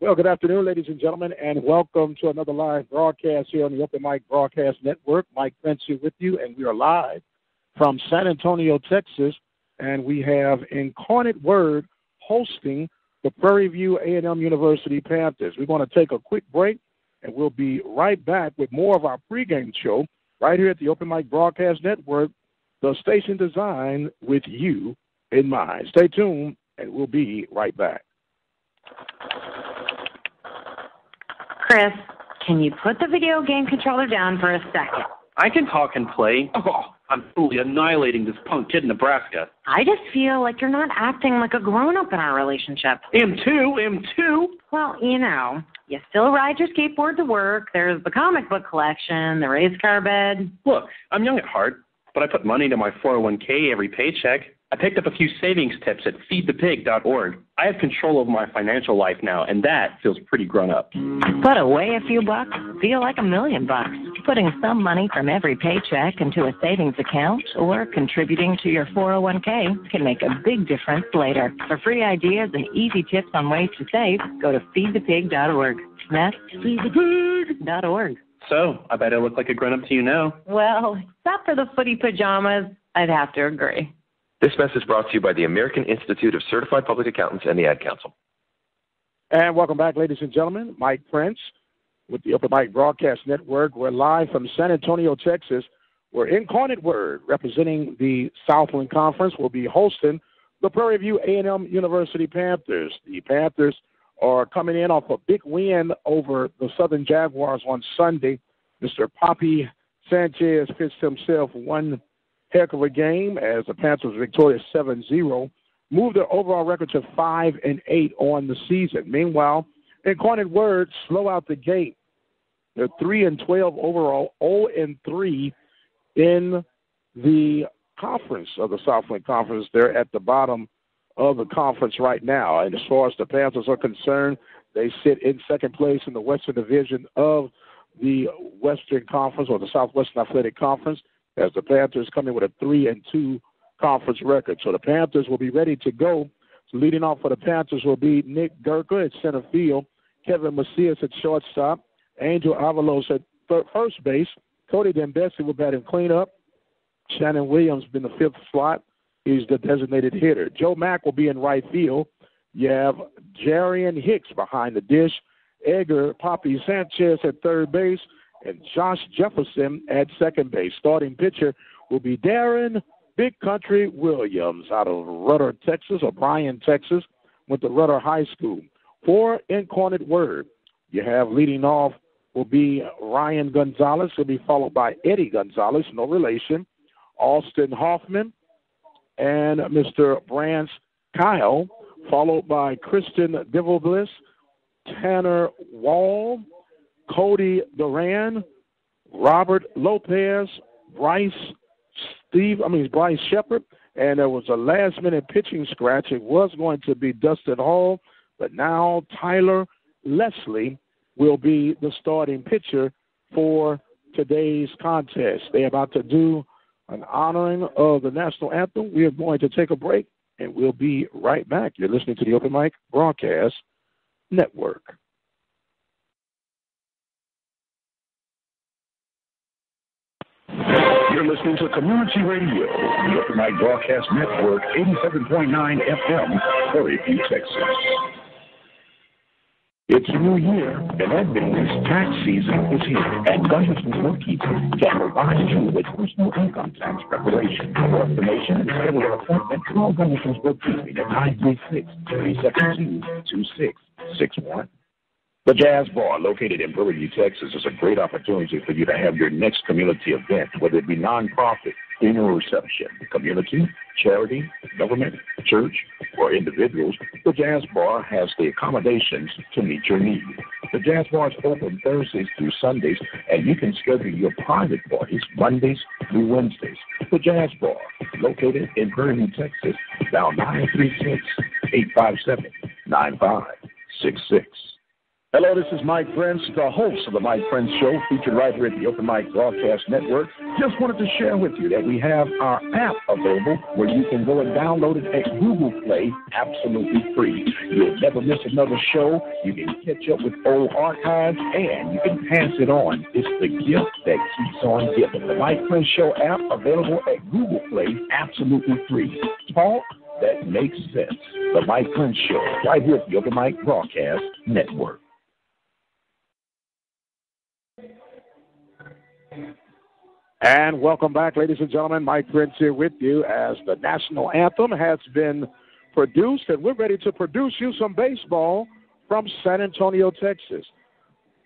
Well, good afternoon, ladies and gentlemen, and welcome to another live broadcast here on the Open Mic Broadcast Network. Mike Prince here with you, and we are live from San Antonio, Texas, and we have Incarnate Word hosting the Prairie View A&M University Panthers. We're going to take a quick break, and we'll be right back with more of our pregame show right here at the Open Mic Broadcast Network, the station designed with you in mind. Stay tuned, and we'll be right back. Chris, can you put the video game controller down for a second? I can talk and play. Oh, I'm fully annihilating this punk kid in Nebraska. I just feel like you're not acting like a grown-up in our relationship. Am too. Well, you still ride your skateboard to work. There's the comic book collection, the race car bed. Look, I'm young at heart, but I put money into my 401k every paycheck. I picked up a few savings tips at feedthepig.org. I have control over my financial life now, and that feels pretty grown up. Put away a few bucks, feel like $1 million. Putting some money from every paycheck into a savings account or contributing to your 401k can make a big difference later. For free ideas and easy tips on ways to save, go to feedthepig.org. That's feedthepig.org. So, I bet I look like a grown-up to you now. Well, except for the footy pajamas, I'd have to agree. This message brought to you by the American Institute of Certified Public Accountants and the Ad Council. And welcome back, ladies and gentlemen. Mike Prince with the Open Mic Broadcast Network. We're live from San Antonio, Texas, where Incarnate Word, representing the Southland Conference, will be hosting the Prairie View A&M University Panthers. The Panthers are coming in off a big win over the Southern Jaguars on Sunday. Mr. Poppy Sanchez pitched himself one heck of a game as the Panthers victorious 7-0, moved their overall record to 5-8 on the season. Meanwhile, Incarnate Word slow out the gate. They're 3-12 overall, 0-3 in the conference of the Southland Conference. They're at the bottom of the conference right now. And as far as the Panthers are concerned, they sit in second place in the Western Division of the Western Conference or the Southwestern Athletic Conference, as the Panthers come in with a 3-2 conference record. So the Panthers will be ready to go. So leading off for the Panthers will be Nick Gurka at center field, Kevin Macias at shortstop, Angel Avalos at first base, Cody Dembesi will bat in cleanup, Shannon Williams in the fifth slot. He's the designated hitter. Joe Mack will be in right field. You have Jarian Hicks behind the dish, Edgar Poppy Sanchez at third base, and Josh Jefferson at second base. Starting pitcher will be Darren Big Country Williams out of Rudder, Texas, or Bryan, Texas, went to Rudder High School. For Incarnate Word, you have leading off will be Ryan Gonzalez. He'll be followed by Eddie Gonzalez, no relation, Austin Hoffman, and Mr. Brance Kyle, followed by Kristen Divelbliss, Tanner Wall, Cody Duran, Robert Lopez, Bryce Shepard, and there was a last-minute pitching scratch. It was going to be Dustin Hall, but now Tyler Leslie will be the starting pitcher for today's contest. They're about to do an honoring of the national anthem. We are going to take a break, and we'll be right back. You're listening to the Open Mic Broadcast Network. You're listening to Community Radio, the Open Mic Broadcast Network, 87.9 FM, Prairie View, Texas. It's a new year, and that means tax season is here, and Gunderson's Bookkeeper can provide you with personal income tax preparation. For more information and schedule an appointment, call Gunderson's Bookkeeping at 936-372-2661. The Jazz Bar, located in Prairie View, Texas, is a great opportunity for you to have your next community event, whether it be nonprofit, funeral reception, community, charity, government, church, or individuals. The Jazz Bar has the accommodations to meet your needs. The Jazz Bar is open Thursdays through Sundays, and you can schedule your private parties Mondays through Wednesdays. The Jazz Bar, located in Prairie View, Texas, dial 936-857-9566. Hello, this is Mike Prince, the host of the Mike Prince Show, featured right here at the Open Mic Broadcast Network. Just wanted to share with you that we have our app available where you can go and download it at Google Play absolutely free. You'll never miss another show. You can catch up with old archives, and you can pass it on. It's the gift that keeps on giving. The Mike Prince Show app available at Google Play absolutely free. Talk that makes sense. The Mike Prince Show, right here at the Open Mic Broadcast Network. And welcome back, ladies and gentlemen. Mike Prince here with you as the national anthem has been produced, and we're ready to produce you some baseball from San Antonio, Texas.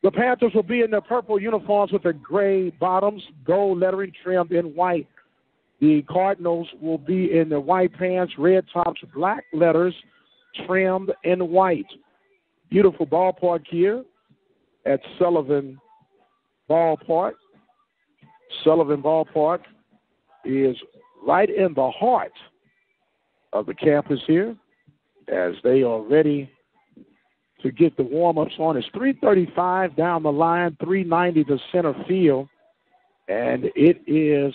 The Panthers will be in their purple uniforms with their gray bottoms, gold lettering trimmed in white. The Cardinals will be in their white pants, red tops, black letters trimmed in white. Beautiful ballpark here at Sullivan Ballpark. Sullivan Ballpark is right in the heart of the campus here as they are ready to get the warm-ups on. It's 335 down the line, 390 to center field, and it is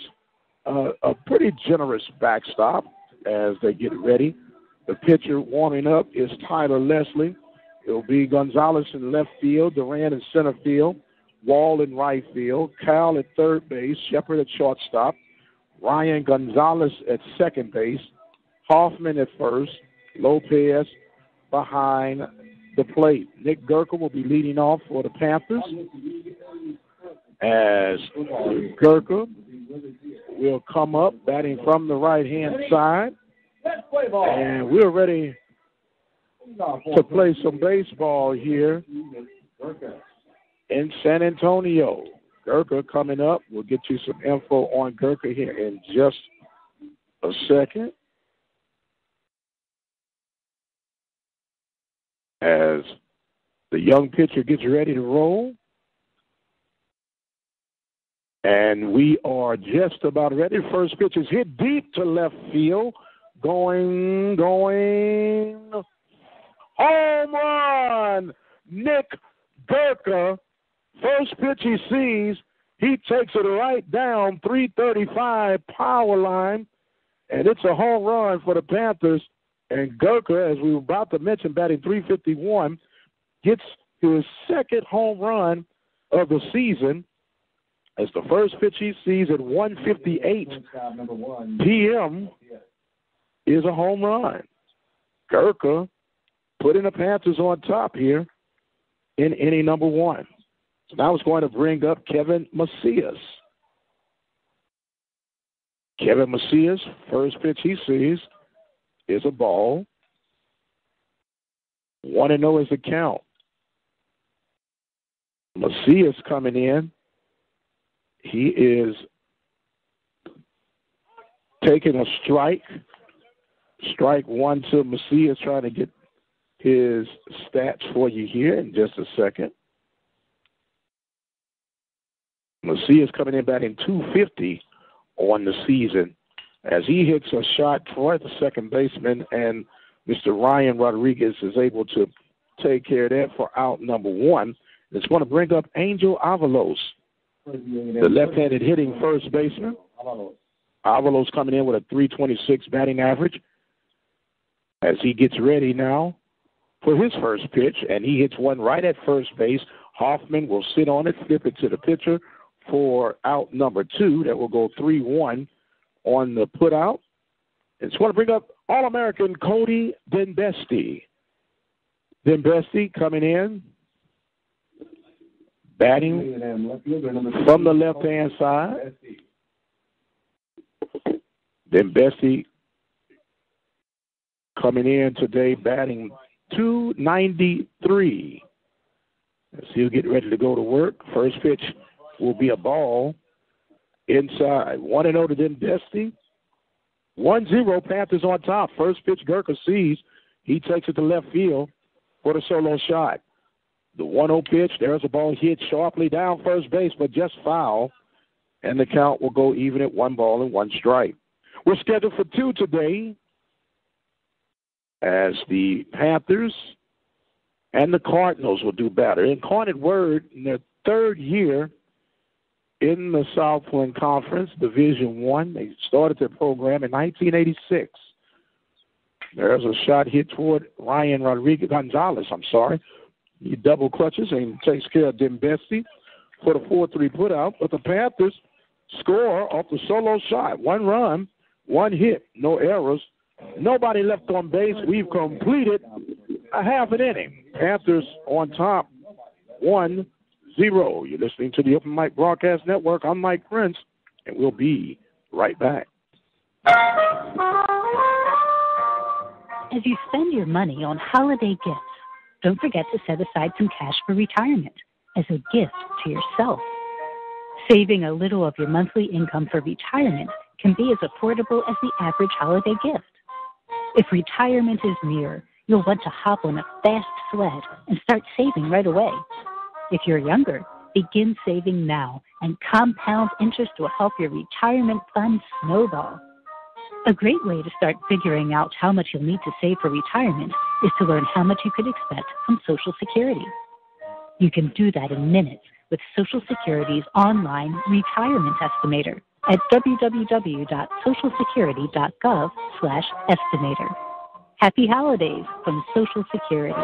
a pretty generous backstop as they get ready. The pitcher warming up is Tyler Leslie. It'll be Gonzalez in left field, Duran in center field, Wall in right field, Cal at third base, Shepard at shortstop, Ryan Gonzalez at second base, Hoffman at first, Lopez behind the plate. Nick Gurka will be leading off for the Panthers as Gurka will come up batting from the right-hand side. And we're ready to play some baseball here in San Antonio. Gurka coming up. We'll get you some info on Gurka here in just a second. As the young pitcher gets ready to roll. And we are just about ready. First pitch is hit deep to left field. Going. Home run! Nick Gurka. First pitch he sees, he takes it right down 335 power line, and it's a home run for the Panthers. And Gurka, as we were about to mention, batting 351, gets his second home run of the season as the first pitch he sees at 1:58 p.m. is a home run. Gurka putting the Panthers on top here in inning number one. So now it's going to bring up Kevin Macias. Kevin Macias, first pitch he sees is a ball. 1-0 is the count. Macias coming in. He is taking a strike. Strike one to Macias, trying to get his stats for you here in just a second. Macias coming in batting 250 on the season as he hits a shot toward the second baseman, and Mr. Ryan Rodriguez is able to take care of that for out number one. It's going to bring up Angel Avalos, the left-handed hitting first baseman. Avalos coming in with a 326 batting average as he gets ready now for his first pitch, and he hits one right at first base. Hoffman will sit on it, flip it to the pitcher for out number two. That will go 3-1 on the put out. It's going to bring up All-American Cody Denbesti. Denbesti coming in, batting from the left-hand side. Denbesti coming in today, batting 293. As he'll get ready to go to work. First pitch will be a ball inside. 1-0 to Denbesti. 1-0, Panthers on top. First pitch Gurka sees. He takes it to left field for the solo shot. The 1-0 pitch, there's a ball hit sharply down first base, but just foul. And the count will go even at 1-1 strike. We're scheduled for two today as the Panthers And the Cardinals will do better. Incarnate Word, in their third year in the Southland Conference, Division I. They started their program in 1986. There's a shot hit toward Ryan Gonzalez. He double clutches and takes care of Dembesti for the 4-3 putout. But the Panthers score off the solo shot. 1 run, 1 hit, no errors. Nobody left on base. We've completed a half an inning. Panthers on top, 1-0. You're listening to the Open Mic Broadcast Network. I'm Mike Prince, and we'll be right back. As you spend your money on holiday gifts, don't forget to set aside some cash for retirement as a gift to yourself. Saving a little of your monthly income for retirement can be as affordable as the average holiday gift. If retirement is near, you'll want to hop on a fast sled and start saving right away. If you're younger, begin saving now, and compound interest will help your retirement fund snowball. A great way to start figuring out how much you'll need to save for retirement is to learn how much you could expect from Social Security. You can do that in minutes with Social Security's online retirement estimator at www.socialsecurity.gov/estimator. Happy holidays from Social Security.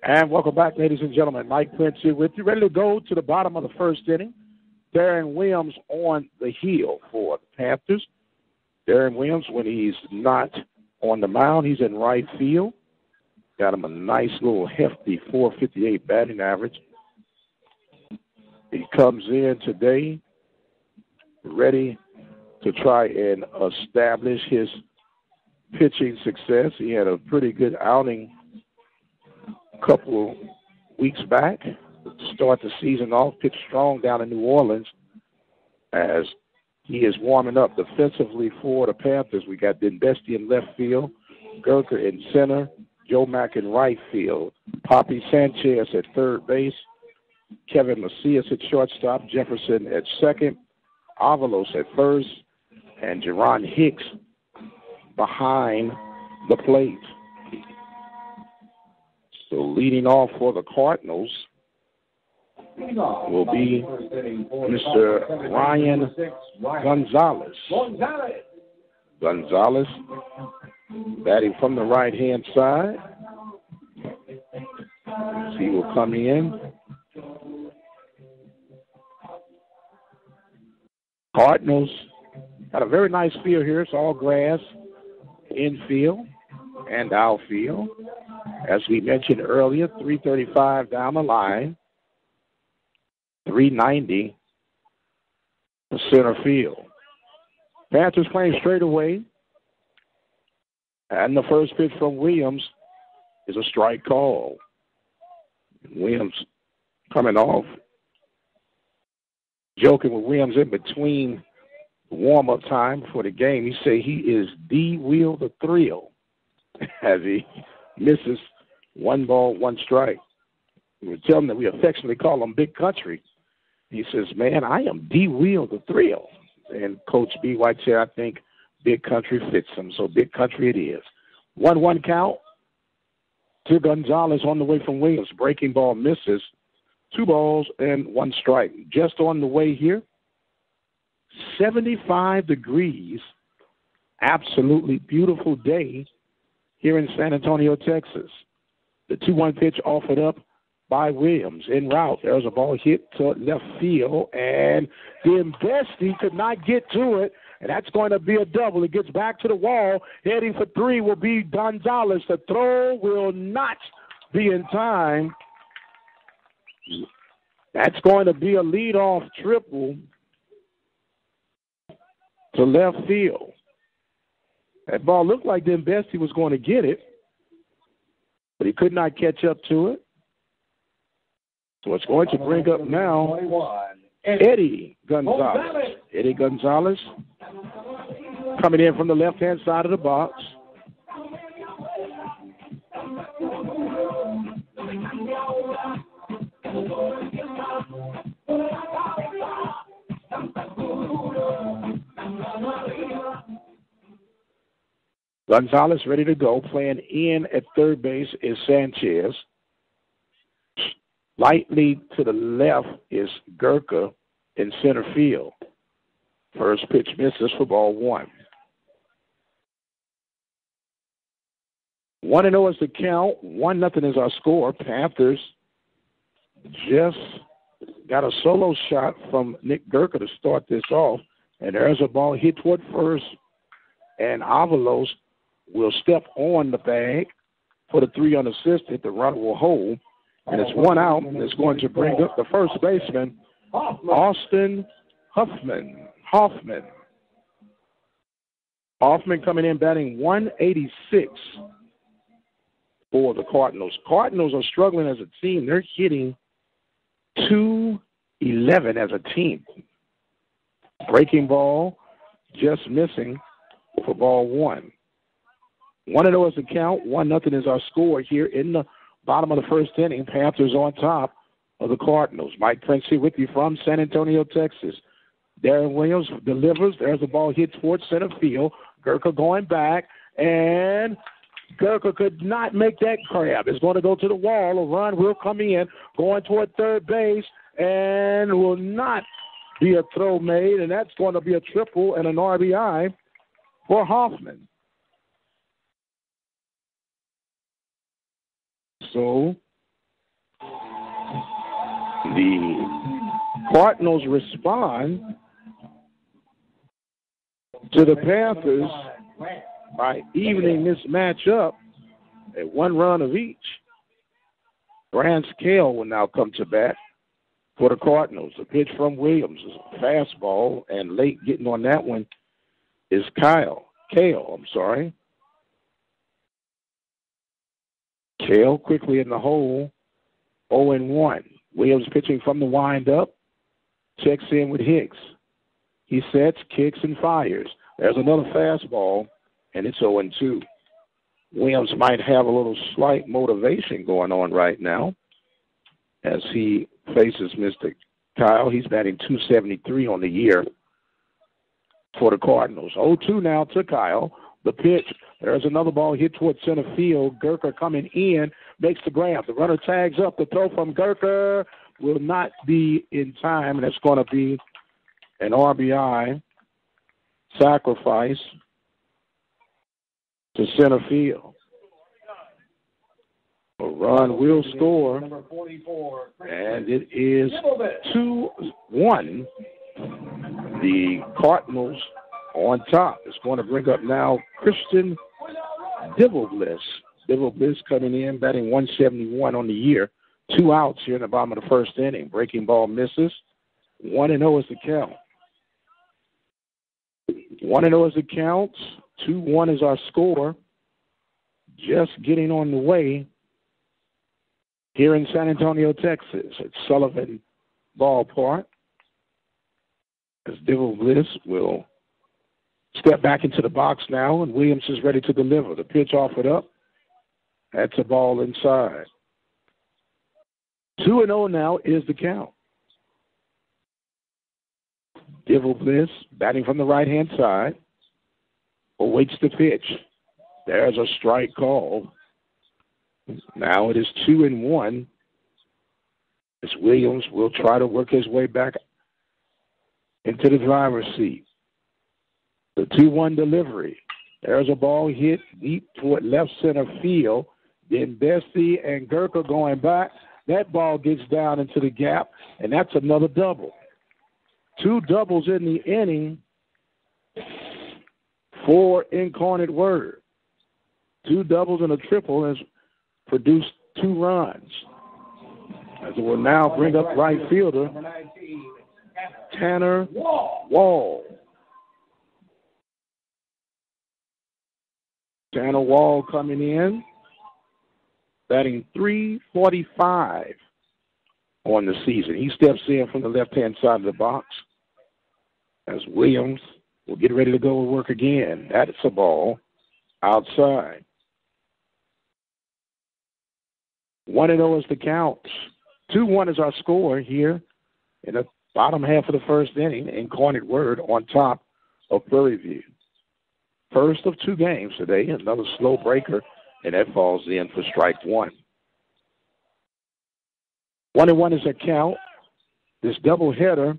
And welcome back, ladies and gentlemen. Mike Prince here with you, ready to go to the bottom of the first inning. Darren Williams on the hill for the Panthers. Darren Williams, when he's not on the mound, he's in right field. Got him a nice little hefty .458 batting average. He comes in today ready to try and establish his pitching success. He had a pretty good outing a couple of weeks back to start the season off, pitched strong down in New Orleans as he is warming up defensively for the Panthers. We got Dembesti in left field, Gurker in center, Joe Mack in right field, Poppy Sanchez at third base, Kevin Macias at shortstop, Jefferson at second, Avalos at first, and Jerron Hicks behind the plate. So leading off for the Cardinals will be Mr. Ryan Gonzalez. Gonzalez batting from the right-hand side. He will come in. Cardinals got a very nice field here. It's all grass, infield and outfield. As we mentioned earlier, 335 down the line, 390 to center field. Panthers playing straight away. And the first pitch from Williams is a strike call. Williams coming off. Joking with Williams in between warm-up time for the game. He say he is D-Wheel the Thrill as he misses 1 ball, 1 strike. We would tell him that we affectionately call him Big Country. He says, man, I am D-Wheel the Thrill. And Coach B. White said, I think Big Country fits him, so Big Country it is. 1-1 count to Gonzalez on the way from Williams. Breaking ball misses. 2 balls and 1 strike. Just on the way here, 75 degrees. Absolutely beautiful day here in San Antonio, Texas. The 2-1 pitch offered up by Williams. En route, there's a ball hit to left field, and Dembesti could not get to it, and that's going to be a double. It gets back to the wall. Heading for 3 will be Gonzalez. The throw will not be in time. That's going to be a leadoff triple to left field. That ball looked like Dembesti was going to get it, but he could not catch up to it. So it's going to bring up now Eddie Gonzalez. Eddie Gonzalez coming in from the left-hand side of the box. Gonzalez ready to go. Playing in at third base is Sanchez. Lightly to the left is Gurka in center field. First pitch misses for ball one. 1-0 is the count. 1-0 is our score. Panthers just got a solo shot from Nick Gurka to start this off. And there's a ball hit toward first. And Avalos will step on the bag for the 3 unassisted. The runner will hold. And it's 1 out. And it's going to bring up the first baseman, Austin Hoffman. Hoffman coming in batting 186 for the Cardinals. Cardinals are struggling as a team. They're hitting .211 as a team. Breaking ball just missing for ball one. 1-0 is the count. 1-0 is our score here in the bottom of the first inning. Panthers on top of the Cardinals. Mike Prince here with you from San Antonio, Texas. Darren Williams delivers. There's a ball hit towards center field. Gurka going back, and Gurka could not make that grab. It's going to go to the wall. A run will come in, going toward third base, and will not be a throw made, and that's going to be a triple and an RBI for Hoffman. So the Cardinals respond to the Panthers by evening this match up at 1 run of each. Brand Scale will now come to bat for the Cardinals. A pitch from Williams is a fastball, and late getting on that one is Kale. Kale quickly in the hole, 0-1. Williams pitching from the windup, checks in with Hicks. He sets, kicks, and fires. There's another fastball, and it's 0-2. Williams might have a little slight motivation going on right now as he faces Mr. Kyle. He's batting .273 on the year for the Cardinals. 0-2 now to Kyle. The pitch, there's another ball hit towards center field. Gurka coming in, makes the grab. The runner tags up. The throw from Gurka will not be in time, and it's going to be an RBI sacrifice to center field. A run will score, and it is 2-1. The Cardinals on top. It's going to bring up now Christian Dibblebliss. Dibblebliss coming in, batting 171 on the year. 2 outs here in the bottom of the first inning. Breaking ball misses. 1-0 is the count. 1-0 is the count. 2-1 is our score. Just getting on the way here in San Antonio, Texas, at Sullivan Ballpark, as Dibblebliss will step back into the box now, and Williams is ready to deliver. The pitch offered up. That's a ball inside. 2-0 now is the count. Dibblebliss batting from the right-hand side. Awaits the pitch. There's a strike call. Now it is 2-1. As Williams will try to work his way back into the driver's seat. The 2-1 delivery. There's a ball hit deep toward left center field. Then Bessie and Gurka going back. That ball gets down into the gap, and that's another double. 2 doubles in the inning for Incarnate Word. 2 doubles and a triple has produced 2 runs. As it will now bring up right fielder Tanner Wall. Tanner Wall coming in, batting .345 on the season. He steps in from the left-hand side of the box as Williams will get ready to go and work again. That's a ball outside. 1-0 is the count. 2-1 is our score here in the bottom half of the first inning. Incarnate Word on top of Prairie View. First of 2 games today. Another slow breaker, and that falls in for strike 1. 1-1 is the count. This doubleheader,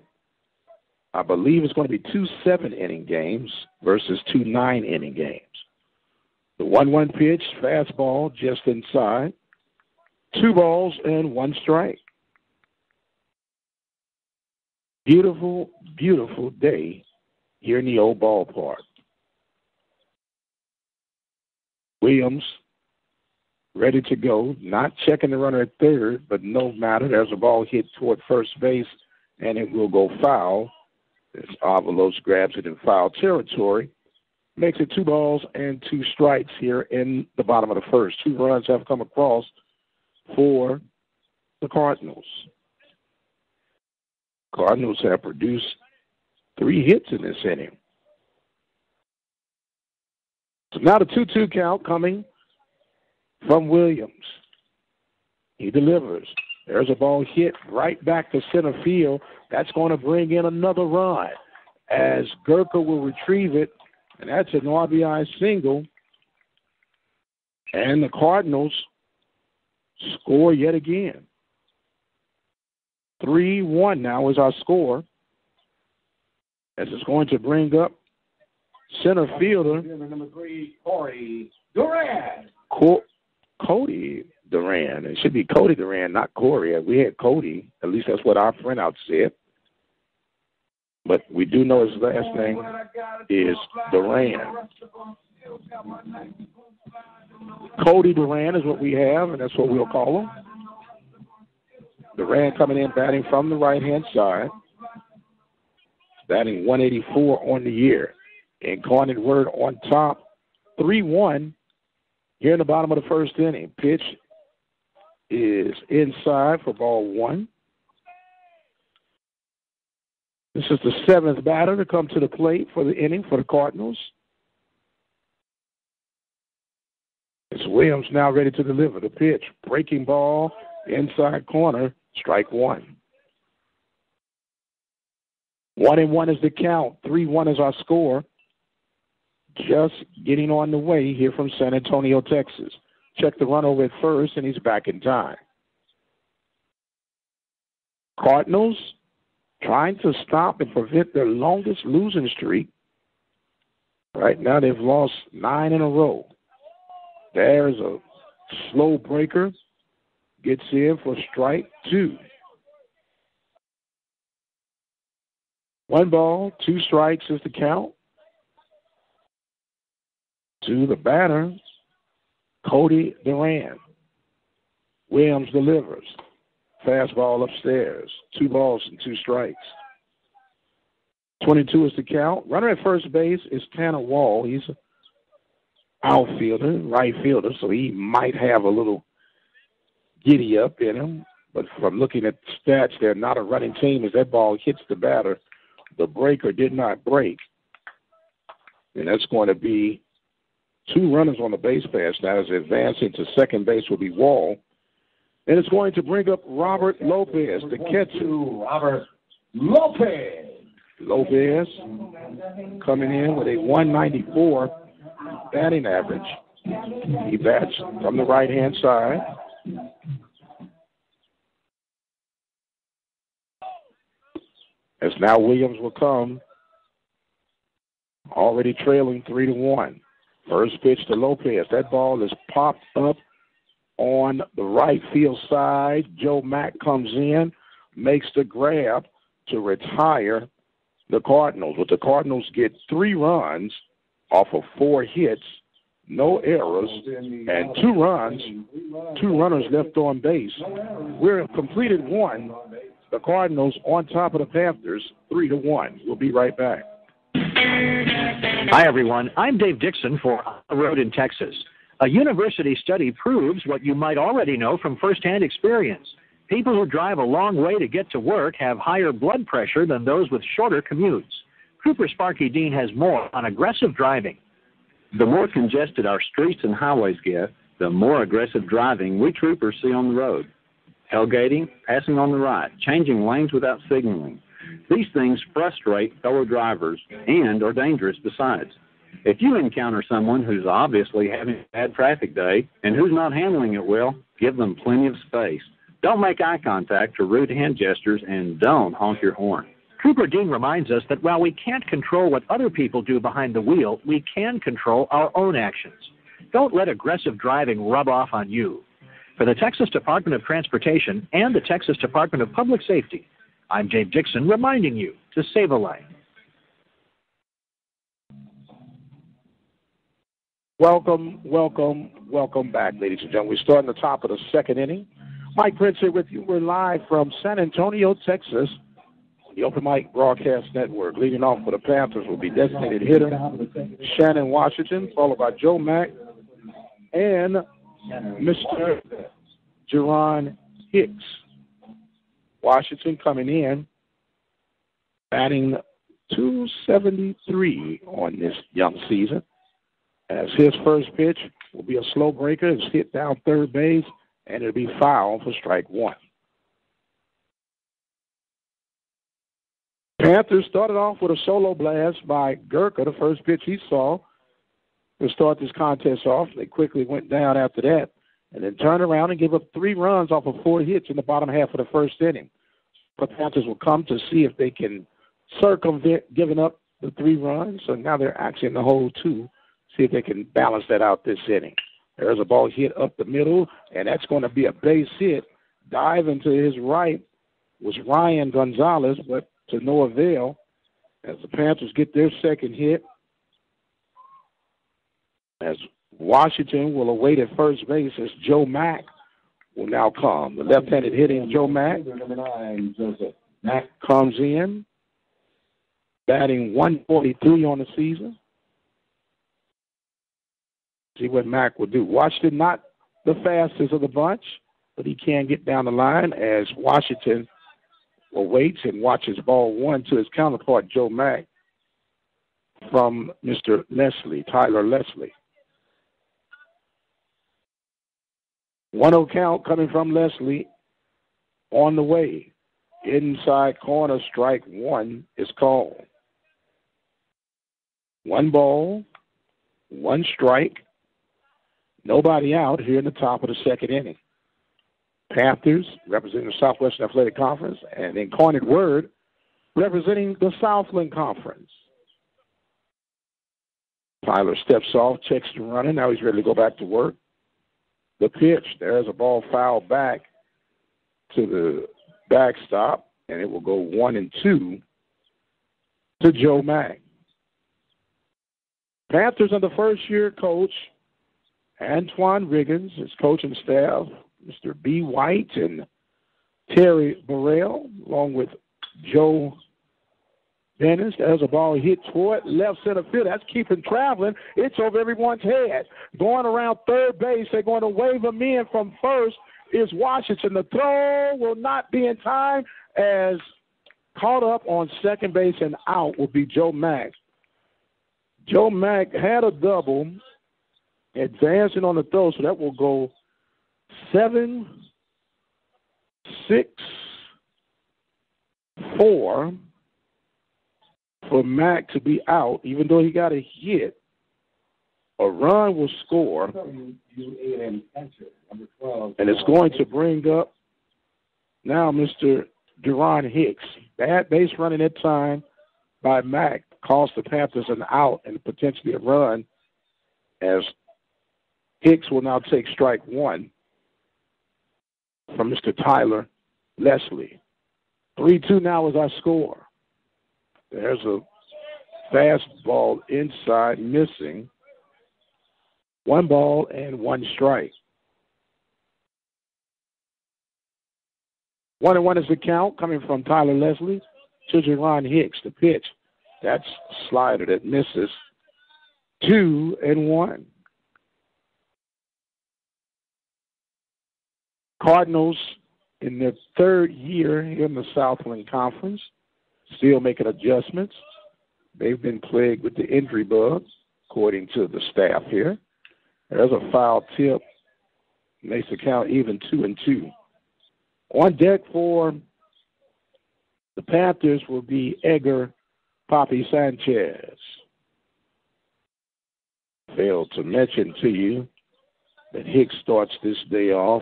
I believe, is going to be 2 7-inning games versus 2 9-inning games. The 1-1 pitch, fastball just inside. 2 balls and 1 strike. Beautiful, beautiful day here in the old ballpark. Williams ready to go, not checking the runner at third, but no matter. There's a ball hit toward first base, and it will go foul. As Avalos grabs it in foul territory, makes it 2 balls and 2 strikes here in the bottom of the first. 2 runs have come across for the Cardinals. Cardinals have produced 3 hits in this inning. So now the 2-2 count coming from Williams. He delivers. There's a ball hit right back to center field. That's going to bring in another run as Gurka will retrieve it, and that's an RBI single. And the Cardinals score yet again. 3-1 now is our score, as it's going to bring up center fielder number 3, Corey Duran. Cody Duran. It should be Cody Duran, not Corey. We had Cody. At least that's what our printout said. But we do know his last name is Duran. Cody Duran is what we have, and that's what we'll call him. Duran coming in batting from the right-hand side. Batting 184 on the year. Incarnate Word on top. 3-1 here in the bottom of the first inning. Pitch is inside for ball 1. This is the 7th batter to come to the plate for the inning for the Cardinals. It's Williams now ready to deliver the pitch. Breaking ball, inside corner, strike 1. 1-1 is the count. 3-1 is our score. Just getting on the way here from San Antonio, Texas. Check the run over at first, and he's back in time. Cardinals trying to stop and prevent their longest losing streak. Right now they've lost 9 in a row. There's a slow breaker. Gets in for strike 2. 1 ball, 2 strikes is the count. To the batter, Cody Duran. Williams delivers. Fastball upstairs. 2 balls and 2 strikes. 22 is the count. Runner at first base is Tanner Wall. He's an outfielder, right fielder, so he might have a little giddy up in him. But from looking at the stats, they're not a running team. As that ball hits the batter, the breaker did not break. And that's going to be 2 runners on the base pass now. As advancing to second base will be Wall. And it's going to bring up Robert Lopez, the catcher. Robert Lopez. Lopez coming in with a 194 batting average. He bats from the right-hand side. As now Williams will come, already trailing 3-1. First pitch to Lopez. That ball is popped up on the right field side. Joe Mack comes in, makes the grab to retire the Cardinals. But the Cardinals get 3 runs off of 4 hits, no errors, and 2 runs, 2 runners left on base. We're completed 1. The Cardinals on top of the Panthers, 3-1. We'll be right back. Hi, everyone. I'm Dave Dixon for On the Road in Texas. A university study proves what you might already know from firsthand experience. People who drive a long way to get to work have higher blood pressure than those with shorter commutes. Trooper Sparky Dean has more on aggressive driving. The more congested our streets and highways get, the more aggressive driving we troopers see on the road. Tailgating, passing on the right, changing lanes without signaling. These things frustrate fellow drivers and are dangerous besides. If you encounter someone who's obviously having a bad traffic day and who's not handling it well, give them plenty of space. Don't make eye contact or rude hand gestures, and don't honk your horn. Trooper Dean reminds us that while we can't control what other people do behind the wheel, we can control our own actions. Don't let aggressive driving rub off on you. For the Texas Department of Transportation and the Texas Department of Public Safety, I'm Dave Dixon reminding you to save a life. Welcome back, ladies and gentlemen. We start in the top of the second inning. Mike Prince here with you. We're live from San Antonio, Texas, on the Open Mic Broadcast Network. Leading off for the Panthers will be designated hitter Shannon Washington, followed by Joe Mack and Mr. Jerron Hicks. Washington coming in, batting .273 on this young season. As his first pitch will be a slow breaker. It's hit down third base, and it'll be foul for strike one. Panthers started off with a solo blast by Gurka, the first pitch he saw to start this contest off. They quickly went down after that and then turned around and gave up 3 runs off of 4 hits in the bottom half of the first inning. The Panthers will come to see if they can circumvent giving up the 3 runs. So now they're actually in the hole 2. See if they can balance that out this inning. There's a ball hit up the middle, and that's going to be a base hit. Diving to his right was Ryan Gonzalez, but to no avail as the Panthers get their second hit. As Washington will await at first base as Joe Mack will now come. The left-handed hitting Joe Mack. Mack comes in, batting .143 on the season. See what Mack will do. Washington not the fastest of the bunch, but he can get down the line as Washington awaits and watches ball 1 to his counterpart, Joe Mack, from Mr. Leslie, Tyler Leslie. 1-0 count coming from Leslie on the way. Inside corner, strike 1 is called. 1 ball, 1 strike. Nobody out here in the top of the second inning. Panthers representing the Southwestern Athletic Conference and Incarnate Word representing the Southland Conference. Tyler steps off, checks the runner. Now he's ready to go back to work. The pitch, there's a ball foul back to the backstop, and it will go 1-2 to Joe Mack. Panthers under first-year coach Antoine Riggins, his coaching staff, Mr. B. White and Terry Burrell, along with Joe Dennis. There's a ball hit toward left center field. That's keeping traveling. It's over everyone's head. Going around third base, they're going to wave him in from first is Washington. The throw will not be in time as caught up on second base and out will be Joe Mack. Joe Mack had a double, advancing on the throw, so that will go 7-6-4 for Mack to be out, even though he got a hit. A run will score, and it's going to bring up now Mr. Jerron Hicks. Bad base running at time by Mack cost the Panthers an out and potentially a run, as Hicks will now take strike 1 from Mr. Tyler Leslie. 3-2 now is our score. There's a fastball inside, missing. 1 ball and 1 strike. 1-1 is the count coming from Tyler Leslie to Jerron Hicks. The pitch, that's a slider that misses. 2-1. Cardinals in their 3rd year in the Southland Conference, still making adjustments. They've been plagued with the injury bug, according to the staff here. There's a foul tip. Makes the count even 2-2. On deck for the Panthers will be Edgar Papi Sanchez. Failed to mention to you that Hicks starts this day off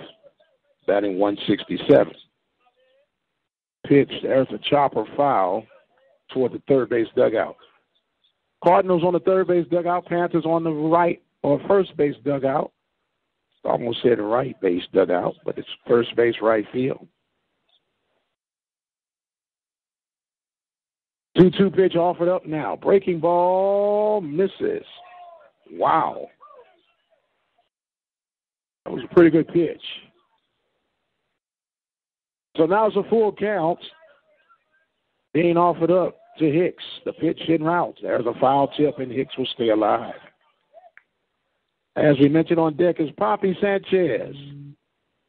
batting 167. Pitch, there's a chopper foul toward the third base dugout. Cardinals on the third base dugout, Panthers on the right or first base dugout. Almost said right base dugout, but it's first base right field. 2-2 pitch offered up now. Breaking ball misses. Wow. That was a pretty good pitch. So now it's a full count. Being offered up to Hicks. The pitch in route. There's a foul tip, and Hicks will stay alive. As we mentioned on deck is Poppy Sanchez.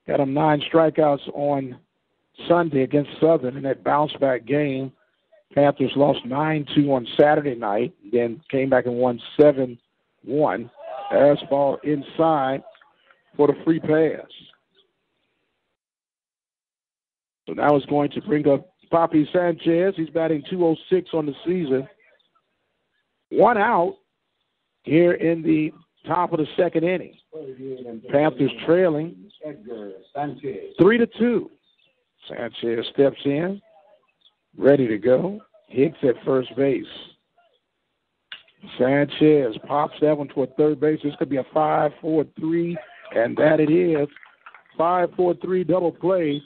Got him 9 strikeouts on Sunday against Southern in that bounce-back game. Panthers lost 9-2 on Saturday night, then came back and won 7-1. There's ball inside for the free pass. So now it's going to bring up Poppy Sanchez. He's batting .206 on the season. 1 out here in the top of the second inning. Panthers trailing 3-2. Sanchez steps in, ready to go. Hicks at first base. Sanchez pops that one toward third base. This could be a 5-4-3, and that it is. 5-4-3 double play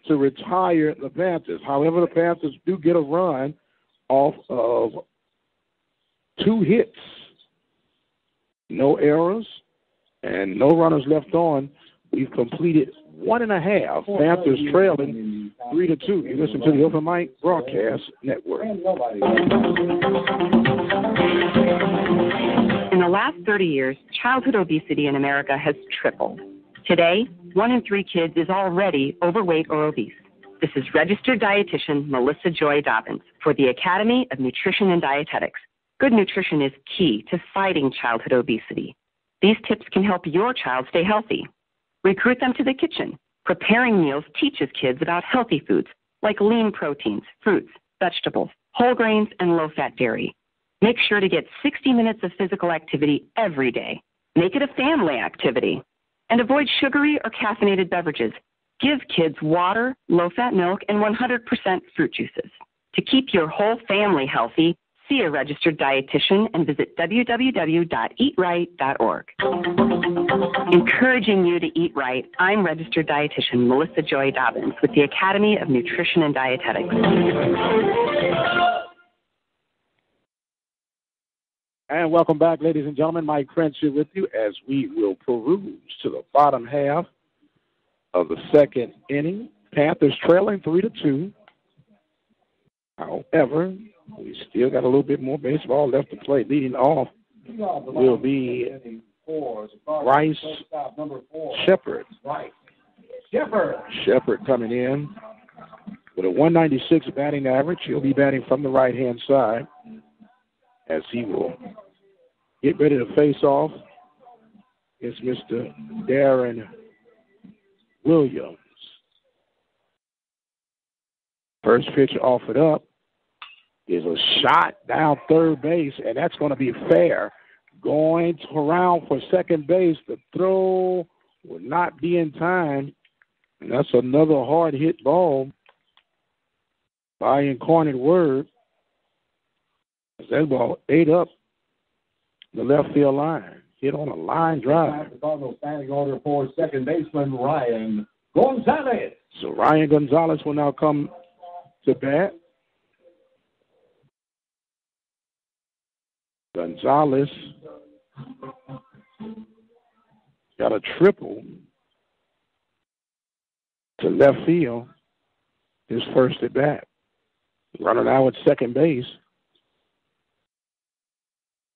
to retire the Panthers. However, the Panthers do get a run off of 2 hits, no errors, and no runners left on. We've completed 1.5. Panthers trailing 3-2. You listen to the Open Mic Broadcast Network. In the last 30 years, childhood obesity in America has tripled. Today, 1 in 3 kids is already overweight or obese. This is registered dietitian Melissa Joy Dobbins for the Academy of Nutrition and Dietetics. Good nutrition is key to fighting childhood obesity. These tips can help your child stay healthy. Recruit them to the kitchen. Preparing meals teaches kids about healthy foods like lean proteins, fruits, vegetables, whole grains, and low-fat dairy. Make sure to get 60 minutes of physical activity every day. Make it a family activity. And avoid sugary or caffeinated beverages. Give kids water, low-fat milk, and 100% fruit juices. To keep your whole family healthy, see a registered dietitian and visit www.eatright.org. Encouraging you to eat right, I'm registered dietitian Melissa Joy Dobbins with the Academy of Nutrition and Dietetics. And welcome back, ladies and gentlemen. Mike Prince here with you as we will peruse to the bottom half of the second inning. Panthers trailing 3-2. However, we still got a little bit more baseball left to play. Leading off will be Bryce Shepard. Shepard coming in with a 196 batting average. He'll be batting from the right-hand side as he will get ready to face off against Mr. Darren Williams. First pitch offered up is a shot down third base, and that's going to be fair. Going around for second base, the throw will not be in time, and that's another hard hit ball by Incarnate Word. That ball ate up the left field line. Hit on a line drive. The Cardinals standing order for second baseman Ryan Gonzalez. So Ryan Gonzalez will now come to bat. Gonzalez got a triple to left field his first at bat. Runner now at second base.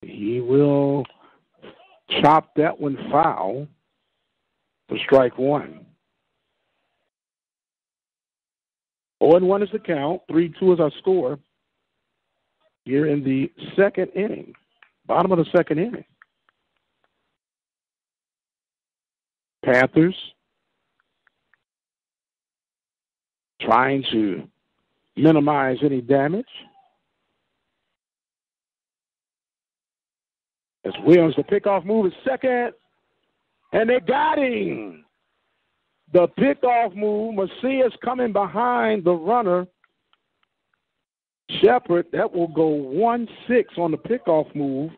He will chop that one foul for strike one. 0-1 is the count. 3-2 is our score here in the second inning. Bottom of the second inning. Panthers trying to minimize any damage. As Williams, the pickoff move is second, and they got him. The pickoff move, Macias coming behind the runner. Shepard, that will go 1-6 on the pickoff move.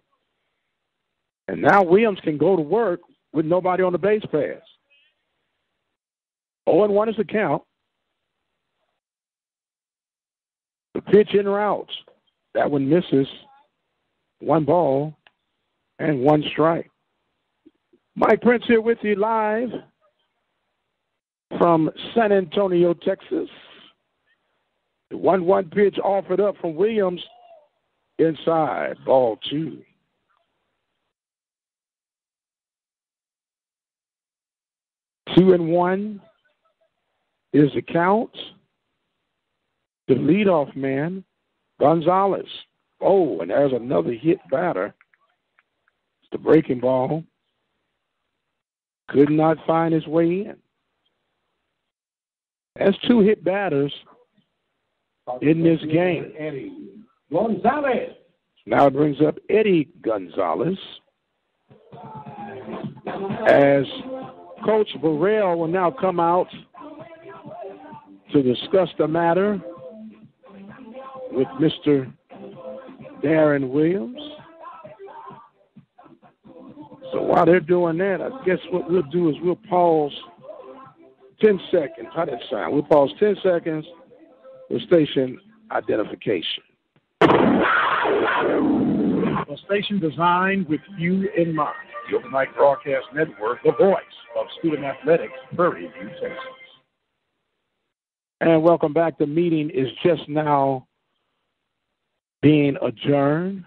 And now Williams can go to work with nobody on the base pass. 0-1 is the count. The pitch in routes. That one misses. 1 ball and 1 strike. Mike Prince here with you live from San Antonio, Texas. The 1-1 pitch offered up from Williams inside. Ball 2. Two and 1 is the count. The leadoff man, Gonzalez. Oh, and there's another hit batter. It's the breaking ball. Could not find his way in. That's 2 hit batters in this game. Eddie Gonzalez. Now it brings up Eddie Gonzalez as Coach Burrell will now come out to discuss the matter with Mr. Darren Williams. So while they're doing that, I guess what we'll do is we'll pause 10 seconds. How did that sound? We'll pause 10 seconds for station identification. A station designed with you in mind. The Open Mic Broadcast Network, the voice of student athletics, Prairie View, Texas. And welcome back. The meeting is just now being adjourned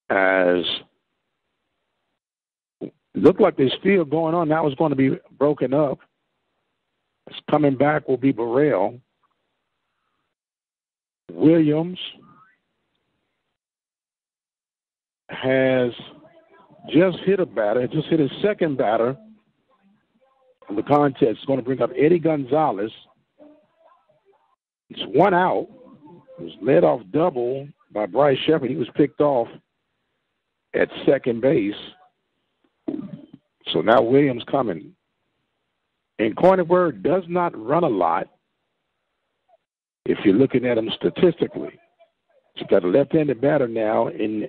as it looked like they're still going on. Now it's going to be broken up. It's coming back will be Burrell. Williams has just hit a batter, just hit his second batter in the contest. It's going to bring up Eddie Gonzalez. It's 1 out. It was led off double by Bryce Shepard. He was picked off at second base. So now Williams coming. Incarnate Word does not run a lot if you're looking at him statistically. He's got a left-handed batter now in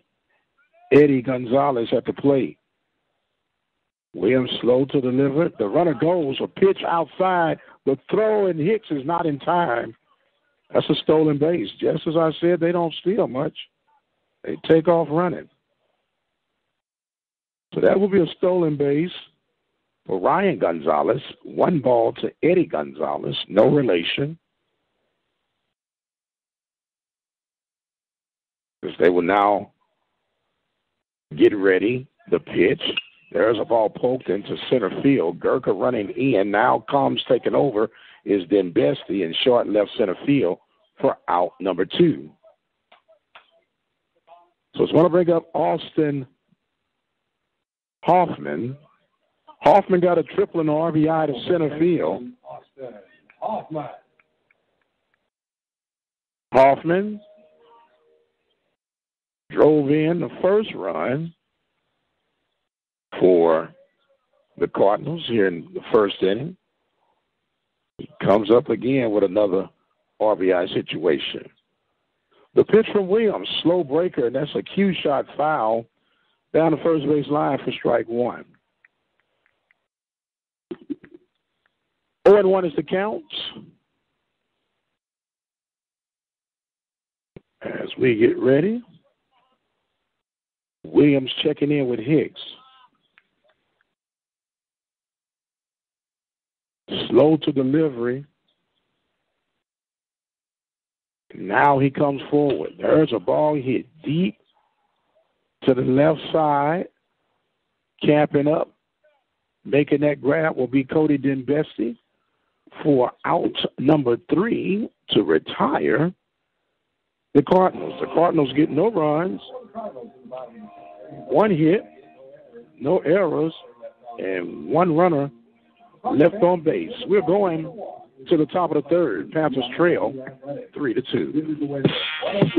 Eddie Gonzalez at the plate. Williams slow to deliver. The runner goes, a pitch outside. The throw in Hicks is not in time. That's a stolen base. Just as I said, they don't steal much. They take off running. So that will be a stolen base for Ryan Gonzalez. 1 ball to Eddie Gonzalez. No relation. Because they will now get ready. The pitch. There's a ball poked into center field. Gurka running in. Now Combs taking over is Dembesti in short left center field for out number 2. So it's going to bring up Austin Hoffman. Hoffman got a triple and an RBI to center field. Hoffman drove in the first run for the Cardinals here in the first inning. He comes up again with another RBI situation. The pitch from Williams, slow breaker, and that's a cue shot foul down the first base line for strike 1. 0-1 is the count. As we get ready, Williams checking in with Hicks. Slow to delivery. Now he comes forward. There's a ball hit deep to the left side. Capping up. Making that grab will be Cody Dembesti for out number 3 to retire the Cardinals. The Cardinals get no runs, 1 hit, no errors, and 1 runner left on base. We're going to the top of the third. Panthers trail 3-2.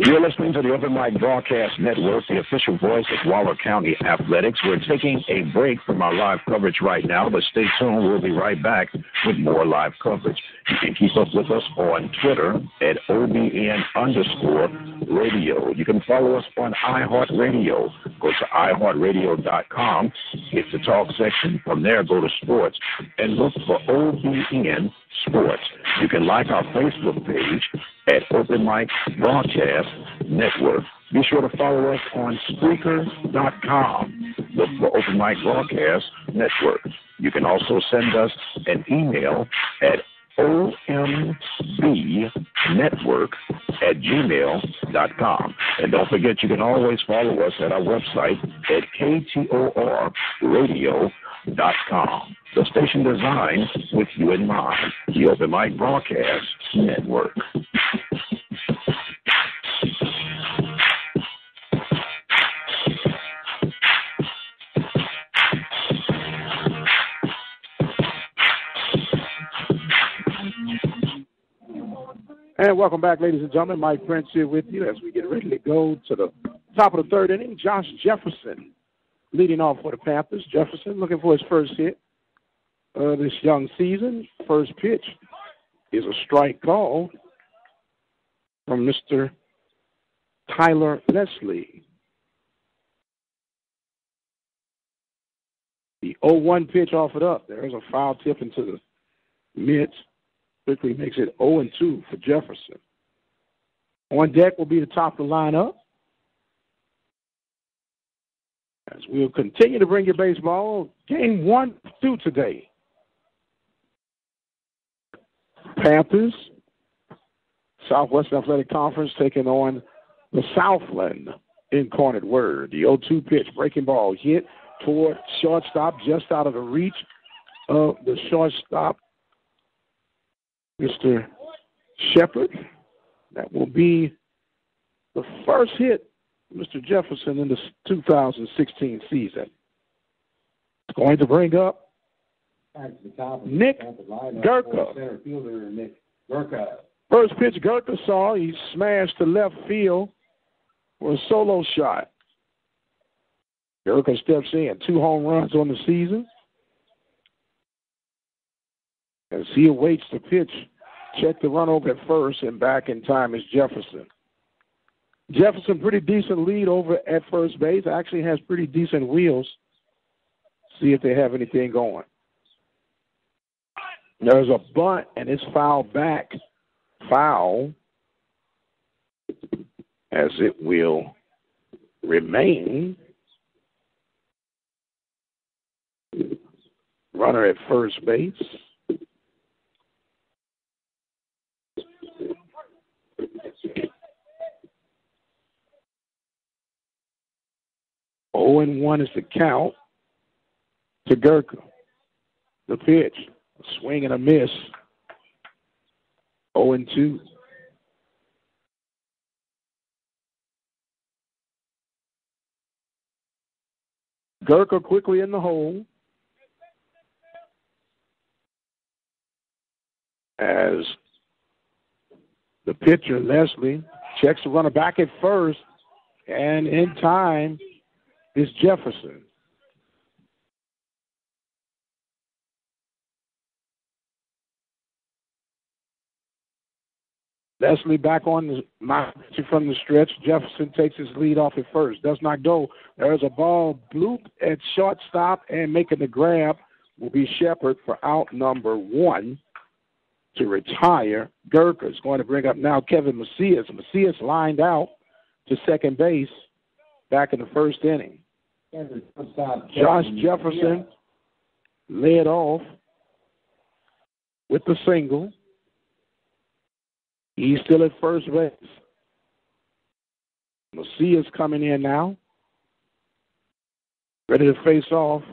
You're listening to the Open Mic Broadcast Network, the official voice of Waller County Athletics. We're taking a break from our live coverage right now, but stay tuned. We'll be right back with more live coverage. You can keep up with us on Twitter at OBN_radio. You can follow us on iHeartRadio. Go to iHeartRadio.com, hit the talk section. From there, go to sports and look for OBN Sports. You can like our Facebook page at Open Mic Broadcast Network. Be sure to follow us on Spreaker.com. Look for Open Mic Broadcast Network. You can also send us an email at ombnetwork@gmail.com. And don't forget, you can always follow us at our website at ktorradio.com. The station designed with you in mind, the Open Mic Broadcast Network. And welcome back, ladies and gentlemen. Mike Prince here with you as we get ready to go to the top of the third inning. Josh Jefferson leading off for the Panthers. Jefferson looking for his first hit of this young season. First pitch is a strike call from Mr. Tyler Leslie. The 0-1 pitch offered up. There's a foul tip into the mids. Quickly makes it 0-2 for Jefferson. On deck will be the top of the lineup. As we'll continue to bring you baseball, game 1-2 today. Panthers, Southwestern Athletic Conference taking on the Southland Incarnate Word. The 0-2 pitch, breaking ball hit toward shortstop, just out of the reach of the shortstop, Mr. Shepard. That will be the first hit Mr. Jefferson in the 2016 season. It's going to bring up Nick Gurka. First pitch Gurka saw, he smashed to left field for a solo shot. Gurka steps in, 2 home runs on the season. As he awaits the pitch, check the run over at first, and back in time is Jefferson. Jefferson, pretty decent lead over at first base. Actually has pretty decent wheels. See if they have anything going. There's a bunt, and it's fouled back. Foul, as it will remain. Runner at first base. Oh, and 1 is the count to Gurka. The pitch, a swing and a miss. 0-2. Gurka quickly in the hole as the pitcher, Leslie, checks the runner back at first, and in time is Jefferson. Leslie back on the mound from the stretch. Jefferson takes his lead off at first. Does not go. There's a ball bloop at shortstop, and making the grab will be Shepard for out number 1 to retire. Gurka is going to bring up now Kevin Macias. Macias lined out to second base back in the first inning. Josh Jefferson led off with the single. He's still at first base. Macias coming in now, ready to face off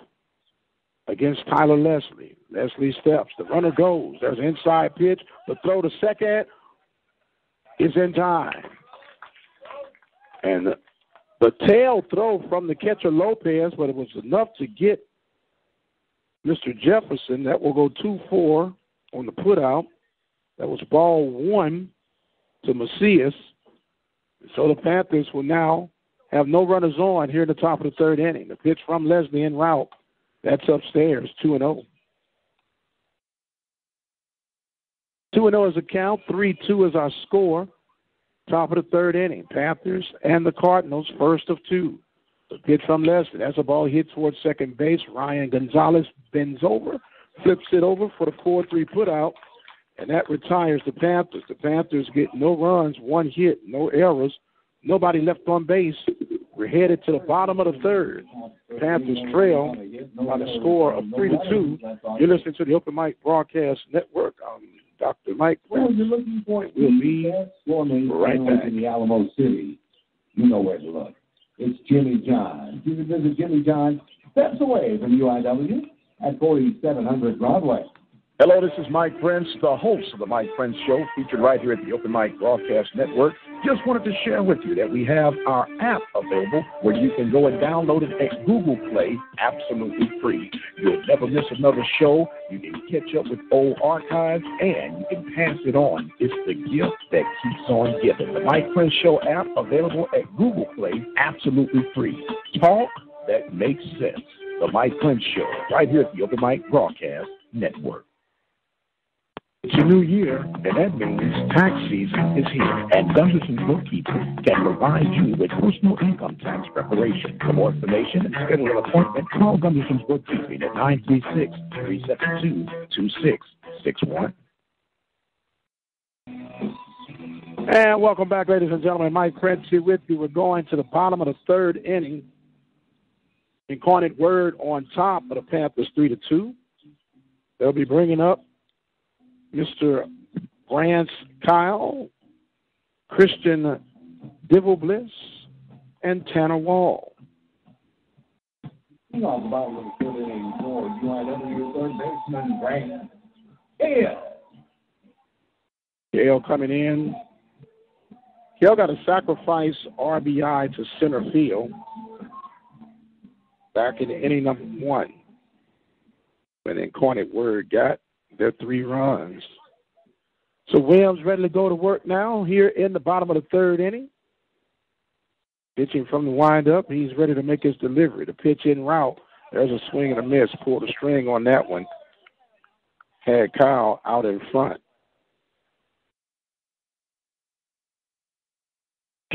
against Tyler Leslie. Leslie steps. The runner goes. There's an inside pitch. The throw to second is in time. And the tail throw from the catcher Lopez, but it was enough to get Mr. Jefferson. That will go 2-4 on the putout. That was ball one to Macias. So the Panthers will now have no runners on here in the top of the third inning. The pitch from Leslie en route. That's upstairs, 2-0. 2-0 is the count. 3-2 is our score. Top of the third inning. Panthers and the Cardinals, first of two. The pitch from Leslie. That's a ball hit towards second base. Ryan Gonzalez bends over, flips it over for the 4-3 putout, and that retires the Panthers. The Panthers get no runs, one hit, no errors, nobody left on base. We're headed to the bottom of the third. Panthers trail by the score of 3-2. You're listening to the Open Mic Broadcast Network. Dr. Mike Prince. We'll be right back. In the Alamo City, you know where to look. It's Jimmy John. You can visit Jimmy John steps away from UIW at 4700 Broadway. Hello, this is Mike Prince, the host of the Mike Prince Show, featured right here at the Open Mic Broadcast Network. Just wanted to share with you that we have our app available where you can go and download it at Google Play absolutely free. You'll never miss another show. You can catch up with old archives, and you can pass it on. It's the gift that keeps on giving. The Mike Prince Show app available at Google Play absolutely free. Talk that makes sense. The Mike Prince Show, right here at the Open Mic Broadcast Network. It's a new year, and that means tax season is here, and Gunderson's Bookkeeping can provide you with personal income tax preparation. For more information and schedule an appointment, call Gunderson's Bookkeeping at 936-372-2661. And welcome back, ladies and gentlemen. Mike Prince here with you. We're going to the bottom of the third inning. Incarnate Word on top of the Panthers 3-2. They'll be bringing up Mr. Brance Kyle, Christian Divelbliss, and Tanner Wall. Off the bottom of the third inning for UIW third baseman Brance Kyle. Kale coming in. Kale got a sacrifice RBI to center field back in inning number one when Incarnate Word got their 3 runs. So Williams ready to go to work now here in the bottom of the third inning. Pitching from the windup. He's ready to make his delivery. The pitch in route. There's a swing and a miss. Pulled a string on that one. Had Kyle out in front.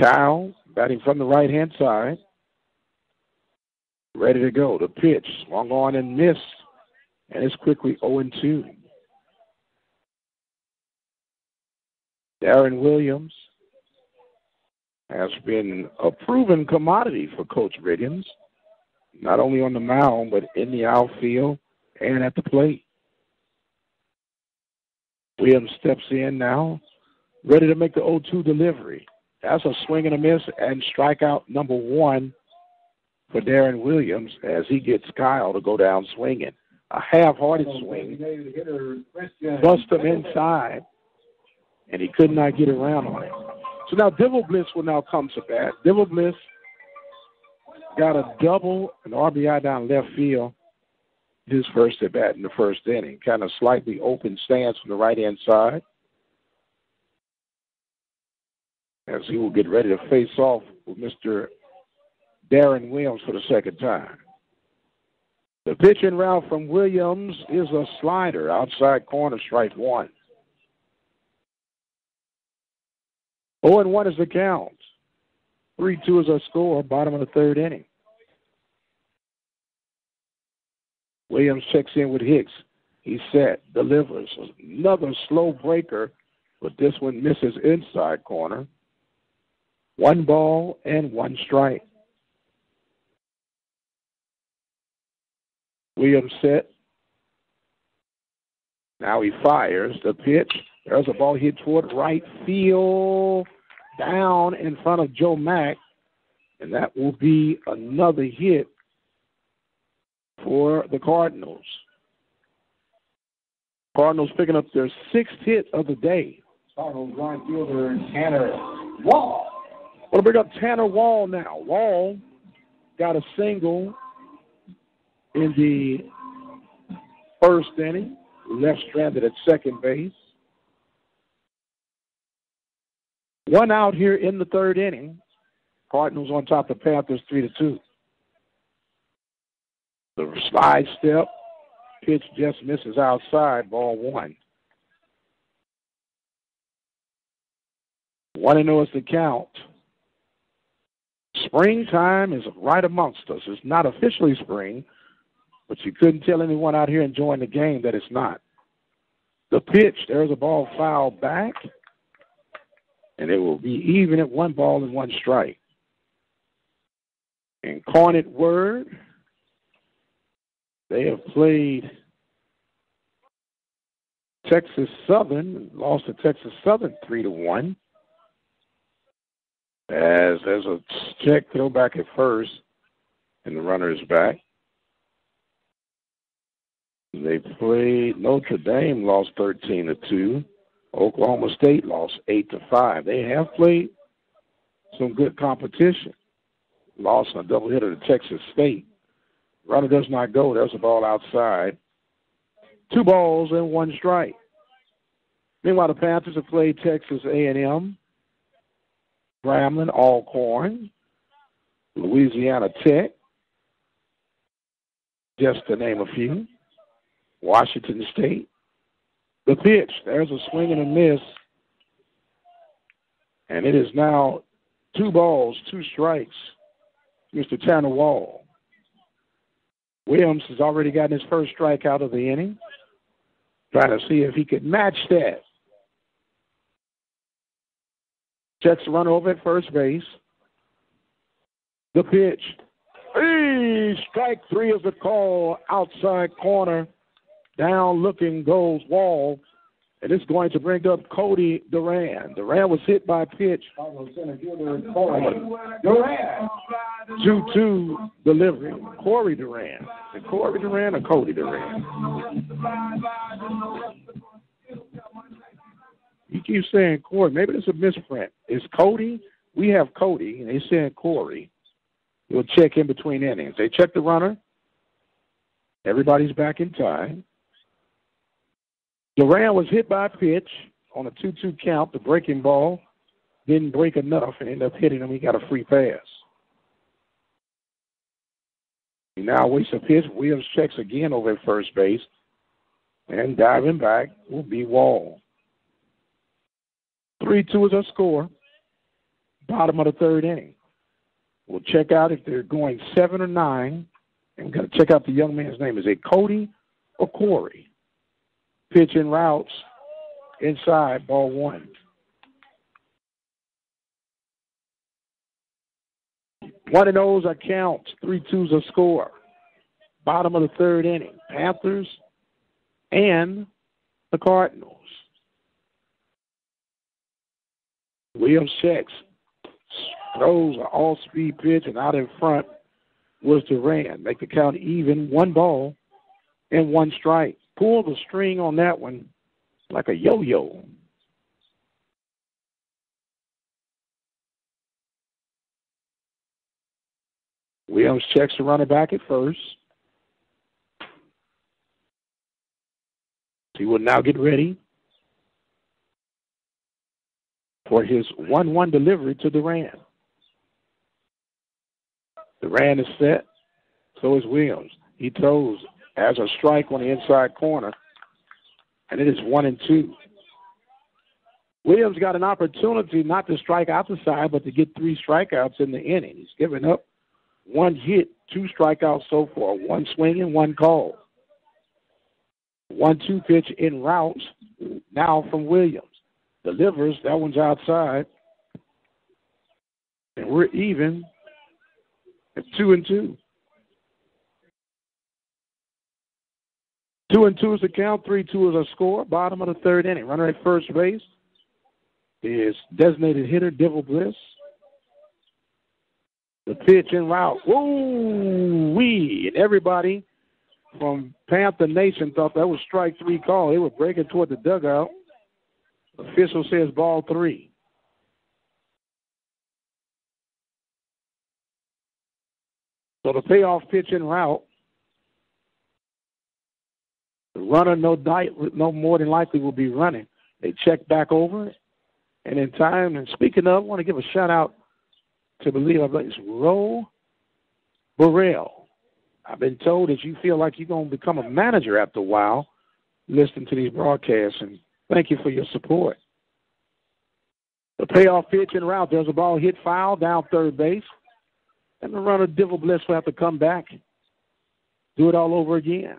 Kyle batting from the right-hand side. Ready to go. The pitch swung on and missed. And it's quickly 0-2. Darren Williams has been a proven commodity for Coach Riggins, not only on the mound, but in the outfield and at the plate. Williams steps in now, ready to make the 0-2 delivery. That's a swing and a miss and strikeout number 1 for Darren Williams as he gets Kyle to go down swinging. A half-hearted swing, bust him inside, and he could not get around on it. So now Divelbliss will now come to bat. Divelbliss got a double, an RBI down left field, his first at bat in the first inning. Kind of slightly open stance from the right-hand side as he will get ready to face off with Mr. Darren Williams for the second time. The pitch in route from Williams is a slider, outside corner, strike 1. 0-1 is the count. 3-2 is our score, bottom of the third inning. Williams checks in with Hicks. He's set, delivers. Another slow breaker, but this one misses inside corner. 1 ball and 1 strike. Williams set. Now he fires the pitch. There's a ball hit toward right field, down in front of Joe Mack, and that will be another hit for the Cardinals. Cardinals picking up their 6th hit of the day. Cardinals right fielder Tanner Wall. We'll bring up Tanner Wall now. Wall got a single in the first inning, left stranded at second base. One out here in the third inning. Cardinals on top of the Panthers 3-2. The slide step. Pitch just misses outside. Ball 1. 1-0 is the count. Springtime is right amongst us. It's not officially spring, but you couldn't tell anyone out here enjoying the game that it's not. The pitch, there's a ball fouled back, and it will be even at 1 ball and 1 strike. Incarnate Word, they have played Texas Southern, lost to Texas Southern 3-1. As there's a check throw back at first, and the runner is back. They played Notre Dame, lost 13-2. Oklahoma State lost 8-5. They have played some good competition. Lost on a doubleheader to Texas State. Runner does not go. There's a ball outside. 2 balls and 1 strike. Meanwhile, the Panthers have played Texas A&M, Grambling, Alcorn, Louisiana Tech, just to name a few, Washington State. The pitch, there's a swing and a miss, and it is now 2 balls, 2 strikes. Mr. Tanner Wall. Williams has already gotten his first strike out of the inning, trying to see if he could match that. Checks the runner over at first base. The pitch. Hey, strike 3 is the call. Outside corner. Down looking goes Wall. And it's going to bring up Cody Duran. Duran was hit by a pitch. 2-2 delivery. Corey Duran. Is it Corey Duran or Cody Duran? You keep saying Corey. Maybe it's a misprint. It's Cody. We have Cody, and they saying Corey. We'll check in between innings. They check the runner. Everybody's back in time. Duran was hit by a pitch on a 2-2 count. The breaking ball didn't break enough and ended up hitting him. He got a free pass. He now waits a pitch. Williams checks again over at first base. And diving back will be Wall. 3-2 is our score. Bottom of the third inning. We'll check out if they're going 7 or 9. And we're going to check out the young man's name. Is it Cody or Corey? Pitch and routes inside, ball 1. 1-0's a count. 3-2's a score. Bottom of the third inning. Panthers and the Cardinals. Williams checks. Throws an all-speed pitch, and out in front was Duran. Make the count even. 1 ball and 1 strike. Pull the string on that one like a yo-yo. Williams checks the runner back at first. He will now get ready for his 1-1 delivery to Duran. Duran is set. So is Williams. He throws as a strike on the inside corner, and it is 1-2. Williams got an opportunity not to strike out the side, but to get 3 strikeouts in the inning. He's given up 1 hit, 2 strikeouts so far, 1 swing and 1 call. 1-2 pitch in route now from Williams. Delivers, that one's outside. And we're even at 2-2. 2-2 is the count, 3-2 is our score. Bottom of the third inning. Runner at first base is designated hitter Divil Bliss. The pitch en route. Woo-wee! And everybody from Panther Nation thought that was strike 3 call. They were breaking toward the dugout. Official says ball 3. So the payoff pitch en route. The runner no more than likely will be running. They check back over, And in time, and speaking of, I want to give a shout-out to it's Ro Burrell. I've been told that you feel like you're going to become a manager after a while listening to these broadcasts, and thank you for your support. The payoff pitch en route. There's a ball hit foul down third base. And the runner, Divil Bliss, will have to come back, do it all over again.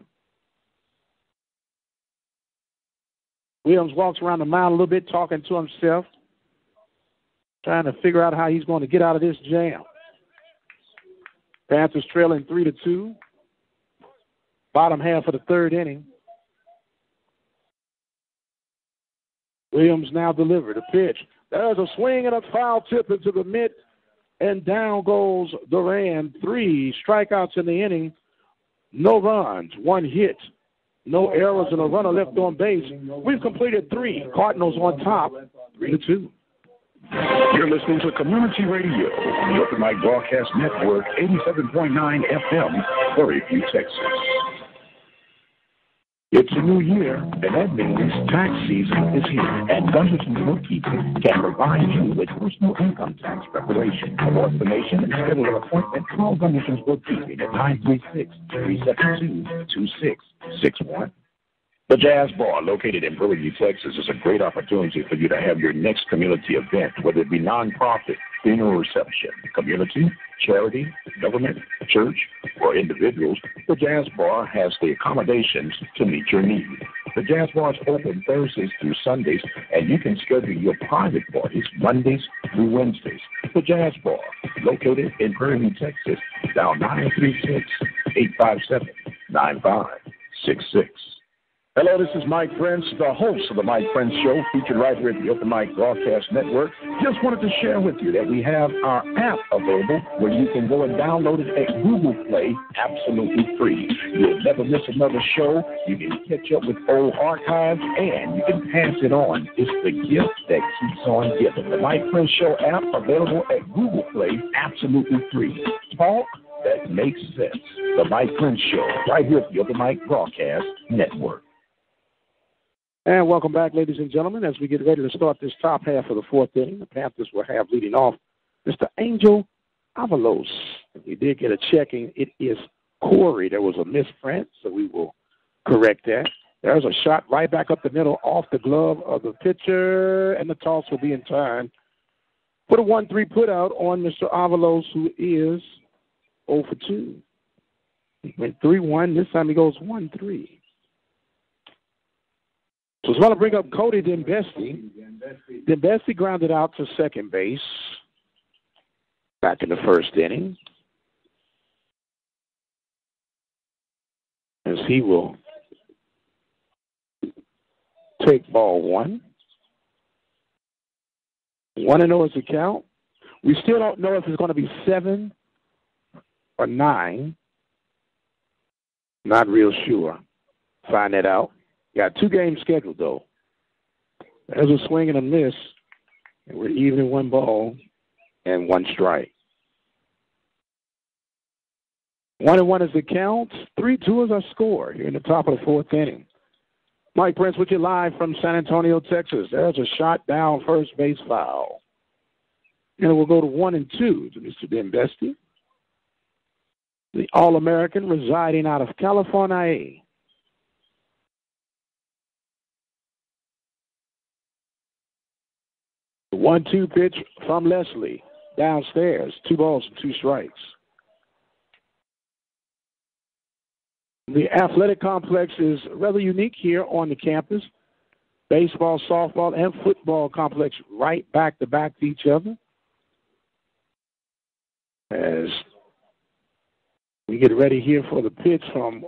Williams walks around the mound a little bit, talking to himself, trying to figure out how he's going to get out of this jam. Panthers trailing 3-2. Bottom half of the third inning. Williams now delivered a pitch. There's a swing and a foul tip into the mid, and down goes Duran. 3 strikeouts in the inning. No runs, 1 hit, no errors, and a runner left on base. We've completed 3. Cardinals on top, 3-2. You're listening to Community Radio on the Open Mic Broadcast Network, 87.9 FM, Prairie View, Texas. It's a new year, and that means tax season is here, and Gunderson Bookkeeping can provide you with personal income tax preparation. For more information, schedule an appointment. Call Gunderson's Bookkeeping at 936-372-2661. The Jazz Bar, located in Prairie View, Texas, is a great opportunity for you to have your next community event, whether it be nonprofit, funeral reception, community, charity, government, church, or individuals. The Jazz Bar has the accommodations to meet your need. The Jazz Bar is open Thursdays through Sundays, and you can schedule your private parties Mondays through Wednesdays. The Jazz Bar, located in Prairie View, Texas, dial 936-857-9566. Hello, this is Mike Prince, the host of the Mike Prince Show, featured right here at the Open Mic Broadcast Network. Just wanted to share with you that we have our app available where you can go and download it at Google Play absolutely free. You'll never miss another show. You can catch up with old archives, and you can pass it on. It's the gift that keeps on giving. The Mike Prince Show app available at Google Play absolutely free. Talk that makes sense. The Mike Prince Show, right here at the Open Mic Broadcast Network. And welcome back, ladies and gentlemen, as we get ready to start this top half of the fourth inning. The Panthers will have leading off Mr. Angel Avalos. We did get a checking. It is Corey. There was a misprint, so we will correct that. There's a shot right back up the middle off the glove of the pitcher, and the toss will be in time. Put a 1-3 put out on Mr. Avalos, who is 0 for 2. He went 3-1. This time he goes 1-3. So it's going to bring up Cody Dembesti. Dembesti grounded out to second base back in the first inning. As he will take ball 1. 1-0 is the count. We still don't know if it's going to be 7 or 9. Not real sure. Find that out. Got 2 games scheduled, though. There's a swing and a miss, and we're even in 1 ball and 1 strike. 1-1 is the count. 3-2 is our score here in the top of the fourth inning. Mike Prince with you live from San Antonio, Texas. There's a shot down first base foul. And we'll go to 1-2 to Mr. Dembesti, the All-American residing out of California. The 1-2 pitch from Leslie downstairs. 2 balls and 2 strikes. The athletic complex is rather unique here on the campus. Baseball, softball, and football complex right back to back to each other. As we get ready here for the pitch from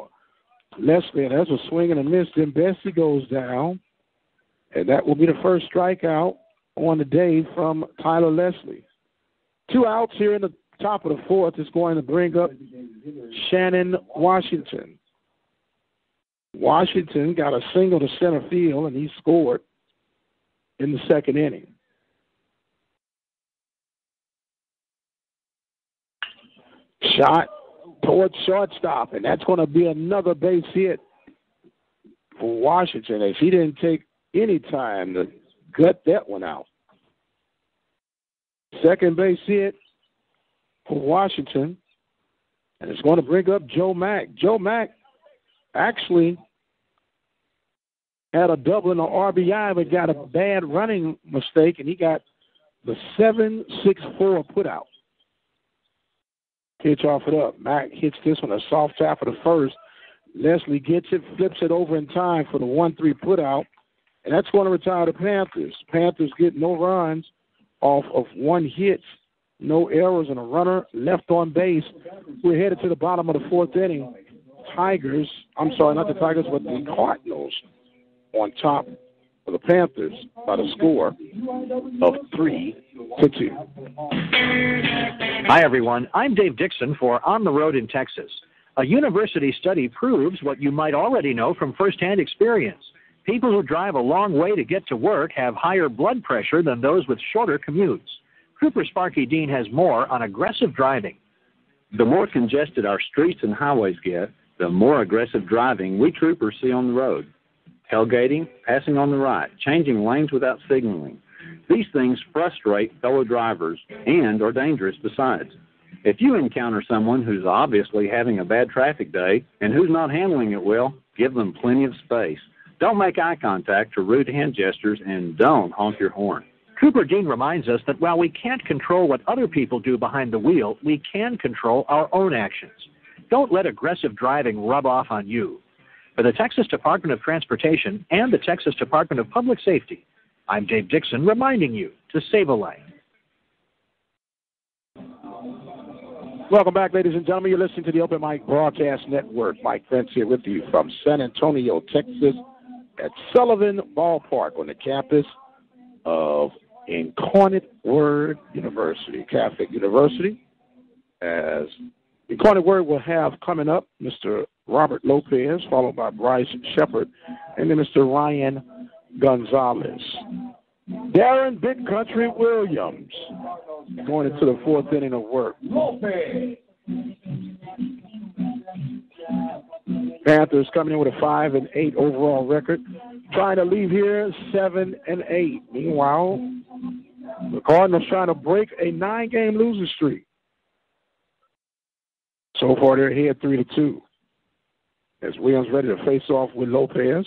Leslie, and there's a swing and a miss. Then Bessie goes down, and that will be the first strikeout on the day from Tyler Leslie. 2 outs here in the top of the fourth is going to bring up Shannon Washington. Washington got a single to center field, and he scored in the second inning. Shot towards shortstop, and that's going to be another base hit for Washington, as he didn't take any time to gut that one out. Second base hit for Washington, and it's going to bring up Joe Mack. Joe Mack actually had a double and an RBI, but got a bad running mistake, and he got the 7-6-4 put out. Pitch off it up. Mack hits this one, a soft tap for the first. Leslie gets it, flips it over in time for the 1-3 put out, and that's going to retire the Panthers. Panthers get no runs off of one hit, no errors, and a runner left on base. We're headed to the bottom of the fourth inning. Tigers, I'm sorry, not the Tigers, but the Cardinals on top of the Panthers by the score of 3-2. Hi, everyone. I'm Dave Dixon for On the Road in Texas. A university study proves what you might already know from firsthand experience. People who drive a long way to get to work have higher blood pressure than those with shorter commutes. Trooper Sparky Dean has more on aggressive driving. The more congested our streets and highways get, the more aggressive driving we troopers see on the road. Tailgating, passing on the right, changing lanes without signaling. These things frustrate fellow drivers and are dangerous besides. If you encounter someone who's obviously having a bad traffic day and who's not handling it well, give them plenty of space. Don't make eye contact or rude hand gestures, and don't honk your horn. Trooper Dean reminds us that while we can't control what other people do behind the wheel, we can control our own actions. Don't let aggressive driving rub off on you. For the Texas Department of Transportation and the Texas Department of Public Safety, I'm Dave Dixon reminding you to save a life. Welcome back, ladies and gentlemen. You're listening to the Open Mic Broadcast Network. Mike Prince here with you from San Antonio, Texas, at Sullivan Ballpark on the campus of Incarnate Word University, Catholic University. As Incarnate Word will have coming up Mr. Robert Lopez, followed by Bryce Shepard, and then Mr. Ryan Gonzalez. Darren Big Country Williams going into the fourth inning of work. Panthers coming in with a 5-8 overall record, trying to leave here 7-8. Meanwhile, the Cardinals trying to break a 9-game losing streak. So far, they're ahead 3-2. As Williams ready to face off with Lopez.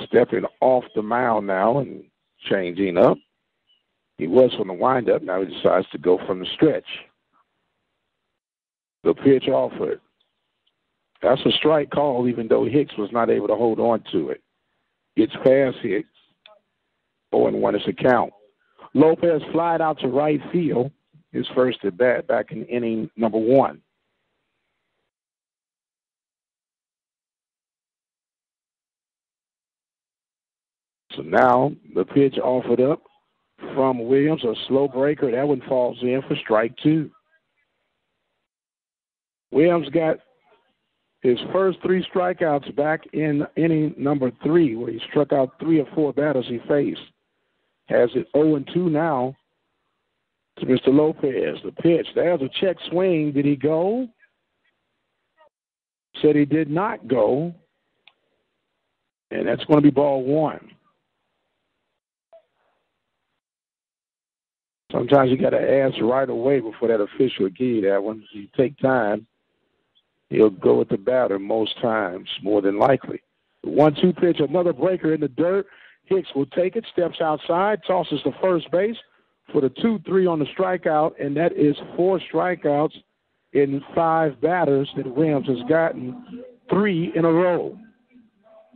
Stepping off the mound now and changing up. He was from the windup. Now he decides to go from the stretch. The pitch offered. That's a strike call, even though Hicks was not able to hold on to it. Gets past Hicks. 0-1 is the count. Lopez flied out to right field. His first at bat back in inning number 1. So now the pitch offered up from Williams, a slow breaker. That one falls in for strike 2. Williams got his first 3 strikeouts back in inning number 3, where he struck out 3 or 4 batters he faced. Has it 0-2 now to Mr. Lopez. The pitch. There's a check swing. Did he go? Said he did not go. And that's going to be ball 1. Sometimes you got to answer right away before that official give you that one. If you take time, he'll go with the batter most times, more than likely. The 1-2 pitch, another breaker in the dirt. Hicks will take it, steps outside, tosses to first base for the 2-3 on the strikeout, and that is 4 strikeouts in 5 batters that Williams has gotten 3 in a row.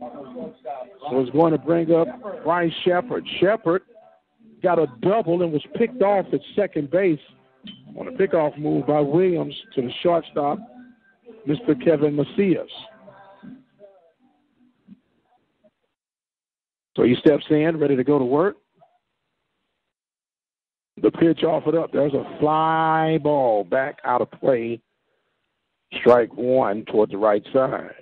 So it's going to bring up Bryce Shepard. Shepard got a double and was picked off at second base on a pickoff move by Williams to the shortstop, Mr. Kevin Macias. So he steps in, ready to go to work. The pitch offered up. There's a fly ball back out of play. Strike 1 toward the right side.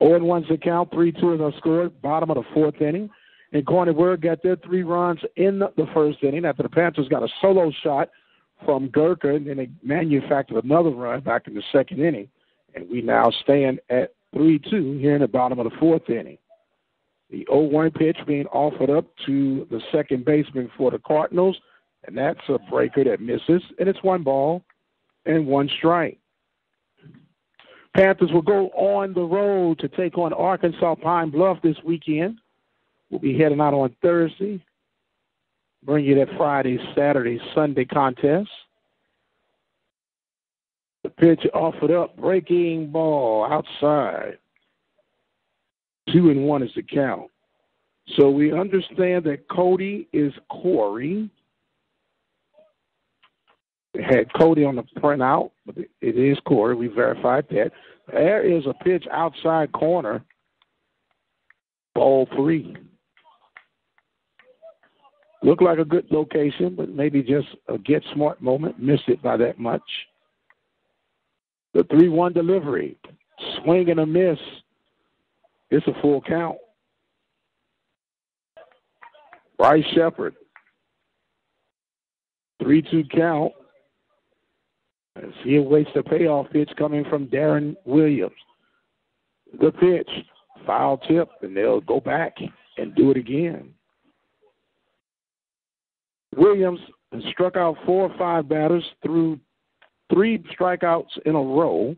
0-1's the count. 3-2 are scored. Bottom of the fourth inning. Incarnate Word got their 3 runs in the first inning after the Panthers got a solo shot from Gurka, and then they manufactured another run back in the second inning. And we now stand at 3-2 here in the bottom of the fourth inning. The 0-1 pitch being offered up to the second baseman for the Cardinals, and that's a breaker that misses, and it's 1 ball and 1 strike. Panthers will go on the road to take on Arkansas Pine Bluff this weekend. We'll be heading out on Thursday. Bring you that Friday, Saturday, Sunday contest. The pitch offered up, breaking ball outside. 2-1 is the count. So we understand that Cody is Corey. They had Cody on the printout, but it is Corey. We verified that. There is a pitch outside corner. Ball 3. Looked like a good location, but maybe just a get smart moment. Missed it by that much. The 3-1 delivery. Swing and a miss. It's a full count. Bryce Shepard. 3-2 count. As he awaits the payoff pitch coming from Darren Williams. The pitch. Foul tip, and they'll go back and do it again. Williams has struck out 4 or 5 batters through 3 strikeouts in a row.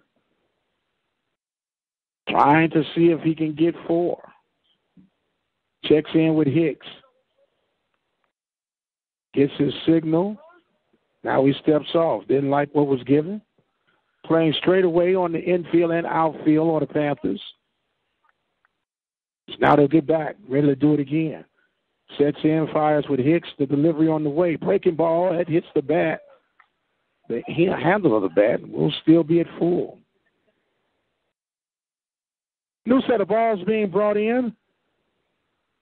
Trying to see if he can get 4. Checks in with Hicks. Gets his signal. Now he steps off. Didn't like what was given. Playing straight away on the infield and outfield on the Panthers. Now they'll get back. Ready to do it again. Sets in, fires with Hicks. The delivery on the way. Breaking ball. That hits the bat. The handle of the bat will still be at full. New set of balls being brought in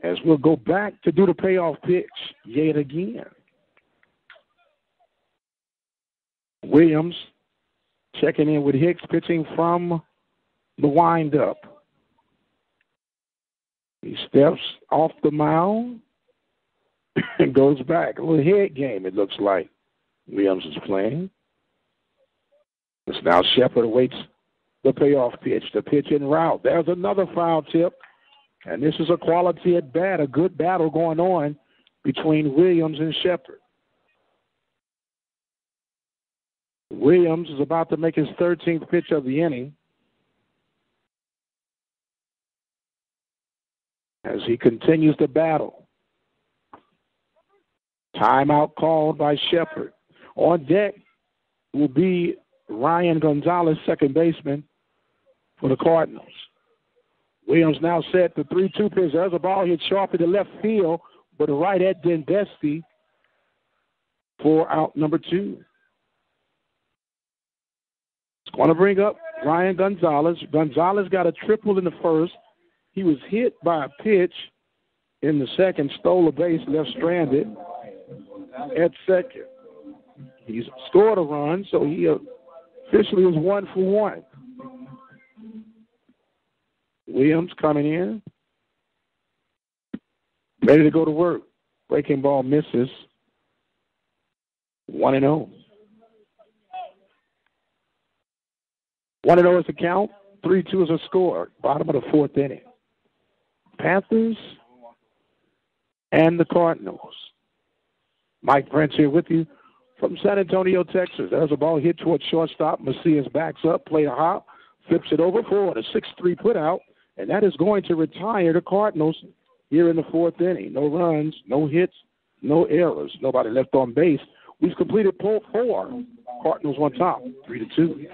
as we'll go back to do the payoff pitch yet again. Williams checking in with Hicks, pitching from the windup. He steps off the mound and goes back. A little head game, it looks like Williams is playing. It's now Shepard awaits the payoff pitch, the pitch en route. There's another foul tip, and this is a quality at bat, a good battle going on between Williams and Shepard. Williams is about to make his 13th pitch of the inning as he continues to battle. Timeout called by Shepard. On deck will be Ryan Gonzalez, second baseman for the Cardinals. Williams now set the 3-2 pitch. There's a ball hit sharply to left field, but right at Denbesti for out number 2. It's going to bring up Ryan Gonzalez. Gonzalez got a triple in the first. He was hit by a pitch in the second, stole a base, left stranded at second. He's scored a run, so he officially is 1 for 1. Williams coming in, ready to go to work. Breaking ball misses. 1-0. 1-0 is the count. 3-2 is a score. Bottom of the 4th inning. Panthers and the Cardinals. Mike Prince here with you from San Antonio, Texas. There's a ball hit towards shortstop. Macias backs up, play a hop, flips it over for a 6-3 put out, and that is going to retire the Cardinals here in the 4th inning. No runs, no hits, no errors, nobody left on base. We've completed 4. Cardinals on top, 3-2.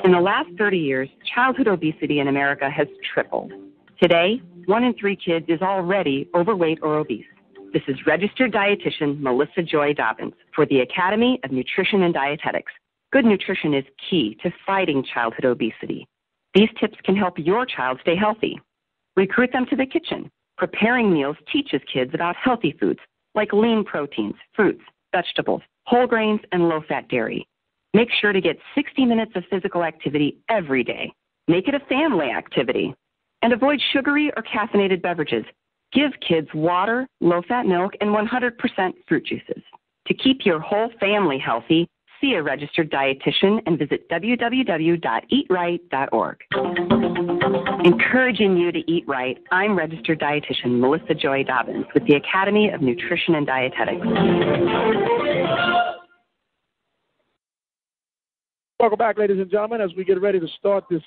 In the last 30 years, childhood obesity in America has tripled. Today, 1 in 3 kids is already overweight or obese. This is registered dietitian Melissa Joy Dobbins for the Academy of Nutrition and Dietetics. Good nutrition is key to fighting childhood obesity. These tips can help your child stay healthy. Recruit them to the kitchen. Preparing meals teaches kids about healthy foods like lean proteins, fruits, vegetables, whole grains, and low-fat dairy. Make sure to get 60 minutes of physical activity every day. Make it a family activity. And avoid sugary or caffeinated beverages. Give kids water, low-fat milk, and 100% fruit juices. To keep your whole family healthy, see a registered dietitian and visit www.eatright.org. Encouraging you to eat right, I'm registered dietitian Melissa Joy Dobbins with the Academy of Nutrition and Dietetics. Welcome back, ladies and gentlemen, as we get ready to start this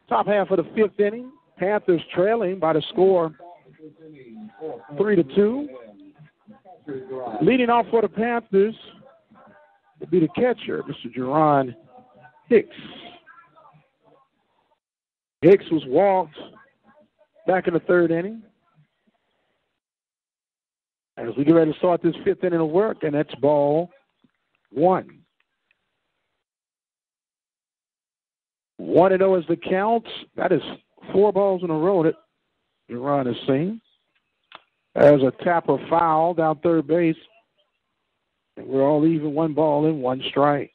top half of the fifth inning. Panthers trailing by the score 3-2. Leading off for the Panthers will be the catcher, Mr. Jerron Hicks. Hicks was walked back in the third inning. As we get ready to start this fifth inning of work, and that's ball one. 1-0 is the count. That is 4 balls in a row that Jerron has seen. There's a tapper foul down third base. And we're all even, 1 ball and 1 strike.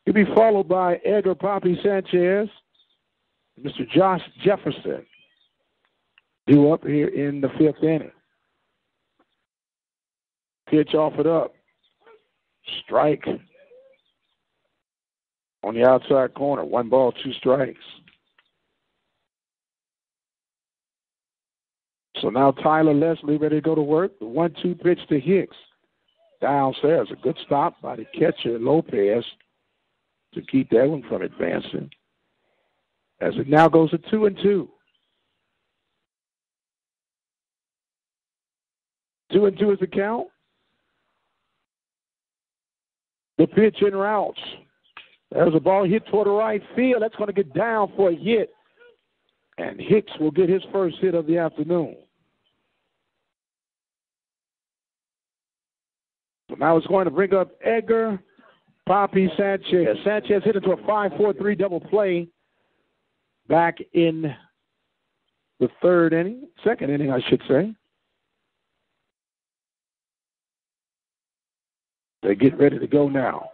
He'll be followed by Edgar Papi Sanchez, Mr. Josh Jefferson, due up here in the fifth inning. Pitch offered up. Strike on the outside corner. 1 ball, 2 strikes. So now Tyler Leslie ready to go to work. The 1-2 pitch to Hicks. Downstairs, a good stop by the catcher, Lopez, to keep that one from advancing. As it now goes to 2-2. 2-2 is the count. The pitch in routes. There's a ball hit toward the right field. That's going to get down for a hit. And Hicks will get his first hit of the afternoon. So now it's going to bring up Edgar Papi Sanchez. Sanchez hit into a 5-4-3 double play back in the second inning, I should say. They get ready to go now.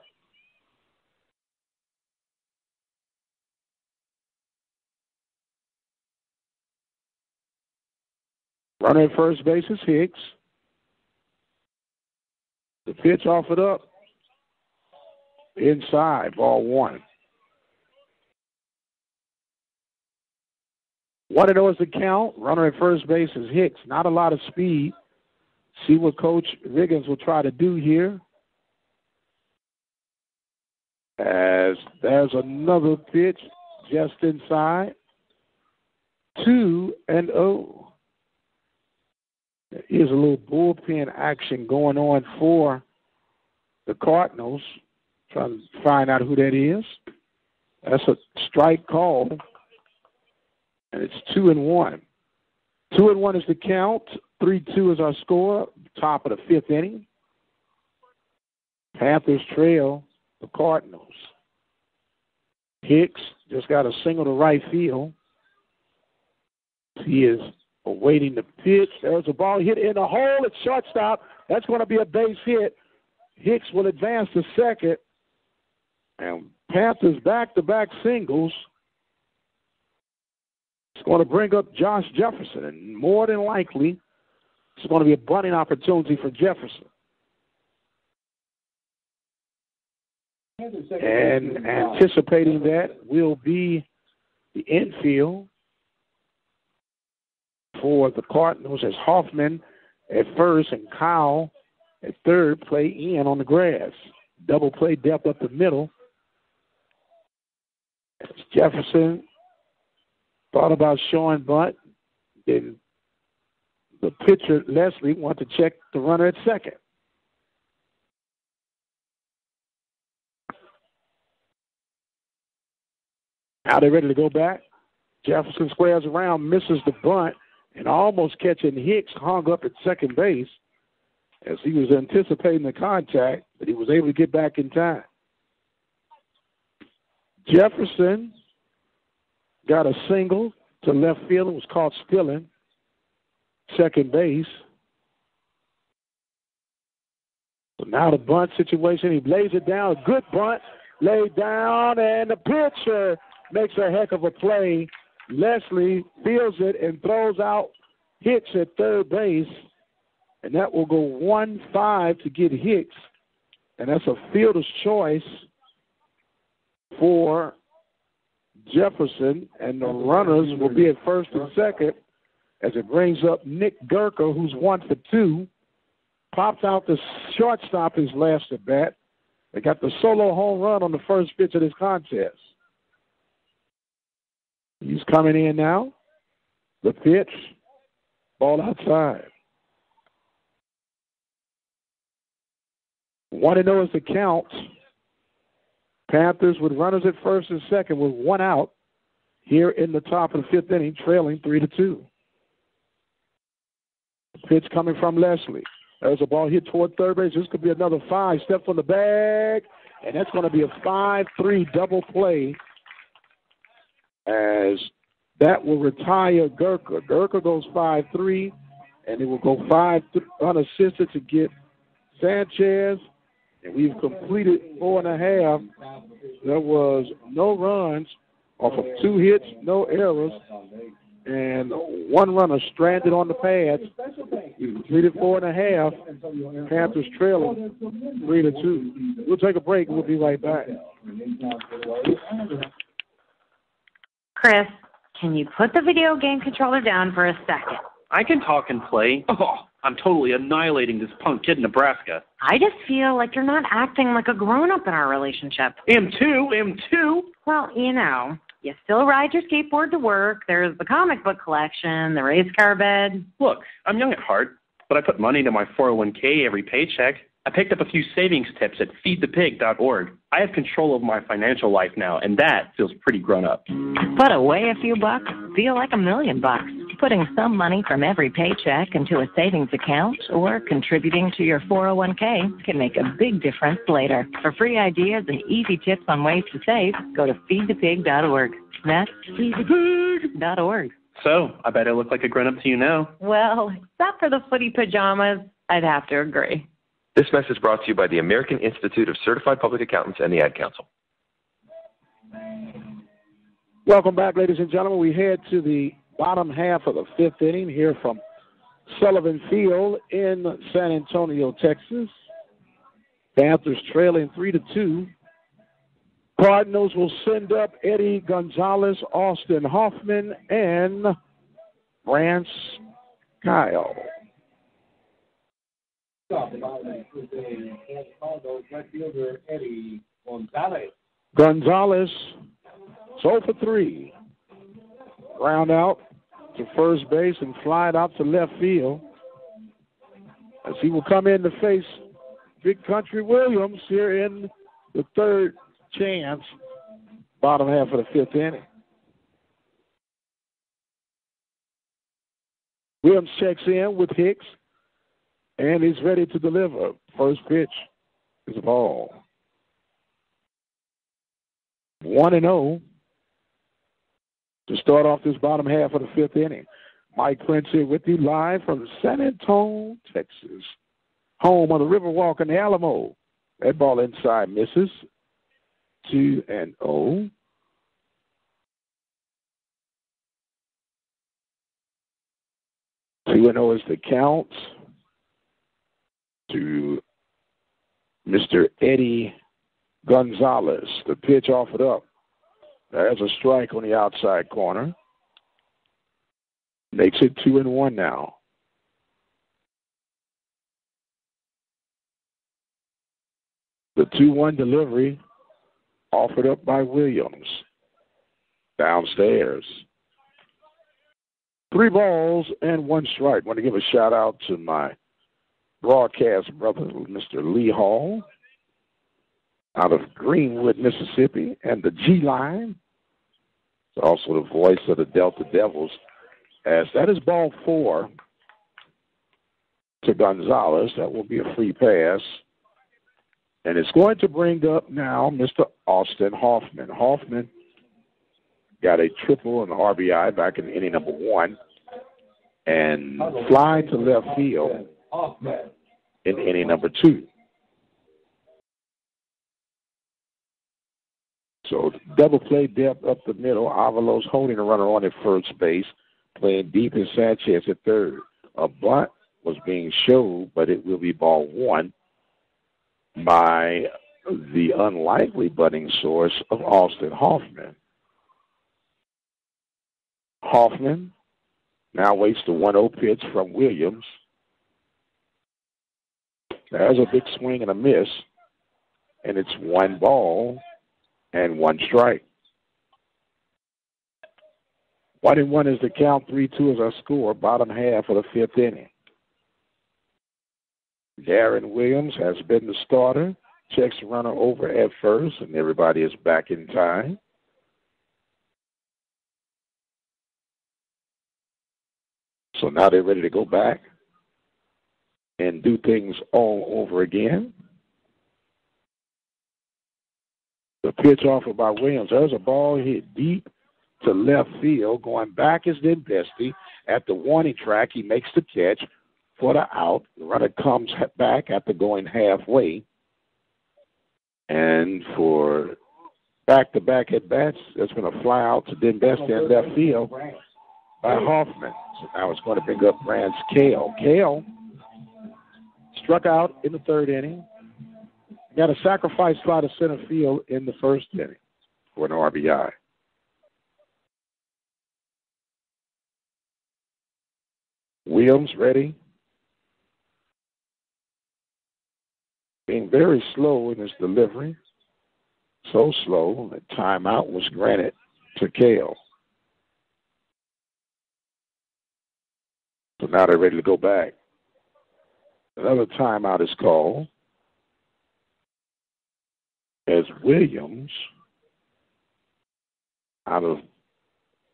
Runner at first base is Hicks. The pitch offered up. Inside, ball 1. 1-0 is the count. Runner at first base is Hicks. Not a lot of speed. See what Coach Riggins will try to do here. As there's another pitch just inside. 2-0. There is a little bullpen action going on for the Cardinals. Trying to find out who that is. That's a strike call. And it's 2-1. 2-1 is the count. 3-2 is our score. Top of the fifth inning. Panthers trail the Cardinals. Hicks just got a single to right field. He is awaiting the pitch. There's a ball hit in the hole at shortstop. That's going to be a base hit. Hicks will advance to second. And Panthers back-to-back singles. It's going to bring up Josh Jefferson. And more than likely, it's going to be a bunting opportunity for Jefferson. And anticipating that will be the infield for the Cardinals as Hoffman at first and Kyle at third play in on the grass. Double play depth up the middle. As Jefferson thought about showing bunt. Then the pitcher, Leslie, wanted to check the runner at second. Now they're ready to go back. Jefferson squares around, misses the bunt, and almost catching Hicks hung up at second base as he was anticipating the contact, but he was able to get back in time. Jefferson got a single to left field and was caught stealing second base. So now the bunt situation, he lays it down, a good bunt, laid down, and the pitcher makes a heck of a play. Leslie fields it and throws out Hicks at third base, and that will go 1-5 to get Hicks, and that's a fielder's choice for Jefferson, and the runners will be at first and second as it brings up Nick Gurker, who's 1 for 2. Pops out the shortstop his last at bat. They got the solo home run on the first pitch of this contest. He's coming in now. The pitch, ball outside. 1-0 is the count. Panthers with runners at first and second with 1 out here in the top of the 5th inning, trailing 3-2. Pitch coming from Leslie. There's a ball hit toward third base. This could be another 5. Steps on the bag, and that's going to be a 5-3 double play as that will retire Gurker. Gurker goes 5-3, and it will go 5 unassisted to get Sanchez, and we've completed 4.5. There was no runs off of 2 hits, no errors, and 1 runner stranded on the pads. We completed 4.5. Panthers trailing 3-2. We'll take a break and we'll be right back. Chris, can you put the video game controller down for a second? I can talk and play. Oh, I'm totally annihilating this punk kid in Nebraska. I just feel like you're not acting like a grown-up in our relationship. Am too. Well, you still ride your skateboard to work. There's the comic book collection, the race car bed. Look, I'm young at heart, but I put money into my 401k every paycheck. I picked up a few savings tips at feedthepig.org. I have control of my financial life now, and that feels pretty grown up. Put away a few bucks, feel like $1 million. Putting some money from every paycheck into a savings account or contributing to your 401k can make a big difference later. For free ideas and easy tips on ways to save, go to feedthepig.org. That's feedthepig.org. So, I bet I look like a grown-up to you now. Well, except for the footy pajamas, I'd have to agree. This message brought to you by the American Institute of Certified Public Accountants and the Ad Council. Welcome back, ladies and gentlemen. We head to the bottom half of the 5th inning here from Sullivan Field in San Antonio, Texas. Panthers trailing 3-2. Cardinals will send up Eddie Gonzalez, Austin Hoffman, and Brance Kyle. Gonzalez, 0 for 3. Ground out to first base and fly it out to left field as he will come in to face Big Country Williams here in the 3rd chance, bottom half of the 5th inning. Williams checks in with Hicks, and he's ready to deliver. First pitch is a ball. 1-0 to start off this bottom half of the 5th inning. Mike Prince here with you live from San Antonio, Texas, home of the Riverwalk and the Alamo. That ball inside misses. 2-0. Two-0 is the count to Mr. Eddie Gonzalez. The pitch offered up. There's a strike on the outside corner. Makes it 2-1 now. The 2-1 delivery offered up by Williams. Downstairs. 3 balls and 1 strike. I want to give a shout out to my broadcast brother, Mr. Lee Hall, out of Greenwood, Mississippi, and the G-Line. It's also the voice of the Delta Devils. As that is ball 4 to Gonzalez. That will be a free pass. And it's going to bring up now Mr. Austin Hoffman. Hoffman got a triple and RBI back in inning number 1 and fly to left field in inning number 2. So double play depth up the middle. Avalos holding a runner on at first base, playing deep in Sanchez at third. A bunt was being showed, but it will be ball 1 by the unlikely bunting source of Austin Hoffman. Hoffman now waits the 1-0 pitch from Williams. There's a big swing and a miss, and it's 1 ball and 1 strike. 1-1 is the count. 3-2 is our score. Bottom half of the 5th inning. Darren Williams has been the starter. Checks the runner over at first, and everybody is back in time. So now they're ready to go back and do things all over again. The pitch offered by Williams. There's a ball hit deep to left field. Going back is Dembesti. At the warning track, he makes the catch for the out. The runner comes back after going halfway. And for back-to-back at-bats, there's been a fly out to Dembesti in left field by Hoffman. So now it's going to bring up Brand's Kale. Kale struck out in the 3rd inning. Got a sacrifice fly to center field in the 1st inning for an RBI. Williams ready. Being very slow in his delivery. So slow that timeout was granted to Kale. So now they're ready to go back. Another timeout is called as Williams out of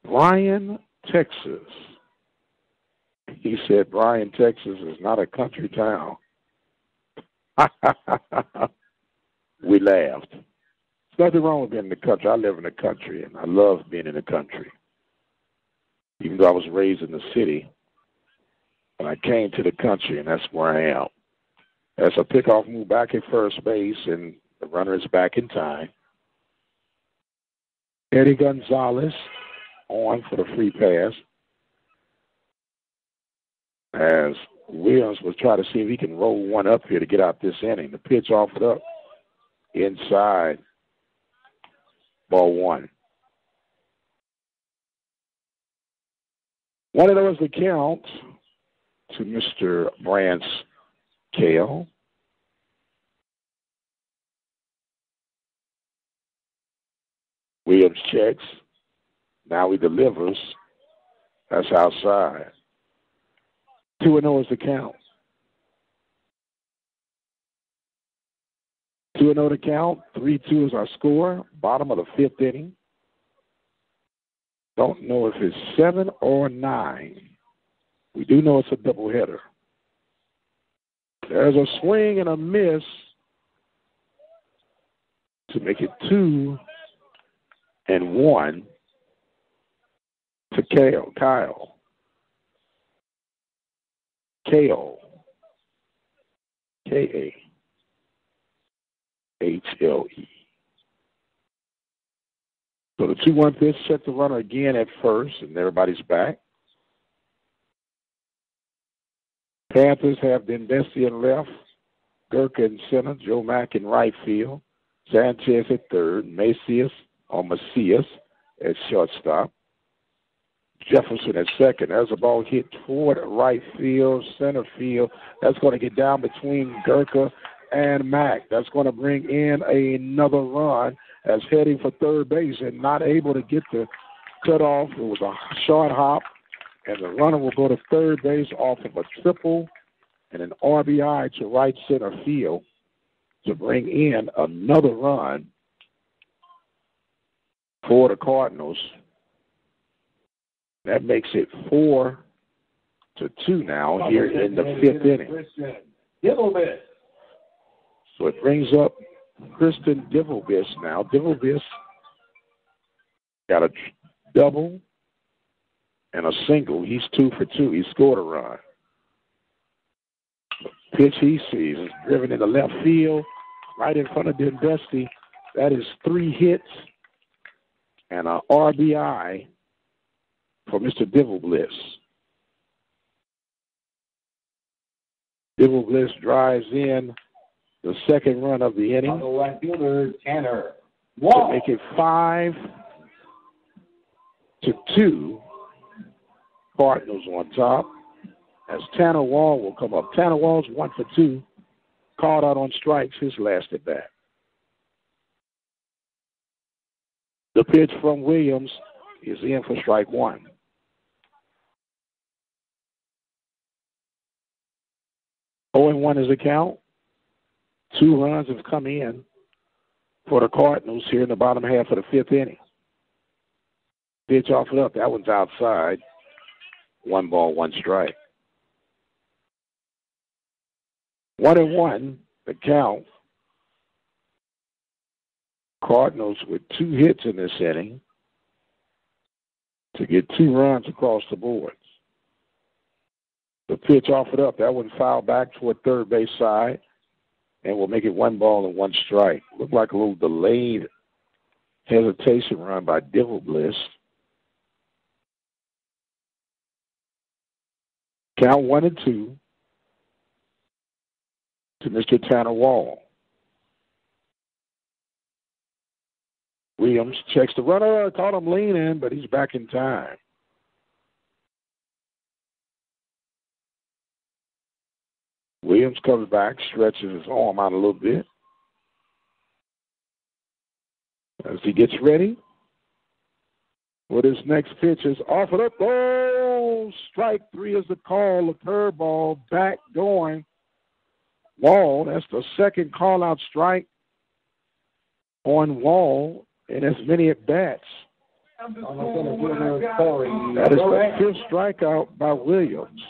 Bryan, Texas. He said Bryan, Texas is not a country town. We laughed. There's nothing wrong with being in the country. I live in the country, and I love being in the country. Even though I was raised in the city, when I came to the country, and that's where I am. As a pickoff move back at first base, and the runner is back in time. Eddie Gonzalez on for the free pass. As Williams was trying to see if he can roll one up here to get out this inning. The pitch offered up inside. Ball 1. One of those the count to Mr. Brand's Kale. Williams checks. Now he delivers. That's outside. 2-0 is the count. 2-0 to count. 3-2 is our score. Bottom of the 5th inning. Don't know if it's 7 or 9. We do know it's a doubleheader. There's a swing and a miss to make it 2-1 to Kale. Kyle. K-A-H-L-E. So the 2-1 pitch set the runner again at first, and everybody's back. Panthers have Dembesti in left, Gurka in center, Joe Mack in right field, Sanchez at third, Macias at shortstop, Jefferson at second. There's a ball hit toward right field, center field. That's going to get down between Gurka and Mack. That's going to bring in another run as heading for third base and not able to get the cutoff. It was a short hop, and the runner will go to third base off of a triple and an RBI to right center field to bring in another run for the Cardinals. That makes it 4-2 now here in the 5th inning. So it brings up Kristen Divelbiss now. Divelbiss got a double and a single. He's 2 for 2. He scored a run. The pitch he sees is driven into left field, right in front of Dembesti. That is 3 hits and an RBI for Mr. Divelbiss. Divelbiss drives in the second run of the inning. Right fielder, Tanner. To make it 5-2 Cardinals on top. As Tanner Wall will come up. Tanner Wall's 1 for 2. Called out on strikes his last at bat. The pitch from Williams is in for strike 1. Oh and 1 is the count. 2 runs have come in for the Cardinals here in the bottom half of the 5th inning. Pitch offered up. That one's outside. 1 ball, 1 strike. 1 and 1, the count. Cardinals with 2 hits in this inning to get 2 runs across the boards. The pitch offered up. That one fouled back toward third base side and will make it 1 ball and 1 strike. Looked like a little delayed hesitation run by Bliss. Count 1 and 2 to Mr. Tanner Wall. Williams checks the runner, caught him leaning, but he's back in time. Williams comes back, stretches his arm out a little bit. As he gets ready for his next pitch is offered up. Oh, strike 3 is the call. A curveball back going. Wall, that's the second call-out strike on Wall in as many at-bats. That is the 5th strikeout by Williams.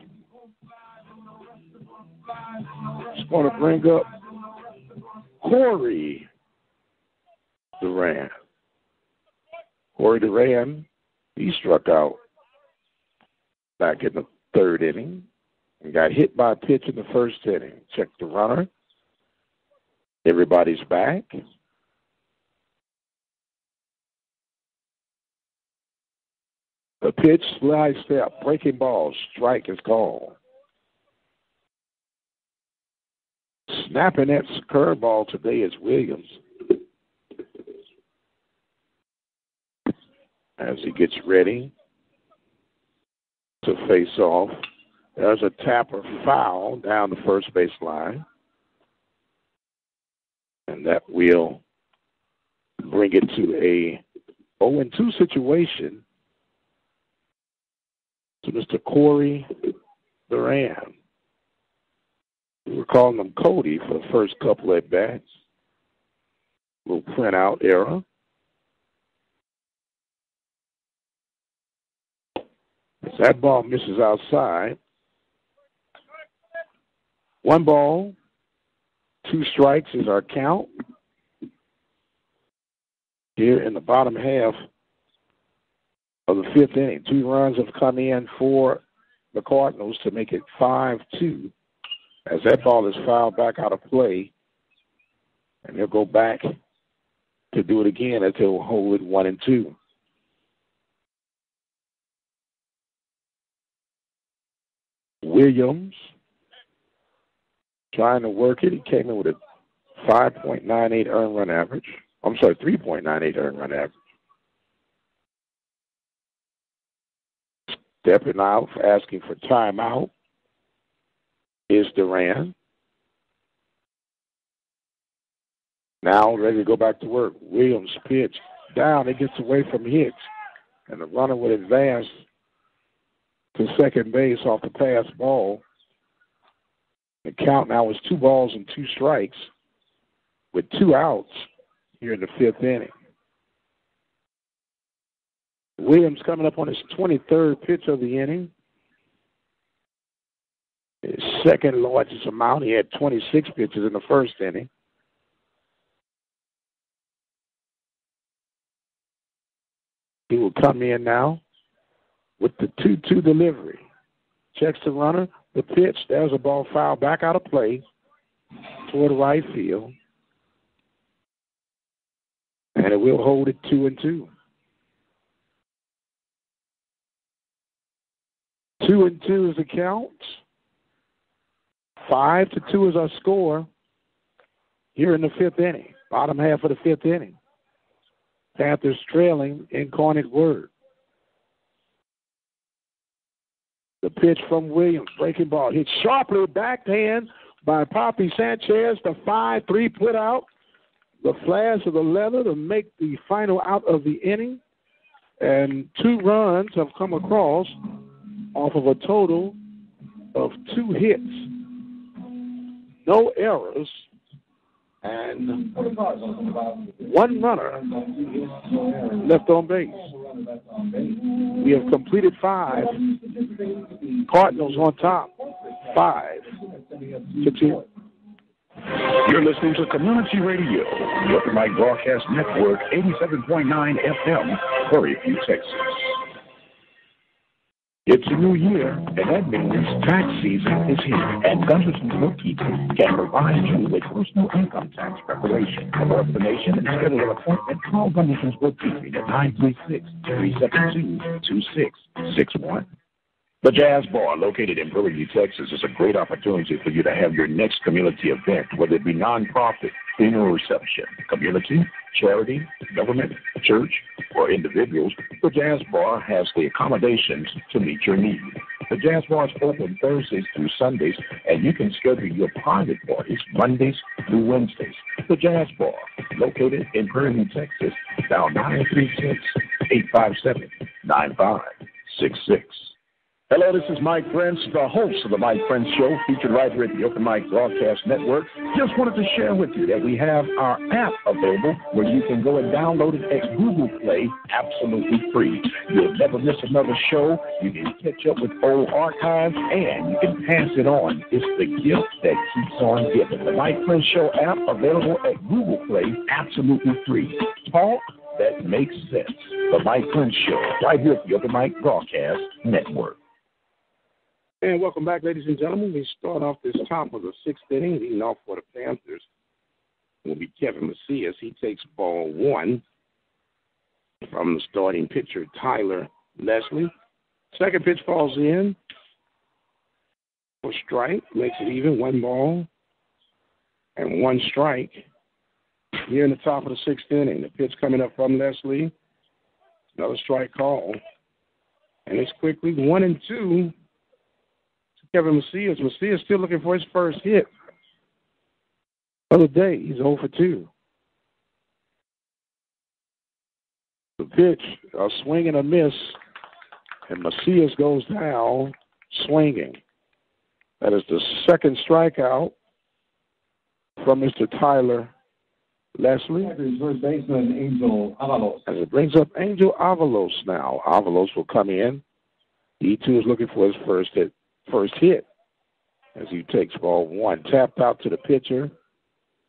Just want to bring up Corey Duran. Corey Duran, he struck out back in the 3rd inning and got hit by a pitch in the 1st inning. Check the runner. Everybody's back. The pitch, slide step, breaking ball, strike is called. Snapping that curveball today is Williams. As he gets ready to face off, there's a tapper foul down the first base line. And that will bring it to a 0-2 situation to Mr. Corey Duran. We were calling him Cody for the first couple at bats. Little print-out error. As that ball misses outside. 1 ball, 2 strikes is our count. Here in the bottom half of the 5th inning, 2 runs have come in for the Cardinals to make it 5-2. As that ball is fouled back out of play, and they'll go back to do it again as they'll hold it 1-2. Williams trying to work it. He came in with a 5.98 earned run average. 3.98 earned run average. Stepping out, asking for timeout is Duran. Now ready to go back to work. Williams pitch down. It gets away from Hicks. And the runner would advance to second base off the pass ball. The count now is 2 balls and 2 strikes with 2 outs here in the 5th inning. Williams coming up on his 23rd pitch of the inning. His second largest amount. He had 26 pitches in the 1st inning. He will come in now with the 2-2 delivery. Checks the runner. The pitch. There's a ball foul back out of play toward right field. And it will hold it 2-2. 2-2 is the count. 5-2 is our score here in the 5th inning. Bottom half of the 5th inning. Panthers trailing Incarnate Word. The pitch from Williams, breaking ball, hit sharply, backhand by Poppy Sanchez. The 5-3 put out. The flash of the leather to make the final out of the inning. And 2 runs have come across off of a total of 2 hits. No errors. And 1 runner left on base. We have completed 5. Cardinals on top, 5-2. You're listening to Community Radio, the Open Mic Broadcast Network, 87.9 FM, Prairie View, Texas. It's a new year, and that means tax season is here, and Gunderson's Bookkeeping can provide you with personal income tax preparation. For more information and schedule an appointment, call Gunderson's Bookkeeping at 936-372-2661. The Jazz Bar, located in Prairie View, Texas, is a great opportunity for you to have your next community event, whether it be nonprofit, funeral reception, community, charity, government, church, or individuals. The Jazz Bar has the accommodations to meet your needs. The Jazz Bar is open Thursdays through Sundays, and you can schedule your private parties Mondays through Wednesdays. The Jazz Bar, located in Prairie View, Texas, dial 936-857-9566. Hello, this is Mike Prince, the host of the Mike Prince Show, featured right here at the Open Mic Broadcast Network. Just wanted to share with you that we have our app available where you can go and download it at Google Play absolutely free. You'll never miss another show. You can catch up with old archives, and you can pass it on. It's the gift that keeps on giving. The Mike Prince Show app available at Google Play absolutely free. Talk that makes sense. The Mike Prince Show, right here at the Open Mic Broadcast Network. And welcome back, ladies and gentlemen. We start off this top of the 6th inning. Leading off for the Panthers will be Kevin Macias. He takes ball 1 from the starting pitcher, Tyler Leslie. Second pitch falls in for strike. Makes it even, 1 ball and 1 strike. Here in the top of the 6th inning, the pitch coming up from Leslie. Another strike call. And it's quickly 1-2. Kevin Macias. Macias still looking for his first hit. Other day, he's 0 for 2. The pitch, a swing and a miss, and Macias goes down swinging. That is the second strikeout from Mr. Tyler Leslie. First baseman Angel Avalos. As it brings up Angel Avalos now. Avalos will come in. He too is looking for his first hit as he takes ball 1. Tapped out to the pitcher,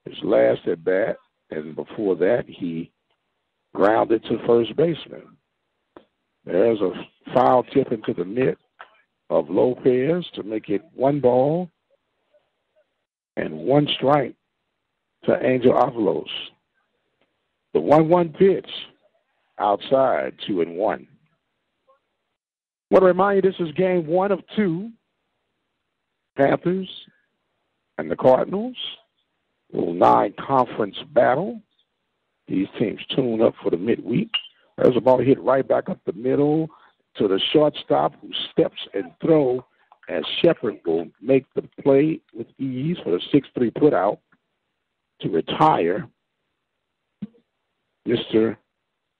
his last at bat, and before that he grounded to first baseman. There's a foul tip into the mitt of Lopez to make it 1 ball and 1 strike to Angel Avalos. The 1-1 pitch outside, 2-1. I want to remind you this is game 1 of 2. Panthers and the Cardinals, little 9-conference battle. These teams tune up for the midweek. There's a ball hit right back up the middle to the shortstop who steps and throw, as Shepard will make the play with ease for the 6-3 put out to retire. Mr.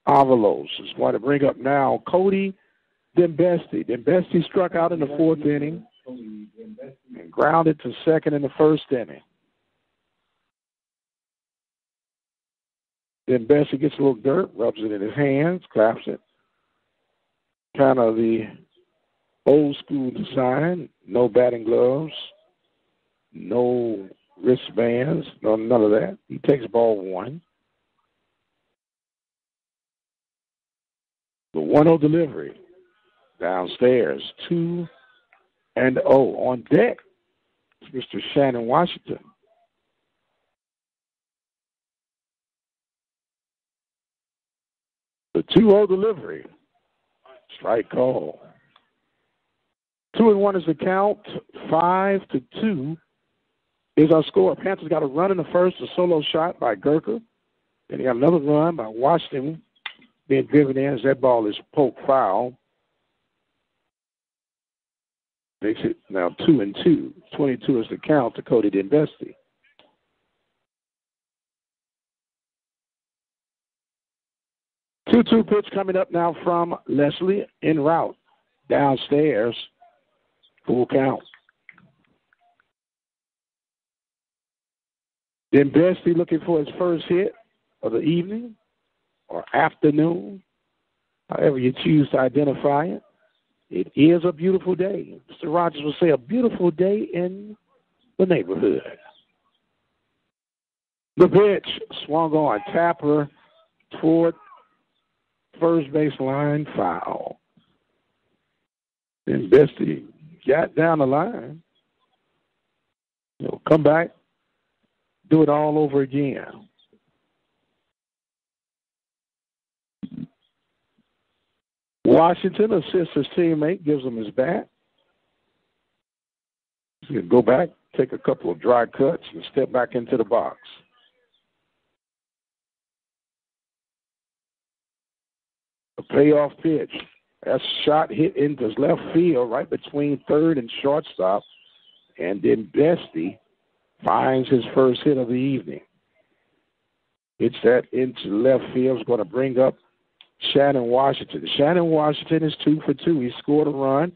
Avalos is going to bring up now Cody Dembesti. Dembesti struck out in the 4th inning and grounded to second in the 1st inning. Then Bessie gets a little dirt, rubs it in his hands, claps it. Kind of the old school design, no batting gloves, no wristbands, none of that. He takes ball 1. The 1-0 delivery downstairs, 2-0 on deck. It's Mr. Shannon Washington. The 2-0 delivery. Strike call. 2-1 is the count. 5-2 is our score. Panthers got a run in the first, a solo shot by Gurker. Then he got another run by Washington being driven in as that ball is poked foul. Makes it now 2-2. 22 is the count to Cody Dembesti. Two-two pitch coming up now from Leslie en route. Downstairs. Full count. Dembesti looking for his first hit of the evening or afternoon, however you choose to identify it. It is a beautiful day. Mr. Rogers will say a beautiful day in the neighborhood. The pitch swung on. Tapper toward first baseline, foul. Then Bestie got down the line. He'll come back, do it all over again. Washington assists his teammate, gives him his bat. He's going to go back, take a couple of dry cuts, and step back into the box. A payoff pitch. That's a shot hit into left field right between third and shortstop. And then Bestie finds his first hit of the evening. Hits that into left field. Is going to bring up Shannon Washington. Shannon Washington is 2 for 2. He scored a run.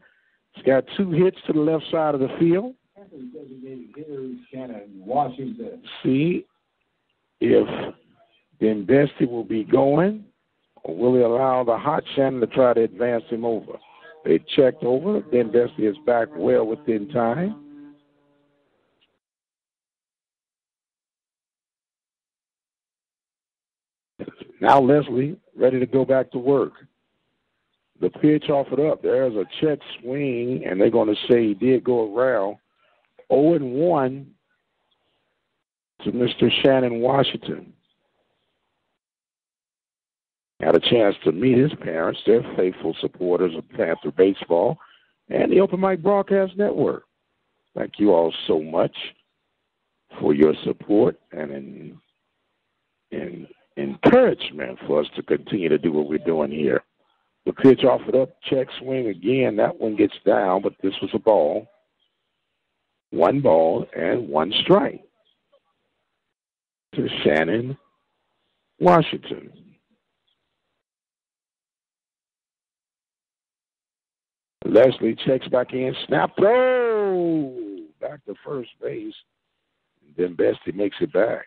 He's got 2 hits to the left side of the field. Shannon Washington. See if then Bestie will be going, or will he allow the hot Shannon to try to advance him over? They checked over. Then Bestie is back well within time. Now Leslie ready to go back to work. The pitch offered up. There's a check swing, and they're going to say he did go around. 0-1 to Mr. Shannon Washington. Had a chance to meet his parents. They're faithful supporters of Panther Baseball and the Open Mic Broadcast Network. Thank you all so much for your support and encouragement for us to continue to do what we're doing here. The pitch offered up, check swing again. That one gets down, but this was a ball. 1 ball and 1 strike to Shannon Washington. Leslie checks back in, snap throw, back to first base. And then Bestie makes it back.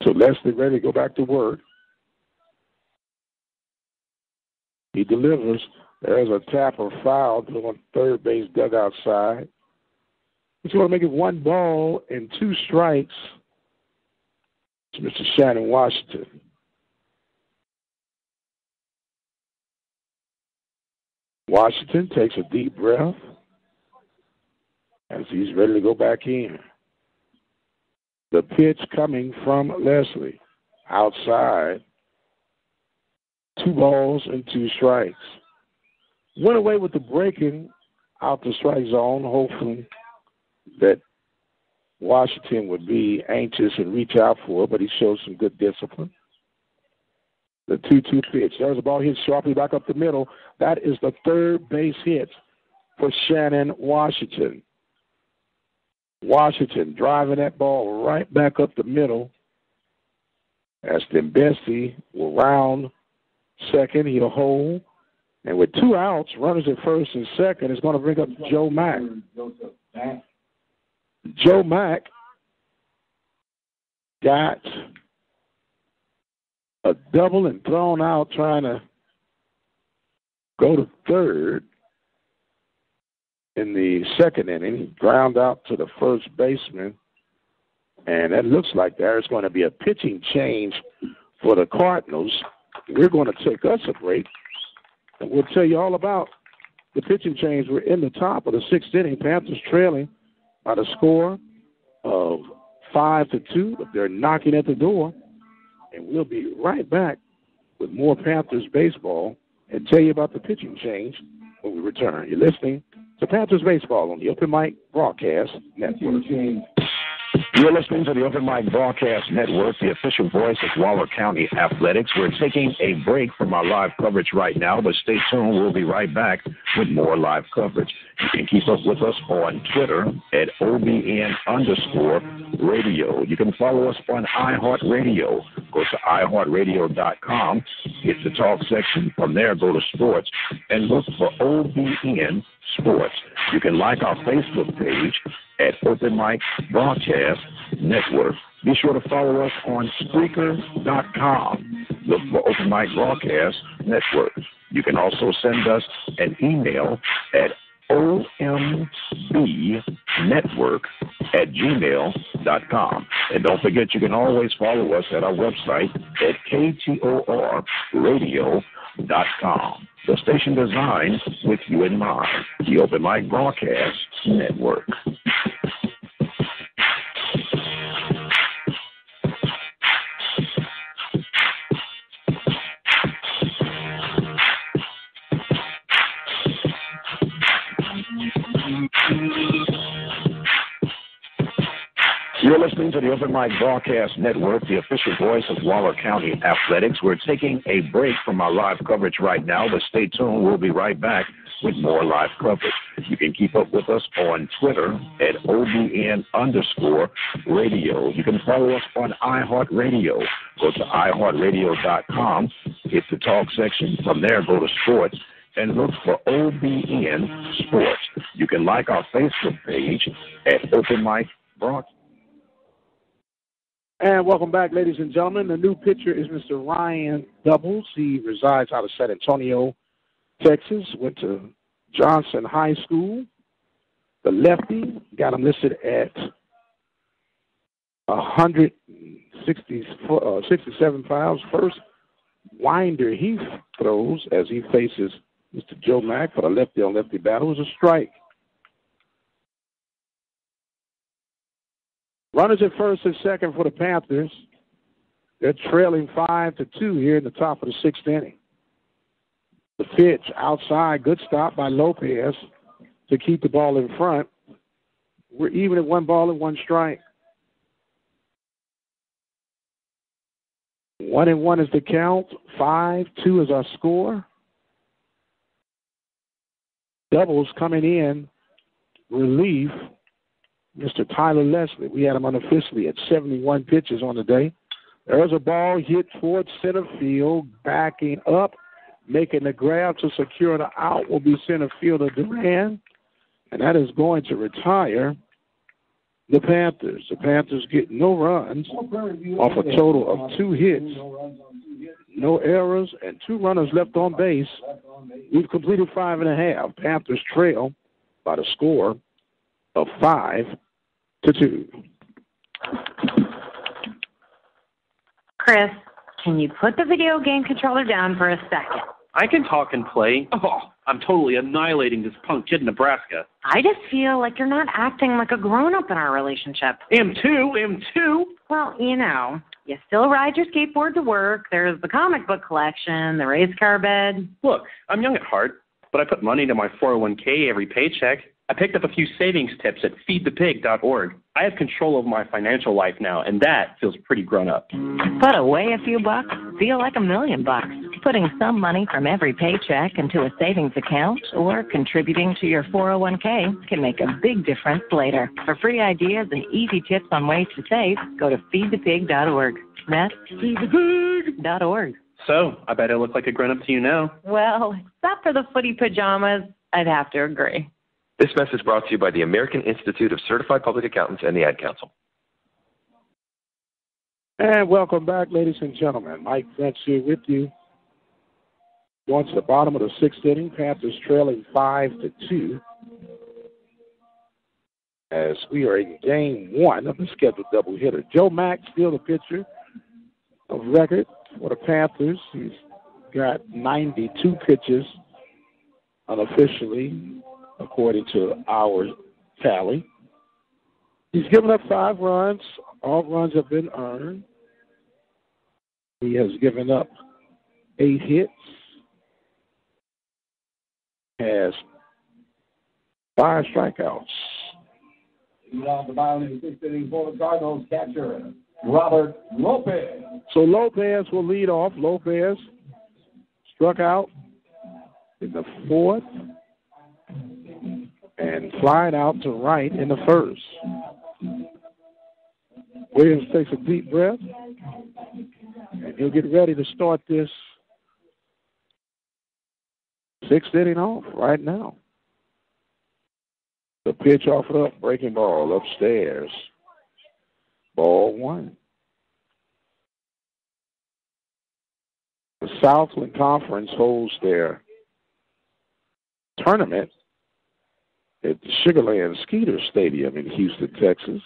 So Leslie ready to go back to work. He delivers. There's a Tapper foul on third base dugout side. He's going to make it 1 ball and 2 strikes to Mr. Shannon Washington. Washington takes a deep breath as he's ready to go back in. The pitch coming from Leslie. Outside. 2 balls and 2 strikes. Went away with the breaking out the strike zone, hoping that Washington would be anxious and reach out for it, but he showed some good discipline. The 2-2 pitch. There's a ball hit sharply back up the middle. That is the third base hit for Shannon Washington. Washington driving that ball right back up the middle. As Dembesti will round second. He'll hold. And with 2 outs, runners at first and second, is going to bring up Joe Mack. Joe Mack got a double and thrown out trying to go to third in the second inning. He ground out to the first baseman, and it looks like there's going to be a pitching change for the Cardinals. We're going to take us a break, and we'll tell you all about the pitching change. We're in the top of the 6th inning. Panthers trailing by the score of 5-2, but they're knocking at the door, and we'll be right back with more Panthers baseball and tell you about the pitching change when we return. You're listening to Panthers Baseball on the Open Mic Broadcast Network. You're listening to the Open Mic Broadcast Network, the official voice of Waller County Athletics. We're taking a break from our live coverage right now, but stay tuned. We'll be right back with more live coverage. You can keep up with us on Twitter at OBN_radio. You can follow us on iHeartRadio. Go to iHeartRadio.com, hit the talk section. From there, go to sports and look for OBN Sports. You can like our Facebook page at Open Mic Broadcast Network. Be sure to follow us on Spreaker.com. Look for Open Mic Broadcast Network. You can also send us an email at ombnetwork@gmail.com. And don't forget, you can always follow us at our website at ktorradio.com. The station designed with you in mind, the Open Mic Broadcast Network. You're listening to the Open Mic Broadcast Network, the official voice of Waller County Athletics. We're taking a break from our live coverage right now, but stay tuned. We'll be right back with more live coverage. You can keep up with us on Twitter at OBN_radio. You can follow us on iHeartRadio. Go to iHeartRadio.com, hit the talk section. From there, go to sports and look for OBN Sports. You can like our Facebook page at Open Mic Broadcast. And welcome back, ladies and gentlemen. The new pitcher is Mr. Ryan Doubles. He resides out of San Antonio, Texas. Went to Johnson High School. The lefty, got him listed at 167 pounds. First winder he throws as he faces Mr. Joe Mack for the lefty-on-lefty battle is a strike. Runners at first and second for the Panthers. They're trailing 5-2 here in the top of the sixth inning. The pitch outside, good stop by Lopez to keep the ball in front. We're even at 1-1 strike. 1-1 is the count. 5-2 is our score. Doubles coming in, relief. Mr. Tyler Leslie, we had him unofficially at 71 pitches on the day. There's a ball hit towards center field, backing up, making the grab to secure the out will be center fielder Duran, and that is going to retire the Panthers. The Panthers get no runs off a total of 2 hits, no errors, and 2 runners left on base. We've completed 5.5. Panthers trail by the score of 5-2. Chris, can you put the video game controller down for a second? I can talk and play. Oh, I'm totally annihilating this punk kid in Nebraska. I just feel like you're not acting like a grown-up in our relationship. Am too. Well, you still ride your skateboard to work. There's the comic book collection, the race car bed. Look, I'm young at heart, but I put money into my 401k every paycheck. I picked up a few savings tips at feedthepig.org. I have control of my financial life now, and that feels pretty grown up. Put away a few bucks, feel like $1 million bucks. Putting some money from every paycheck into a savings account or contributing to your 401k can make a big difference later. For free ideas and easy tips on ways to save, go to feedthepig.org. That's feedthepig.org. So, I bet I look like a grown-up to you now. Well, except for the footy pajamas, I'd have to agree. This message brought to you by the American Institute of Certified Public Accountants and the Ad Council. And welcome back, ladies and gentlemen. Mike French here with you. Going to the bottom of the sixth inning, Panthers trailing 5-2. As we are in game 1 of the scheduled doubleheader. Joe Mack, still the pitcher of record for the Panthers. He's got 92 pitches unofficially, according to our tally. He's given up 5 runs. All runs have been earned. He has given up 8 hits. Has 5 strikeouts. Off the mound in the sixth inning for the Cardinals catcher, Robert Lopez. So Lopez will lead off. Lopez struck out in the fourth and flying out to right in the first. Williams takes a deep breath, and he'll get ready to start this sixth inning off right now. The pitch offered up, breaking ball upstairs. Ball one. The Southland Conference holds their tournament at the Sugarland Skeeter Stadium in Houston, Texas,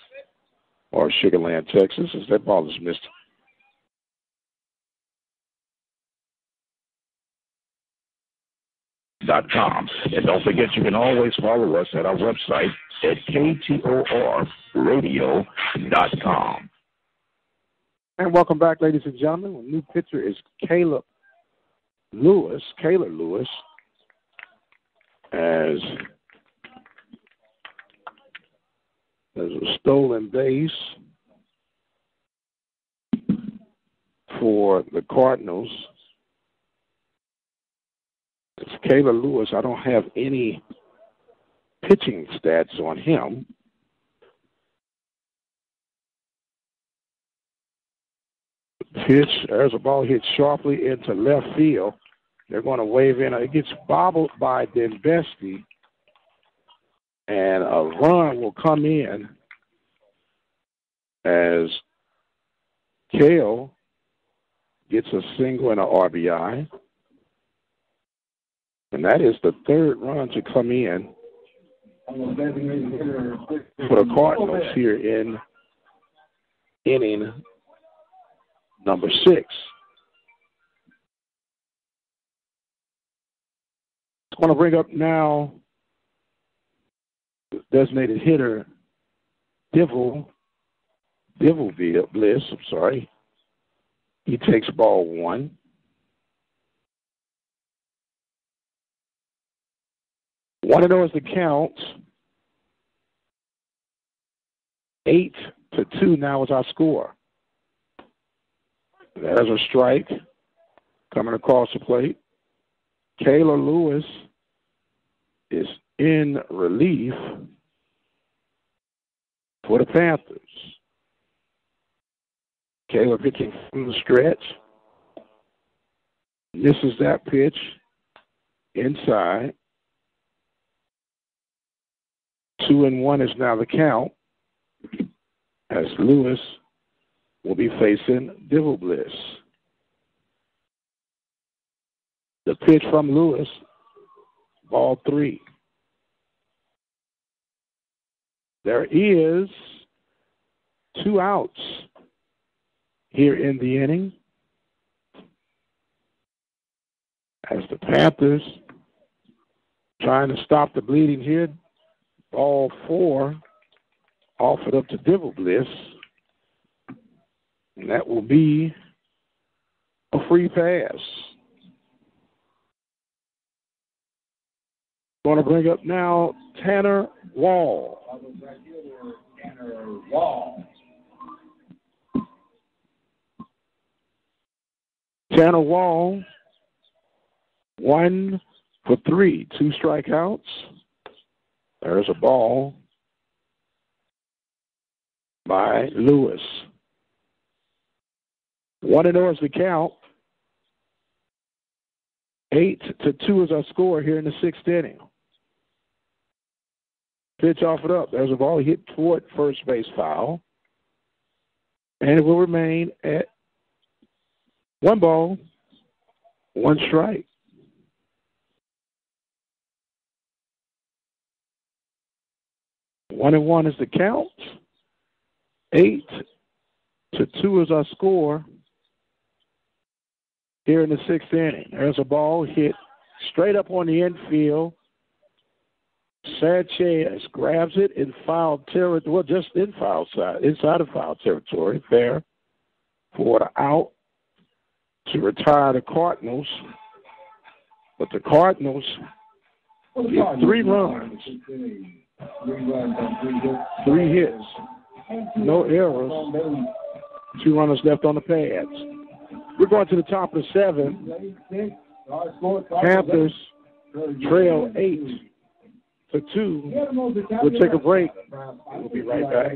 or Sugarland, Texas, as that ball is missed. .com. And don't forget, you can always follow us at our website at KTORradio.com. And welcome back, ladies and gentlemen. The new pitcher is Kaylor Lewis, as there's a stolen base for the Cardinals. It's Kaylor Lewis. I don't have any pitching stats on him. Pitch, there's a ball hit sharply into left field. They're going to wave in. It gets bobbled by Denbesti, and a run will come in as Kale gets a single and an RBI. And that is the third run to come in for the Cardinals here in inning number 6. I'm going to bring up now the designated hitter, Divil Bliss. He takes ball one. 1-0 is the count. 8-2 now is our score. There's a strike coming across the plate. Kaylor Lewis is in relief for the Panthers. Kaylor pitching from the stretch. Misses that pitch inside. 2-1 is now the count, as Lewis will be facing Divil Bliss. The pitch from Lewis, ball 3. There is 2 outs here in the inning, as the Panthers trying to stop the bleeding here. Ball 4 offered up to Divil Bliss, and that will be a free pass. Going to bring up now Tanner Wall. Tanner Wall, 1 for 3, 2 strikeouts. There's a ball by Lewis. 1-0 is the count. 8-2 is our score here in the 6th inning. Pitch offered up. There's a ball hit toward first base foul. And it will remain at 1 ball, 1 strike. 1-1 is the count. 8-2 is our score here in the 6th inning. There's a ball hit straight up on the infield. Sanchez grabs it in foul territory, well, just inside of foul territory. Fair for the out to retire the Cardinals. But the Cardinals get 3 runs 3 hits. No errors. 2 runners left on the pads. We're going to the top of the 7th. Panthers trail 8-2. We'll take a break. We'll be right back.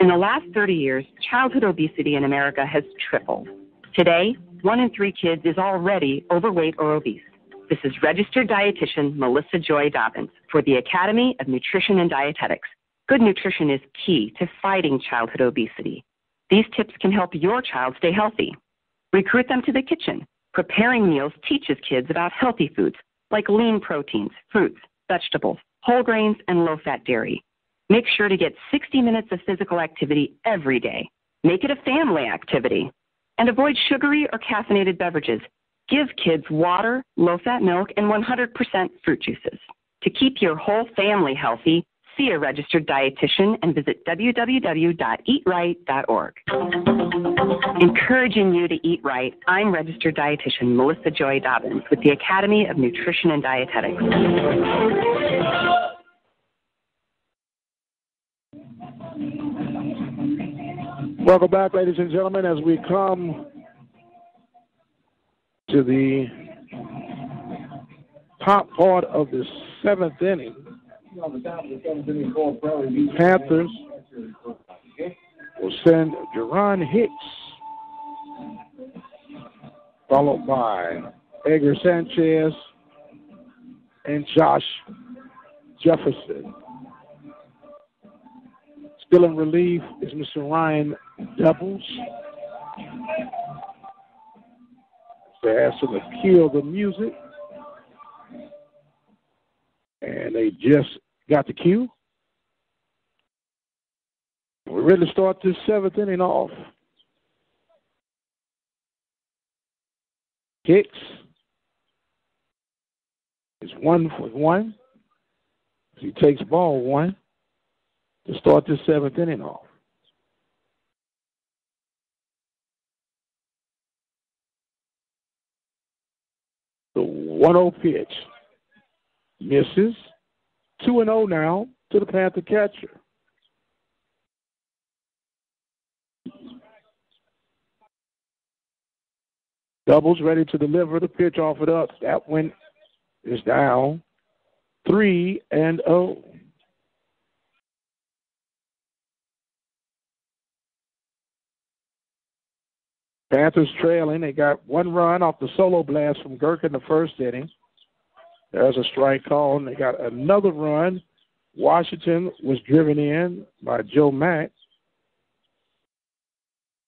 In the last 30 years, childhood obesity in America has tripled. Today, 1 in 3 kids is already overweight or obese. This is registered dietitian Melissa Joy Dobbins for the Academy of Nutrition and Dietetics. Good nutrition is key to fighting childhood obesity. These tips can help your child stay healthy. Recruit them to the kitchen. Preparing meals teaches kids about healthy foods like lean proteins, fruits, vegetables, whole grains, and low-fat dairy. Make sure to get 60 minutes of physical activity every day. Make it a family activity. And avoid sugary or caffeinated beverages. Give kids water, low-fat milk, and 100% fruit juices. To keep your whole family healthy, see a registered dietitian and visit www.eatright.org. Encouraging you to eat right, I'm registered dietitian Melissa Joy Dobbins with the Academy of Nutrition and Dietetics. Welcome back, ladies and gentlemen, as we come to the top part of the 7th inning. Panthers will send Jerron Hicks, followed by Edgar Sanchez and Josh Jefferson. Still in relief is Mr. Ryan Doubles. They asked him to kill the music. And they just got the cue. We're ready to start this 7th inning off. Hicks is 1 for 1. He takes ball 1 to start this 7th inning off. The 1-0 pitch. Misses. 2-0 now to the Panther catcher. Doubles ready to deliver the pitch offered up. That one is down. 3-0. Panthers trailing. They got 1 run off the solo blast from Gurk in the 1st inning. There's a strike call, and they got another run. Washington was driven in by Joe Mack.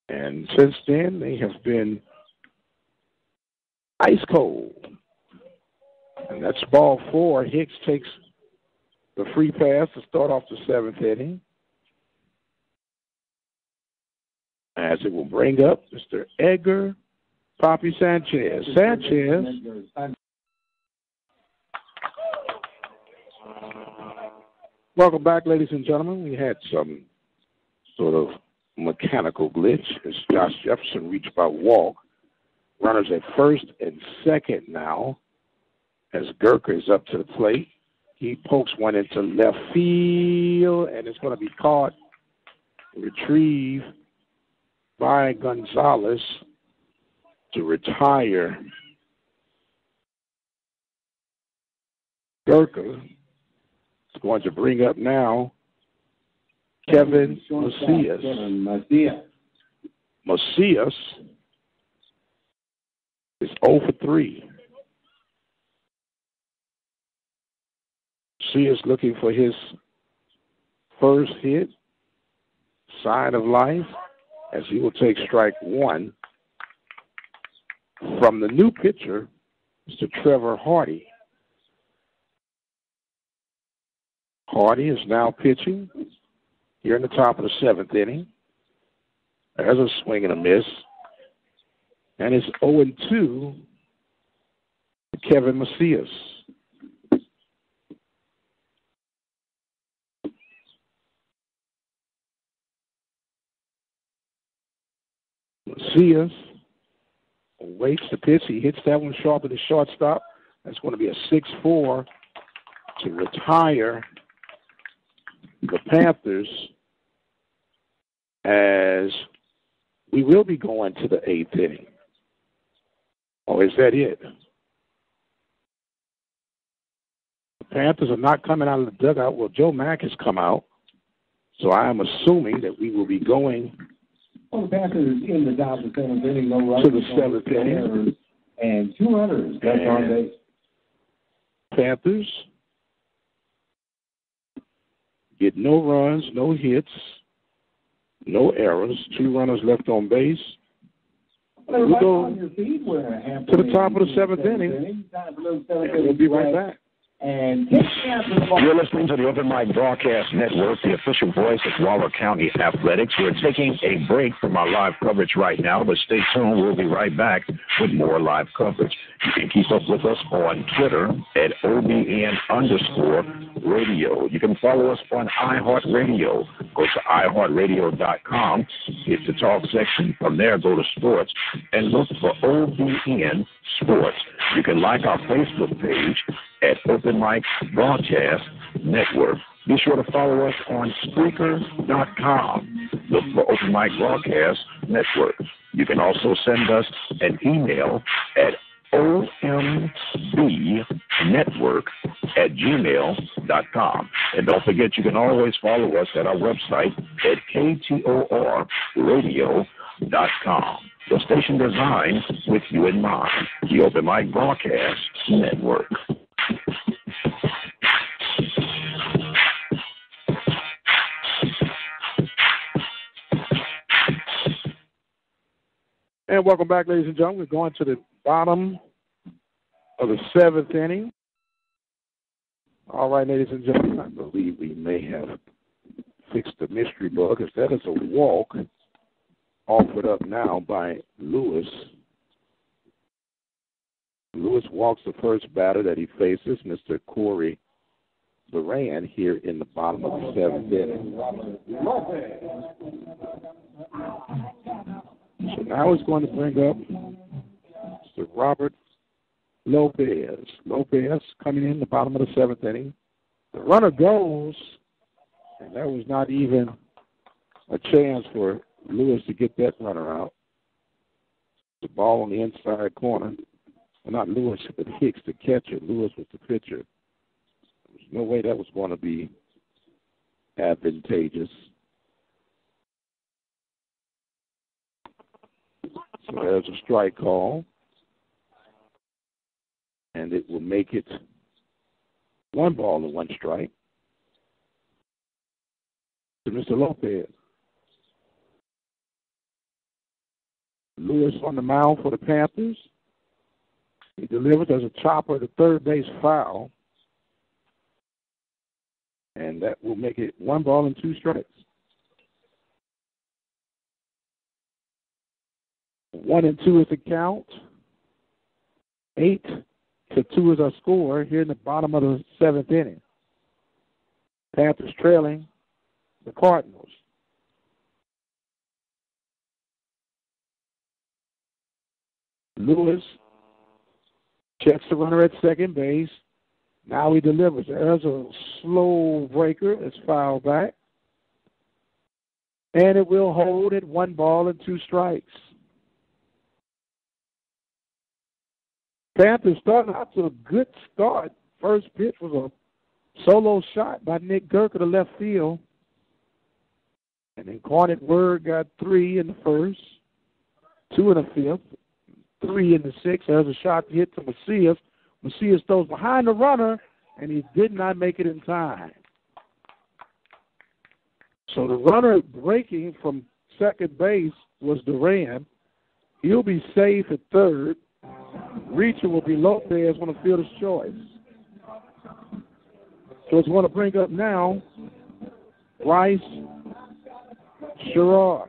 And since then, they have been ice cold. And that's ball 4. Hicks takes the free pass to start off the 7th inning. As it will bring up Mr. Edgar Papi Sanchez. Sanchez welcome back, ladies and gentlemen. We had some sort of mechanical glitch as Josh Jefferson reached by walk. Runners at 1st and 2nd now as Gurker is up to the plate. He pokes one into left field, and it's going to be caught, retrieved by Gonzalez to retire Gurker. It's going to bring up now Kevin Macias. Macias is 0 for 3. Macias looking for his first hit, sign of life, as he will take strike 1 from the new pitcher, Mr. Trevor Hardy. Hardy is now pitching here in the top of the 7th inning. There's a swing and a miss. And it's 0-2 to Kevin Macias. Macias awaits the pitch. He hits that one sharp at the shortstop. That's going to be a 6-4 to retire the Panthers, as we will be going to the 8th inning. Or is that it? The Panthers are not coming out of the dugout. Well, Joe Mack has come out, so I am assuming that we will be going the Panthers in the top of the 7th inning, no runs to the 7th inning. And 2 runners left on base. Panthers get no runs, no hits, no errors, 2 runners left on base. We go to the top of the 7th inning, and we'll be right back. And you're listening to the Open Mic Broadcast Network, the official voice of Waller County Athletics. We're taking a break from our live coverage right now, but stay tuned. We'll be right back with more live coverage. You can keep up with us on Twitter at OBN_radio. You can follow us on iHeartRadio. Go to iHeartRadio.com, hit the talk section. From there, go to sports and look for OBN Sports. You can like our Facebook page at Open Mic Broadcast Network. Be sure to follow us on Spreaker.com. Look for Open Mic Broadcast Network. You can also send us an email at ombnetwork@gmail.com. And don't forget, you can always follow us at our website at ktorradio.com. The station designed with you in mind, the Open Mic Broadcast Network. And welcome back, ladies and gentlemen. We're going to the bottom of the 7th inning. All right, ladies and gentlemen, I believe we may have fixed the mystery bug, as that is a walk offered up now by Lewis. Lewis walks the first batter that he faces, Mr. Corey Duran, here in the bottom of the 7th inning. So now he's going to bring up Mr. Robert Lopez. Lopez coming in the bottom of the 7th inning. The runner goes, and there was not even a chance for Lewis to get that runner out. The ball on the inside corner. Well, not Lewis, but Hicks, the catcher. Lewis was the pitcher. There was no way that was going to be advantageous. So there's a strike call. And it will make it 1 ball and 1 strike to Mr. Lopez. Lewis on the mound for the Panthers. He delivers as a chopper to third base foul. And that will make it 1 ball and 2 strikes. 1-2 is the count. 8-2 is our score here in the bottom of the 7th inning. Panthers trailing the Cardinals. Lewis checks the runner at second base. Now he delivers. There's a slow breaker. It's fouled back. And it will hold at 1 ball and 2 strikes. Panthers starting out to a good start. First pitch was a solo shot by Nick Gurker to left field. And Incarnate Word got 3 in the first, 2 in the 5th, 3 in the 6th. There's a shot hit to Macias. Macias throws behind the runner, and he did not make it in time. So the runner breaking from second base was Duran. He'll be safe at third. Reacher will be Lopez on the fielder's choice. So it's going to bring up now Bryce Sherrod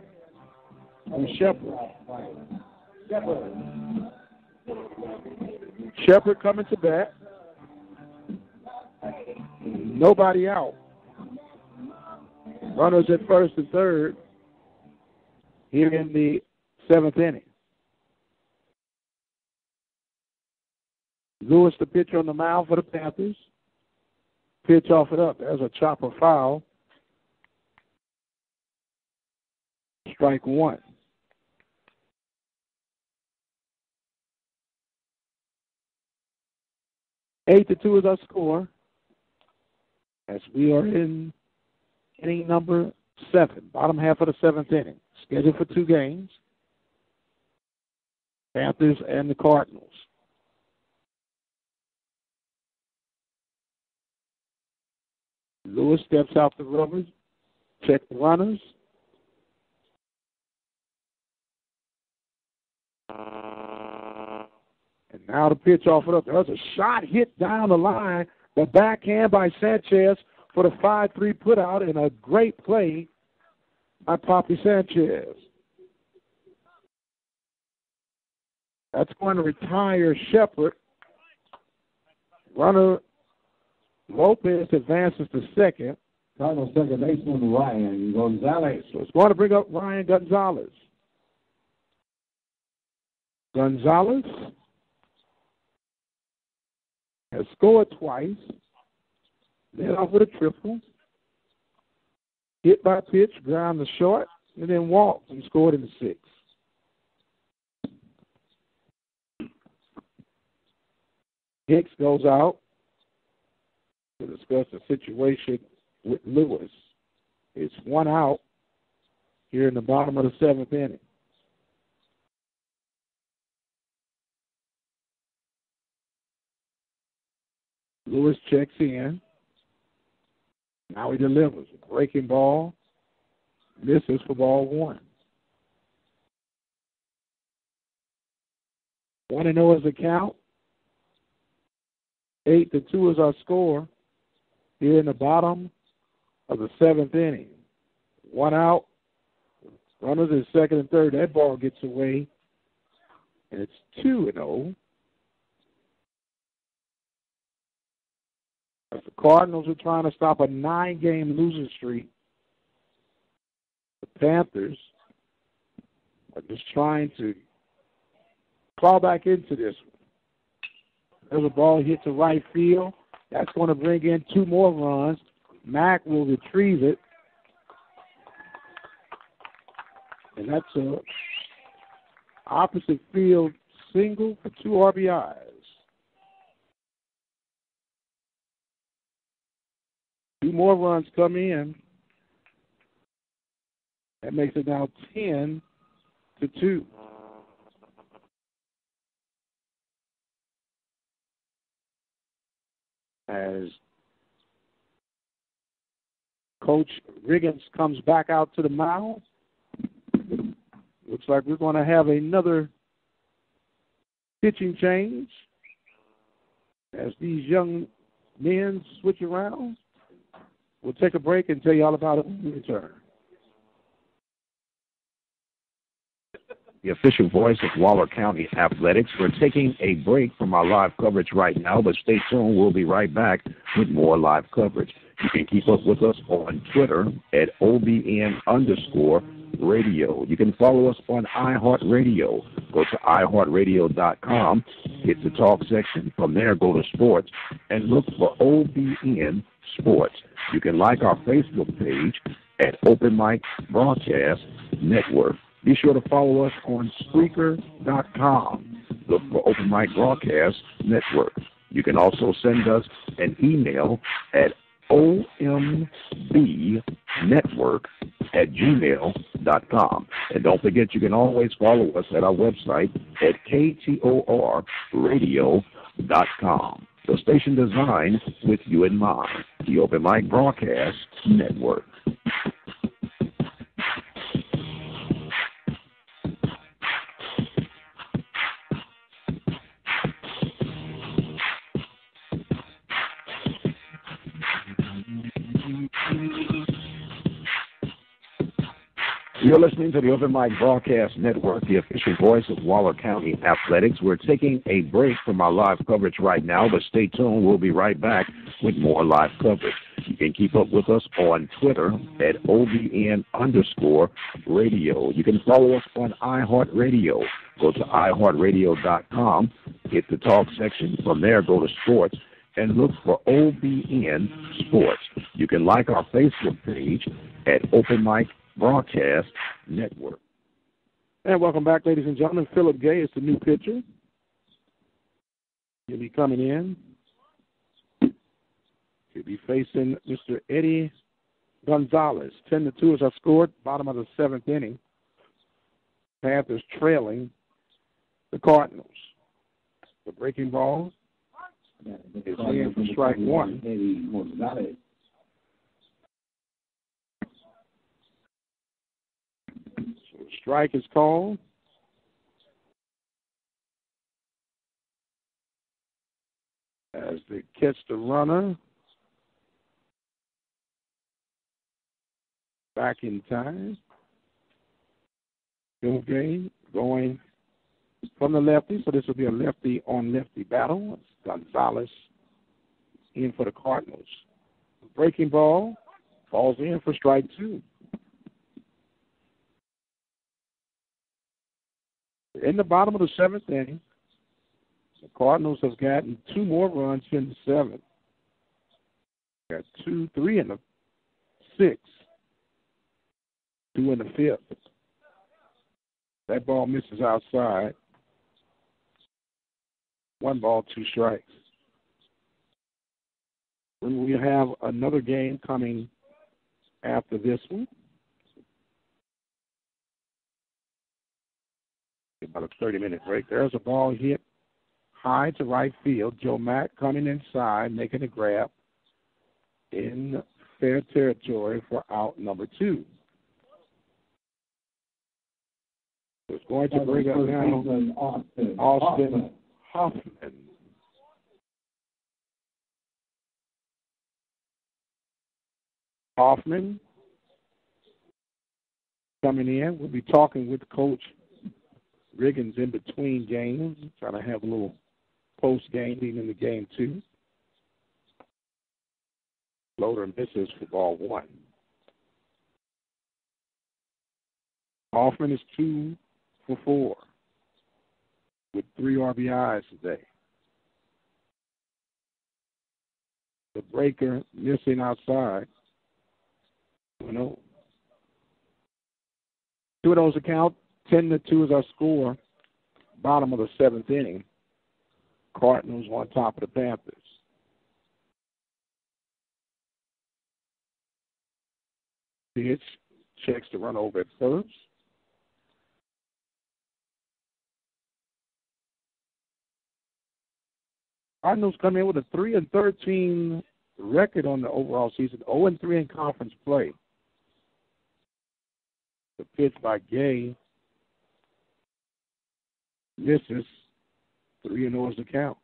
and Shepard. Shepard coming to bat. Nobody out. Runners at first and third here in the 7th inning. Lewis, the pitcher on the mound for the Panthers. Pitch off it up. There's a chopper foul. Strike one. 8-2 is our score as we are in inning number 7, bottom half of the 7th inning. Scheduled for 2 games, Panthers and the Cardinals. Lewis steps out the rubber, check the runners. And now the pitch off it up. There's a shot hit down the line. The backhand by Sanchez for the 5-3 putout, and a great play by Poppy Sanchez. That's going to retire Shepard. Runner Lopez advances to second. Cardinal second baseman Ryan Gonzalez. So it's going to bring up Ryan Gonzalez. Gonzalez has scored twice. Led off with a triple. Hit by pitch, ground to short, and then walked and scored in the 6th. Hicks goes out to discuss the situation with Lewis. It's 1 out here in the bottom of the 7th inning. Lewis checks in. Now he delivers. A breaking ball. Misses for ball 1. 1-0 is the count. 8-2 is our score here in the bottom of the 7th inning. 1 out. Runners in second and third. That ball gets away. And it's 2-0. As the Cardinals are trying to stop a 9-game losing streak, the Panthers are just trying to claw back into this one. There's a ball hit to right field. That's going to bring in 2 more runs. Mack will retrieve it. And that's a opposite field single for 2 RBIs. Two more runs come in. That makes it now 10-2. As Coach Riggins comes back out to the mound, looks like we're going to have another pitching change as these young men switch around. We'll take a break and tell you all about it when we return. The official voice of Waller County Athletics. We're taking a break from our live coverage right now, but stay tuned. We'll be right back with more live coverage. You can keep up with us on Twitter at OBN_radio. You can follow us on iHeartRadio. Go to iHeartRadio.com, hit the talk section. From there, go to sports and look for OBN Sports. You can like our Facebook page at Open Mic Broadcast Network. Be sure to follow us on Spreaker.com. Look for Open Mic Broadcast Network. You can also send us an email at ombnetwork@gmail.com. And don't forget, you can always follow us at our website at ktorradio.com. The station designed with you in mind, the Open Mic Broadcast Network. You're listening to the Open Mic Broadcast Network, the official voice of Waller County Athletics. We're taking a break from our live coverage right now, but stay tuned. We'll be right back with more live coverage. You can keep up with us on Twitter at OBN_radio. You can follow us on iHeartRadio. Go to iHeartRadio.com, hit the talk section. From there, go to sports and look for OBN Sports. You can like our Facebook page at Open Mic Broadcast Network. And welcome back, ladies and gentlemen. Philip Gay is the new pitcher. He'll be coming in. He'll be facing Mr. Eddie Gonzalez. 10-2 is our score, bottom of the seventh inning. Panthers trailing the Cardinals. The breaking ball is in for strike one. So strike is called. As they catch the runner back in time. Game going from the lefty, so this will be a lefty-on-lefty battle. It's Gonzalez in for the Cardinals. Breaking ball falls in for strike two. In the bottom of the seventh inning, the Cardinals have gotten two more runs in the seventh. Got 2-3 in the sixth, 2 in the fifth. That ball misses outside. 1 ball, 2 strikes. We have another game coming after this one. About a 30-minute break. There's a ball hit high to right field. Joe Mack coming inside, making a grab in fair territory for out number 2. It's going to bring up now Austin Hoffman. Hoffman coming in. We'll be talking with Coach Riggins in between games, trying to have a little post-game leading in the game 2. Loader misses for ball 1. Hoffman is 2 for 4 with 3 RBIs today. The breaker missing outside. 2-0. 2-0's account. 10-2 is our score. Bottom of the seventh inning. Cardinals on top of the Panthers. Pitch checks the run over at first. Cardinals come in with a 3-13 record on the overall season, 0-3 in conference play. The pitch by Gay misses. 3-0 is the count.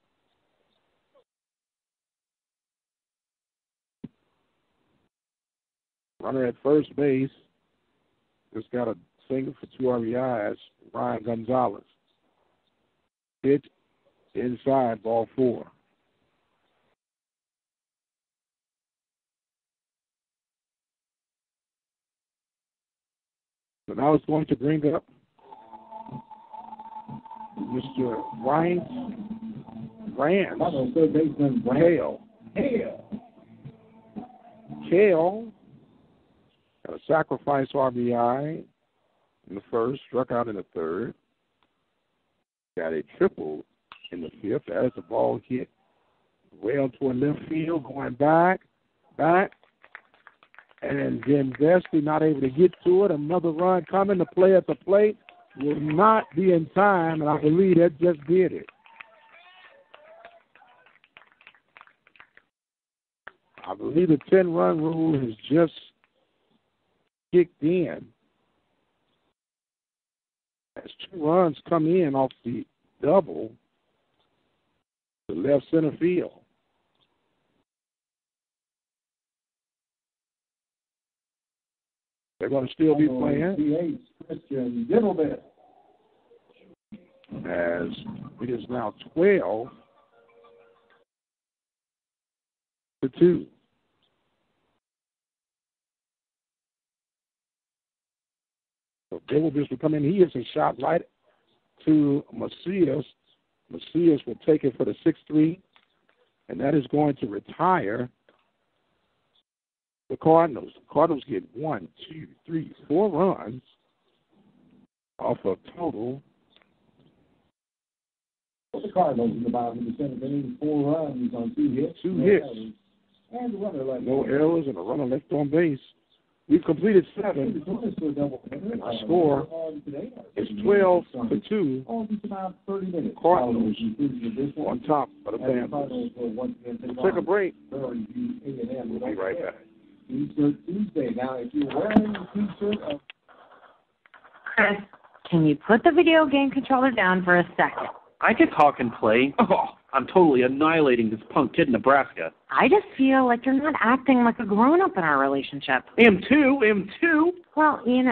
Runner at first base just got a single for 2 RBIs. Ryan Gonzalez. Pitch inside, ball 4. So now it's going to bring up Mr. Ryan Kale got a sacrifice RBI in the first, struck out in the third. Got a triple in the fifth. As the ball hit well toward left field, going back, and then Vesty not able to get to it. Another run coming. The play at the plate will not be in time, and I believe that just did it. I believe the 10-run rule has just kicked in. As 2 runs come in off the double to left center field. They're going to still be playing. Christian Diddlebit. As it is now 12-2. So Diddlebit will come in. He hits a shot right to Macias. Macias will take it for the 6-3, and that is going to retire the Cardinals. The Cardinals get 1, 2, 3, 4 runs off a total. The Cardinals in the bottom of the 7th inning, 4 runs on 2 hits. 2 hits. And the runner left. No errors and a runner left on base. We've completed 7. And our score is 12-2. Cardinals on top of the Panthers. We'll take a break. We'll be right back. Tuesday. Now, if you're wearing the T-shirt of Chris, can you put the video game controller down for a second? I could talk and play. Oh, I'm totally annihilating this punk kid in Nebraska. I just feel like you're not acting like a grown-up in our relationship. Am too. Well, you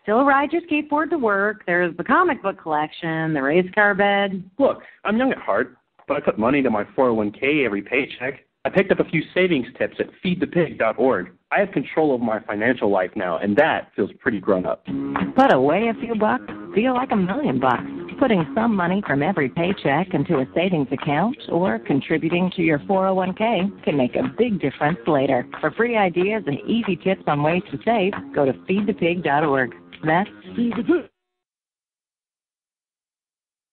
still ride your skateboard to work. There's the comic book collection, the race car bed. Look, I'm young at heart, but I put money to my 401k every paycheck. I picked up a few savings tips at feedthepig.org. I have control over my financial life now, and that feels pretty grown up. Put away a few bucks, feel like $1 million bucks. Putting some money from every paycheck into a savings account or contributing to your 401k can make a big difference later. For free ideas and easy tips on ways to save, go to feedthepig.org. That's Feed the Pig.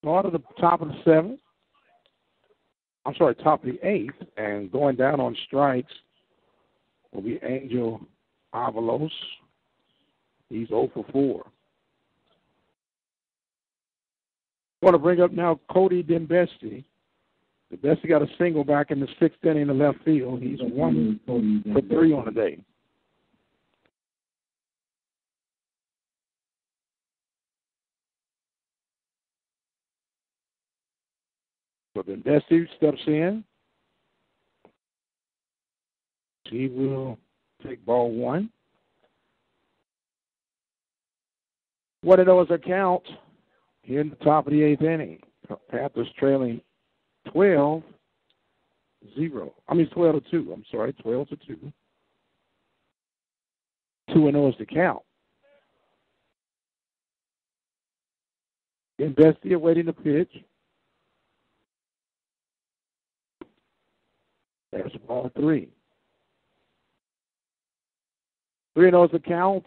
Start at the top of the 7th. Top of the 8th, and going down on strikes will be Angel Avalos. He's 0 for 4. I want to bring up now Cody Dembesti. Dembesti got a single back in the 6th inning in the left field. He's 1 for 3 on the day. So Dembesti steps in. He will take ball 1. What are those accounts here in the top of the 8th inning? Panthers trailing 12-2. I'm sorry, 12-2. 2-0 is the count. Dembesti awaiting the pitch. There's ball 3. 3-0 is the count.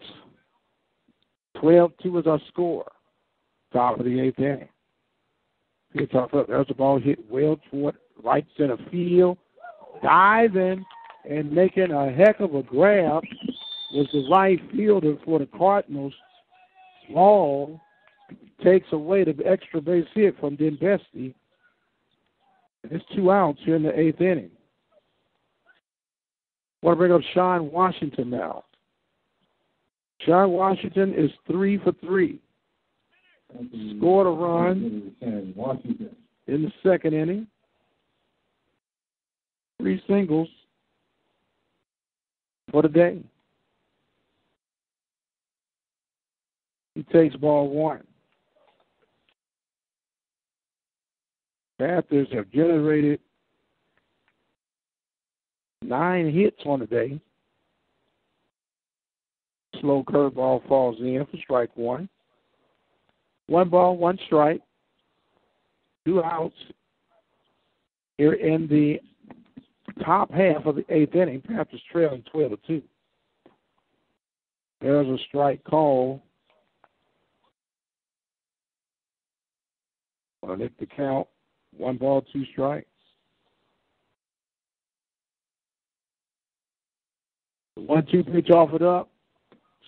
12-2 is our score. Top of the 8th inning. Pitch off up. There's the ball hit well toward right center field. Diving and making a heck of a grab was the right fielder for the Cardinals. Ball takes away the extra base hit from Dembesti. It's 2 outs here in the 8th inning. I want to bring up Sean Washington now. Sean Washington is 3 for 3. Scored a run in the 2nd inning. 3 singles for the day. He takes ball 1. Panthers have generated 9 hits on the day. Slow curveball falls in for strike 1. 1 ball, 1 strike. 2 outs here in the top half of the 8th inning. Panthers trailing 12-2. There's a strike call. I'll make the count. 1 ball, 2 strikes. The 1-2 pitch offered up.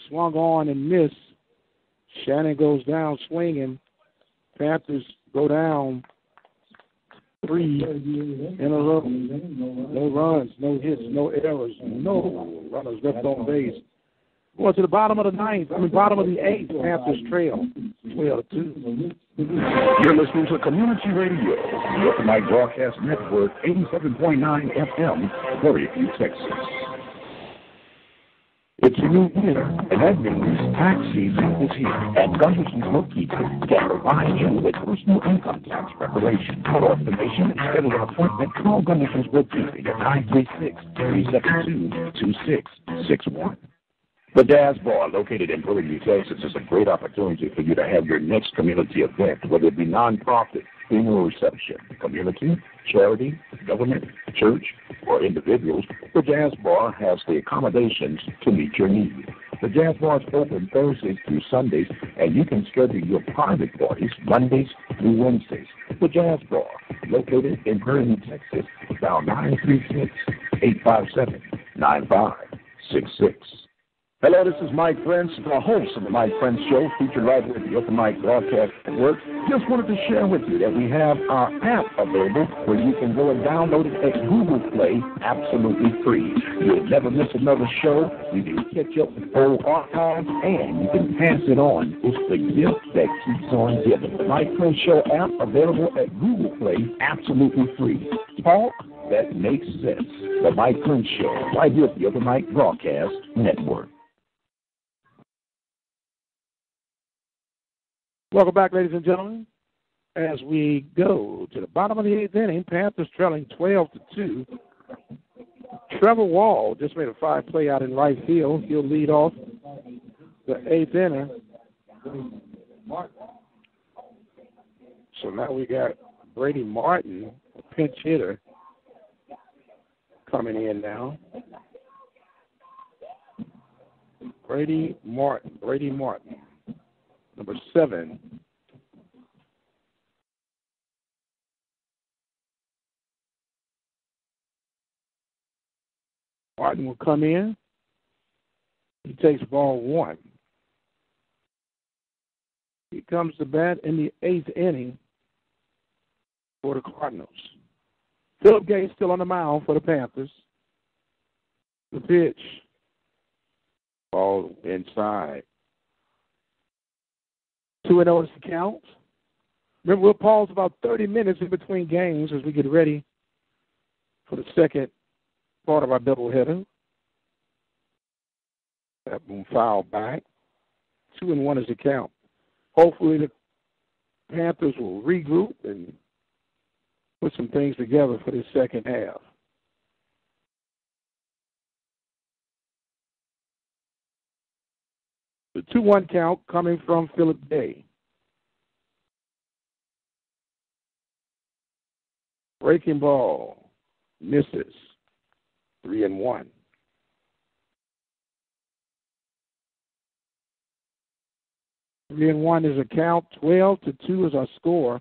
Swung on and missed. Shannon goes down swinging. Panthers go down 3 in a row. No runs, no hits, no errors, no runners left on base. Going to the bottom of the 9th. Bottom of the 8th. Panthers trail 12-2. You're listening to Community Radio, the Open Mic Broadcast Network, 87.9 FM, Prairie View, Texas. It's a new year, and that means tax season is here. And Gunderson's Bookkeepers can provide you with personal income tax preparation. For more information and schedule an appointment, call Gunderson's Bookkeeping at 936-372-2661. The Jazz Bar, located in Prairie, Texas, is a great opportunity for you to have your next community event, whether it be nonprofit, funeral reception, community, charity, government, church, or individuals. The Jazz Bar has the accommodations to meet your needs. The Jazz Bar is open Thursdays through Sundays, and you can schedule your private parties Mondays through Wednesdays. The Jazz Bar, located in Prairie, Texas, dial 936-857-9566. Hello, this is Mike Prince, the host of the Mike Prince Show, featured right here at the Open Mic Broadcast Network. Just wanted to share with you that we have our app available where you can go and download it at Google Play absolutely free. You'll never miss another show. You can catch up with old archives, and you can pass it on. It's the gift that keeps on giving. The Mike Prince Show app available at Google Play absolutely free. Talk that makes sense. The Mike Prince Show, right here at the Open Mic Broadcast Network. Welcome back, ladies and gentlemen. As we go to the bottom of the eighth inning, Panthers trailing 12-2. Trevor Wall just made a 5-play out in right field. He'll lead off the eighth inning. So now we got Brady Martin, a pinch hitter, coming in now. Brady Martin. Number 7. Martin will come in. He takes ball 1. He comes to bat in the eighth inning for the Cardinals. Philip Gay still on the mound for the Panthers. The pitch. Ball inside. 2-0 is the count. Remember, we'll pause about 30 minutes in between games as we get ready for the second part of our doubleheader. That one foul back. 2-1 is the count. Hopefully the Panthers will regroup and put some things together for this second half. The 2-1 count coming from Philip Day. Breaking ball. Misses. 3-1. Three and one is a count. 12-2 is our score.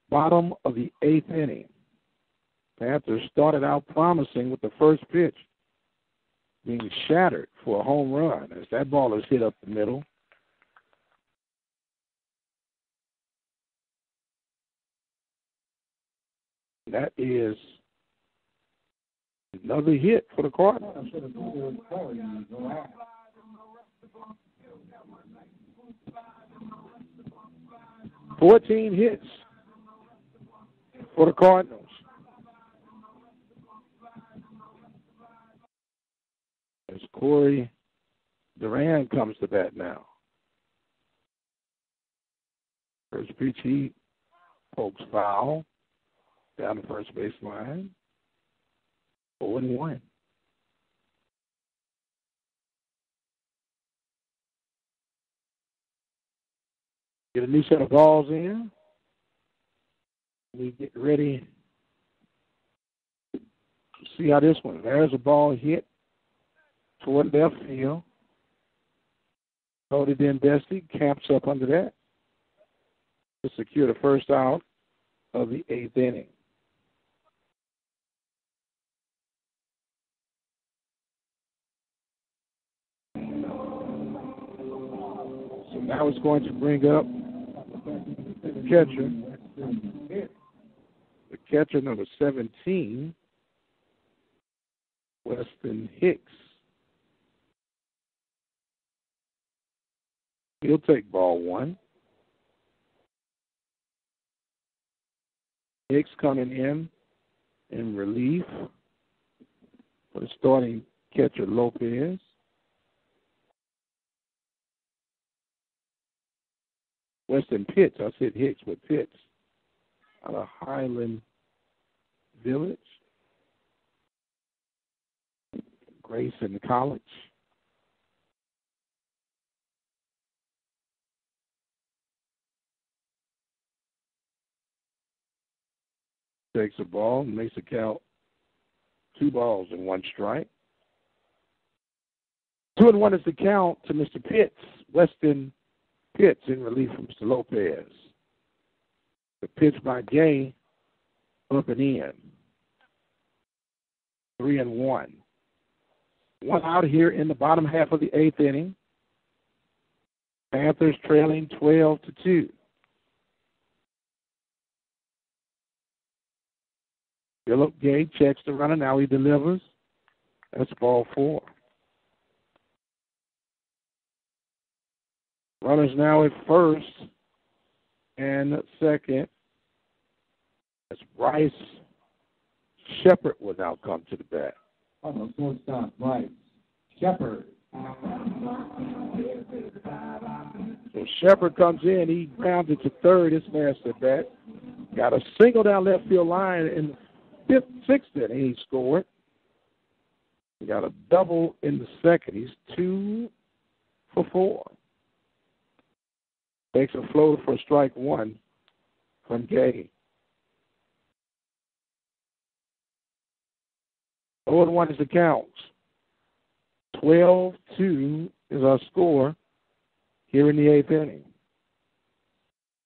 Bottom of the eighth inning. Panthers started out promising with the first pitch being shattered for a home run as that ball is hit up the middle. That is another hit for the Cardinals. 14 hits for the Cardinals. As Corey Duran comes to bat now. First pitch, he pokes foul down the first baseline. 0-1. Get a new set of balls in. We get ready to see how this one. There's a ball hit toward left field. Cody Dembesti camps up under that to secure the first out of the eighth inning. So now it's going to bring up the catcher. The catcher, number 17, Weston Hicks. He'll take ball one. Hicks coming in relief for the starting catcher, Lopez. Weston Pitts, I said Hicks, but Pitts out of Highland Village, Grayson College. takes the ball and makes the count 2 balls and 1 strike. 2-1 is the count to Mr. Pitts. Weston Pitts in relief from Mr. Lopez. The pitch by Gay up and in. 3-1. 1 out here in the bottom half of the 8th inning. Panthers trailing 12-2. Philip Gay checks the runner. Now he delivers. That's ball 4. Runners now at first and second. As Bryce Shepard will now come to the bat. Shortstop Bryce Shepard. So Shepard comes in. He grounded to third. His last at bat. Got a single down left field line in the 6th inning. He scored. He got a double in the 2nd. He's 2 for 4. Takes a floater for strike 1 from Gay. 0-1 is the count. 12-2 is our score here in the 8th inning.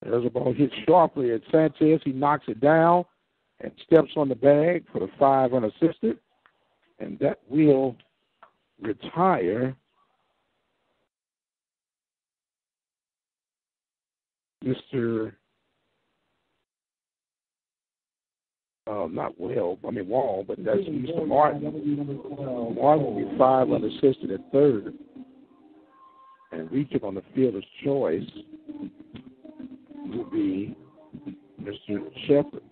There's a ball hit sharply at Sanchez. He knocks it down and steps on the bag for the 5 unassisted. And that will retire Mr. Wall, but that's Mr. Martin. Martin will be 5 unassisted at third. And reaching on the fielder's choice will be Mr. Shepard.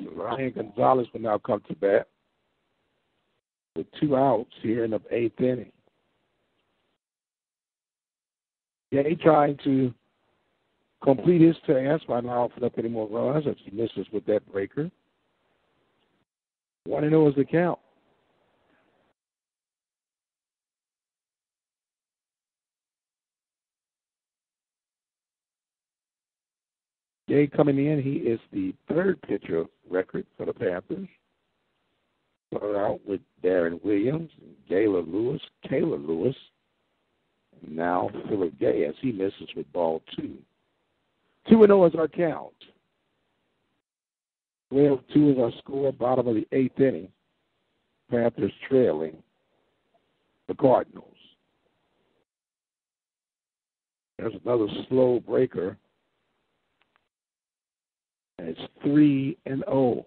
So Ryan Gonzalez will now come to bat with 2 outs here in the 8th inning. Gay trying to complete his task by not offering up any more runs as he misses with that breaker. 1-0 is the count. Gay coming in, he is the 3rd pitcher record for the Panthers. Started out with Darren Williams, Kayla Lewis, and now Philip Gay as he misses with ball 2. 2-0 is our count. 12-2 is our score, bottom of the 8th inning. Panthers trailing the Cardinals. There's another slow breaker. And it's 3-0.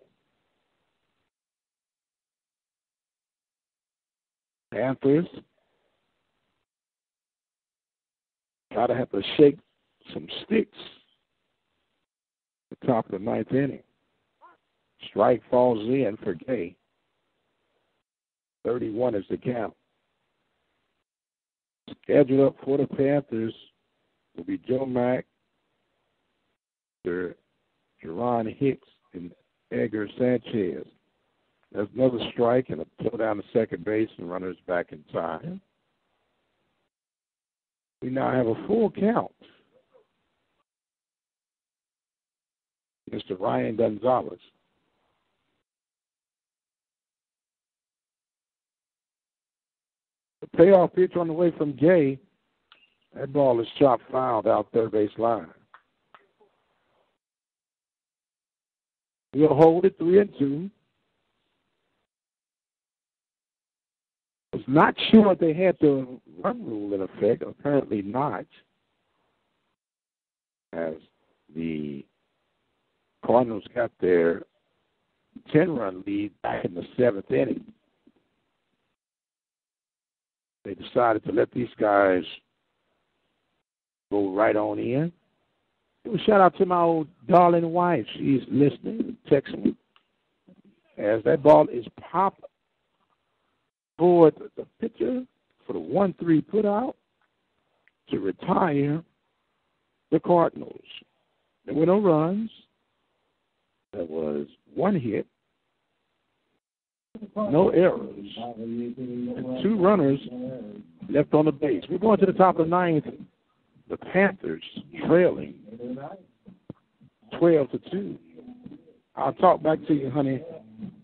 Panthers gotta have to shake some sticks at the top of the 9th inning. Strike falls in for Gay. 31 is the count. Scheduled up for the Panthers will be Joe Mack, Jerron Hicks, and Edgar Sanchez. There's another strike and a throw down to second base and runners back in time. We now have a full count. Mr. Ryan Gonzalez. The payoff pitch on the way from Gay. That ball is chopped fouled out third base line. We'll hold it 3-2. Was not sure if they had the run rule in effect. Apparently not. As the Cardinals got their 10-run lead back in the 7th inning. They decided to let these guys go right on in. Shout out to my old darling wife. She's listening, texting, as that ball is popped toward the pitcher for the 1-3 put out to retire the Cardinals. There were no runs. There was 1 hit, no errors, and 2 runners left on the base. We're going to the top of the 9th. The Panthers trailing 12-2. I'll talk back to you, honey,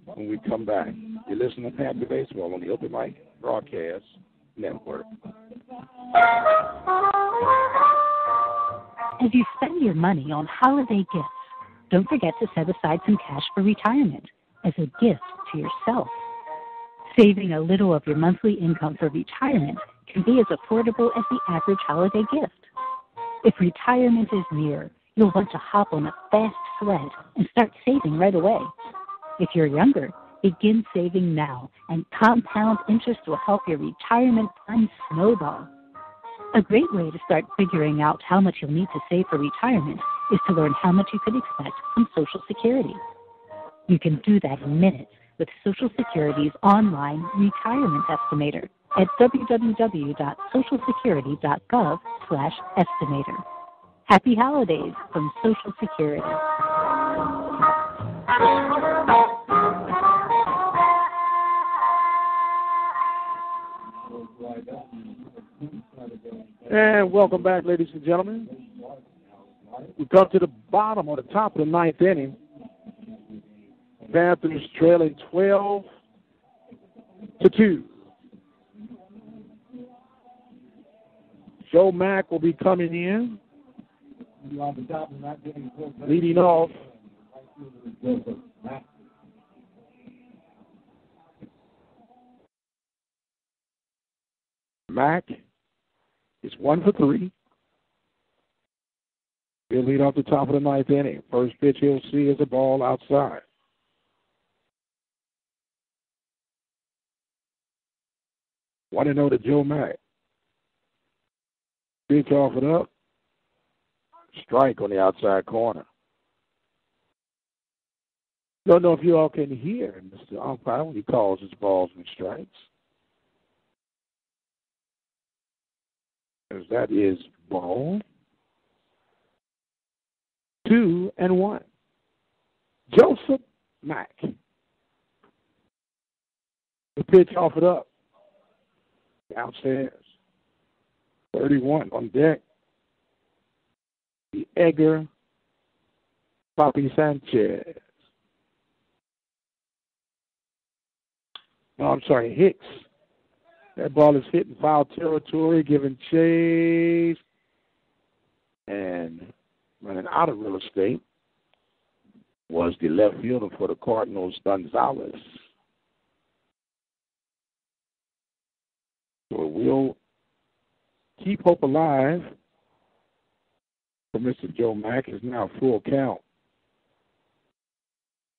when we come back. You're listening to Happy Baseball on the Open Mic Broadcast Network. As you spend your money on holiday gifts, don't forget to set aside some cash for retirement as a gift to yourself. Saving a little of your monthly income for retirement can be as affordable as the average holiday gift. If retirement is near, you'll want to hop on a fast sled and start saving right away. If you're younger, begin saving now, and compound interest will help your retirement fund snowball. A great way to start figuring out how much you'll need to save for retirement is to learn how much you could expect from Social Security. You can do that in minutes with Social Security's online retirement estimator at www.socialsecurity.gov/estimator. Happy holidays from Social Security. And welcome back, ladies and gentlemen. We come to the bottom or the top of the ninth inning. Panthers trailing 12-2. Joe Mack will be coming in, leading off. Mack is 1 for 3. He'll lead off the top of the ninth inning. First pitch he'll see is a ball outside. Want to know to Joe Mack. Pitch offered up. Strike on the outside corner. Don't know if you all can hear Mr. Umpire when he calls his balls and strikes. As that is ball. 2-1. Joseph Mack. The pitch offered up. Downstairs. 31 on deck. The Edgar Papi Sanchez. No, I'm sorry, Hicks. That ball is hitting foul territory, giving chase, and running out of real estate was the left fielder for the Cardinals, Gonzalez. So we'll keep hope alive for Mr. Joe Mack. Is now full count.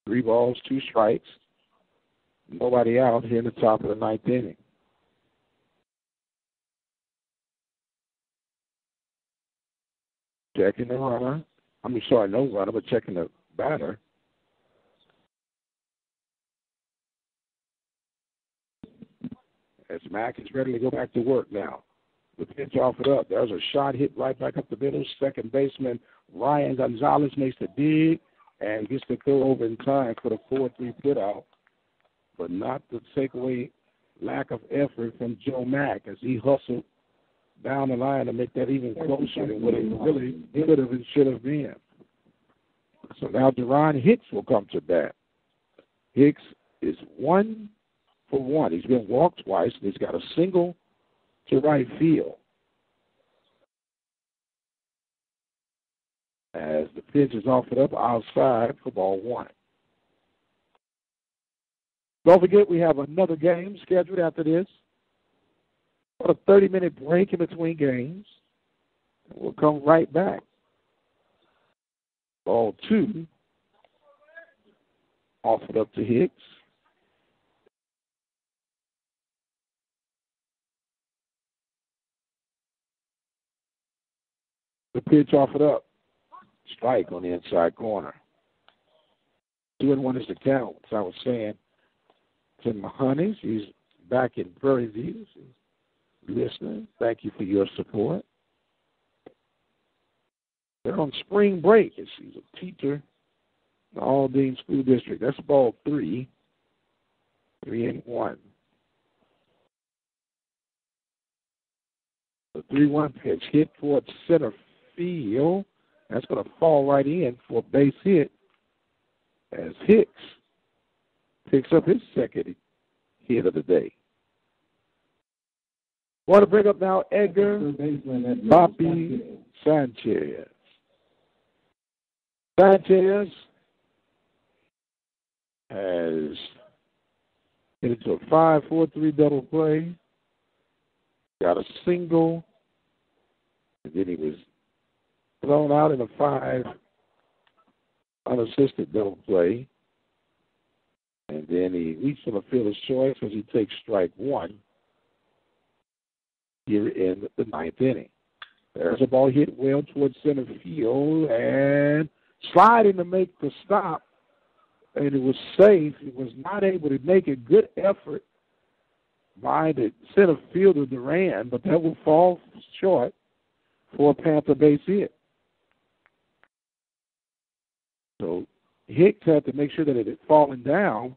3 balls, 2 strikes. Nobody out here in the top of the ninth inning. Checking the runner. No runner, but checking the batter. As Mack is ready to go back to work now. The pitch offered up. There's a shot hit right back up the middle. Second baseman Ryan Gonzalez makes the dig and gets to go over in time for the 4-3 putout, but not to take away lack of effort from Joe Mack as he hustled down the line to make that even closer than what it really could have and should have been. So now Deron Hicks will come to bat. Hicks is 1 for 1. He's been walked twice, and he's got a single to right field. As the pitch is offered up outside for ball 1. Don't forget, we have another game scheduled after this. A 30-minute break in between games. We'll come right back. Ball 2. Offered up to Hicks. The pitch offered up. Strike on the inside corner. 2-1 is the count. As I was saying to my honeys, he's back in Prairie View. Listening, thank you for your support. They're on spring break. He's a teacher in the Aldine School District. That's ball 3. 3-1. The 3-1 pitch hit towards center field. That's going to fall right in for a base hit. as Hicks picks up his second hit of the day. Want to bring up now Edgar Papi Sanchez. Sanchez has hit into a 5-4-3 double play. Got a single, and then he was thrown out in a 5 unassisted double play. And then he reached for the fielder's choice as he takes strike one here in the ninth inning. There's a ball hit well towards center field and sliding to make the stop. And it was safe. He was not able to make a good effort by the center fielder Duran, but that will fall short for a Panther base hit. So Hicks had to make sure that it had fallen down.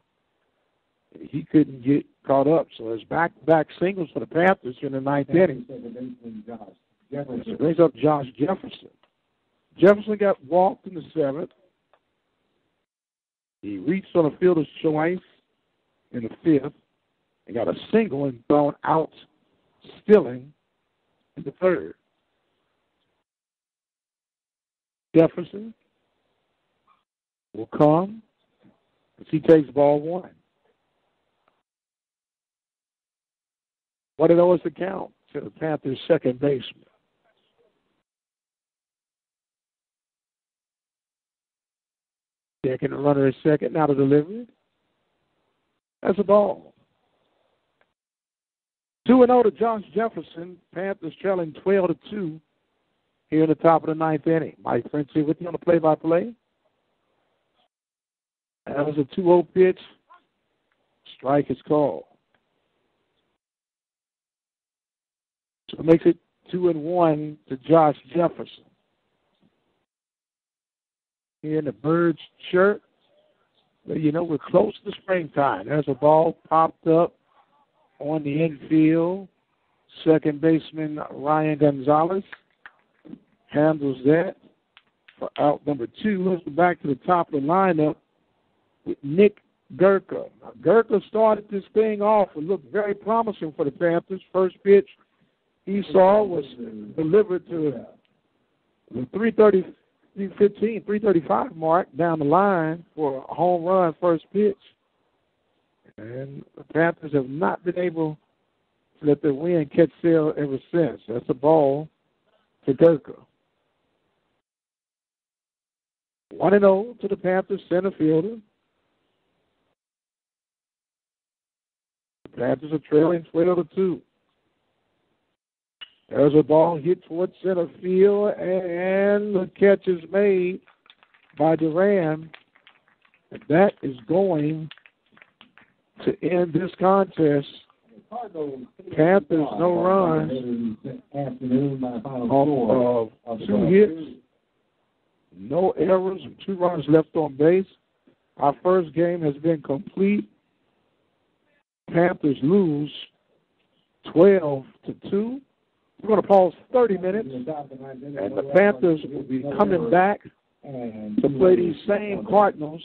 He couldn't get caught up. So there's back-to-back singles for the Panthers in the ninth inning. It brings up Josh Jefferson. Jefferson got walked in the seventh. He reached on a fielder's choice in the fifth and got a single and thrown out, stealing in the third. Jefferson will come as he takes ball one. 1-0 is the count to the Panthers' second baseman. Second runner is second, now to delivery. That's a ball. 2-0 to Josh Jefferson. Panthers trailing 12-2 here in the top of the ninth inning. Mike Prince here with you on the play-by-play. That was a 2-0 pitch. Strike is called. So it makes it 2-1 to Josh Jefferson. Here in the Birds shirt, but you know we're close to springtime. There's a ball popped up on the infield. Second baseman Ryan Gonzalez handles that for out number 2. Let's go back to the top of the lineup with Nick Gurka. Now, Gurka started this thing off and looked very promising for the Panthers. First pitch he saw was delivered to the 335 mark down the line for a home run first pitch. And the Panthers have not been able to let their wind catch sail ever since. That's a ball to Gurka. 1-0 to the Panthers center fielder. The Panthers are trailing 12-2. There's a ball hit towards center field, and the catch is made by Duran. And that is going to end this contest. Panthers no runs off of 2 hits, no errors, and 2 runs left on base. Our first game has been complete. Panthers lose 12-2. We're going to pause 30 minutes, and the Panthers will be coming back to play these same Cardinals,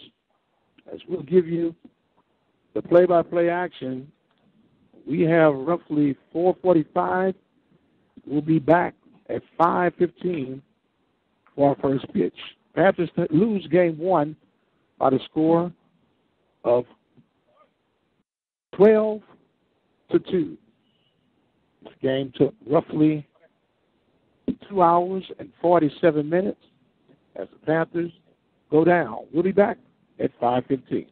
as we'll give you the play-by-play action. We have roughly 4:45. We'll be back at 5:15 for our first pitch. Panthers lose game 1 by the score of 12-2. This game took roughly 2 hours and 47 minutes as the Panthers go down. We'll be back at 5:15.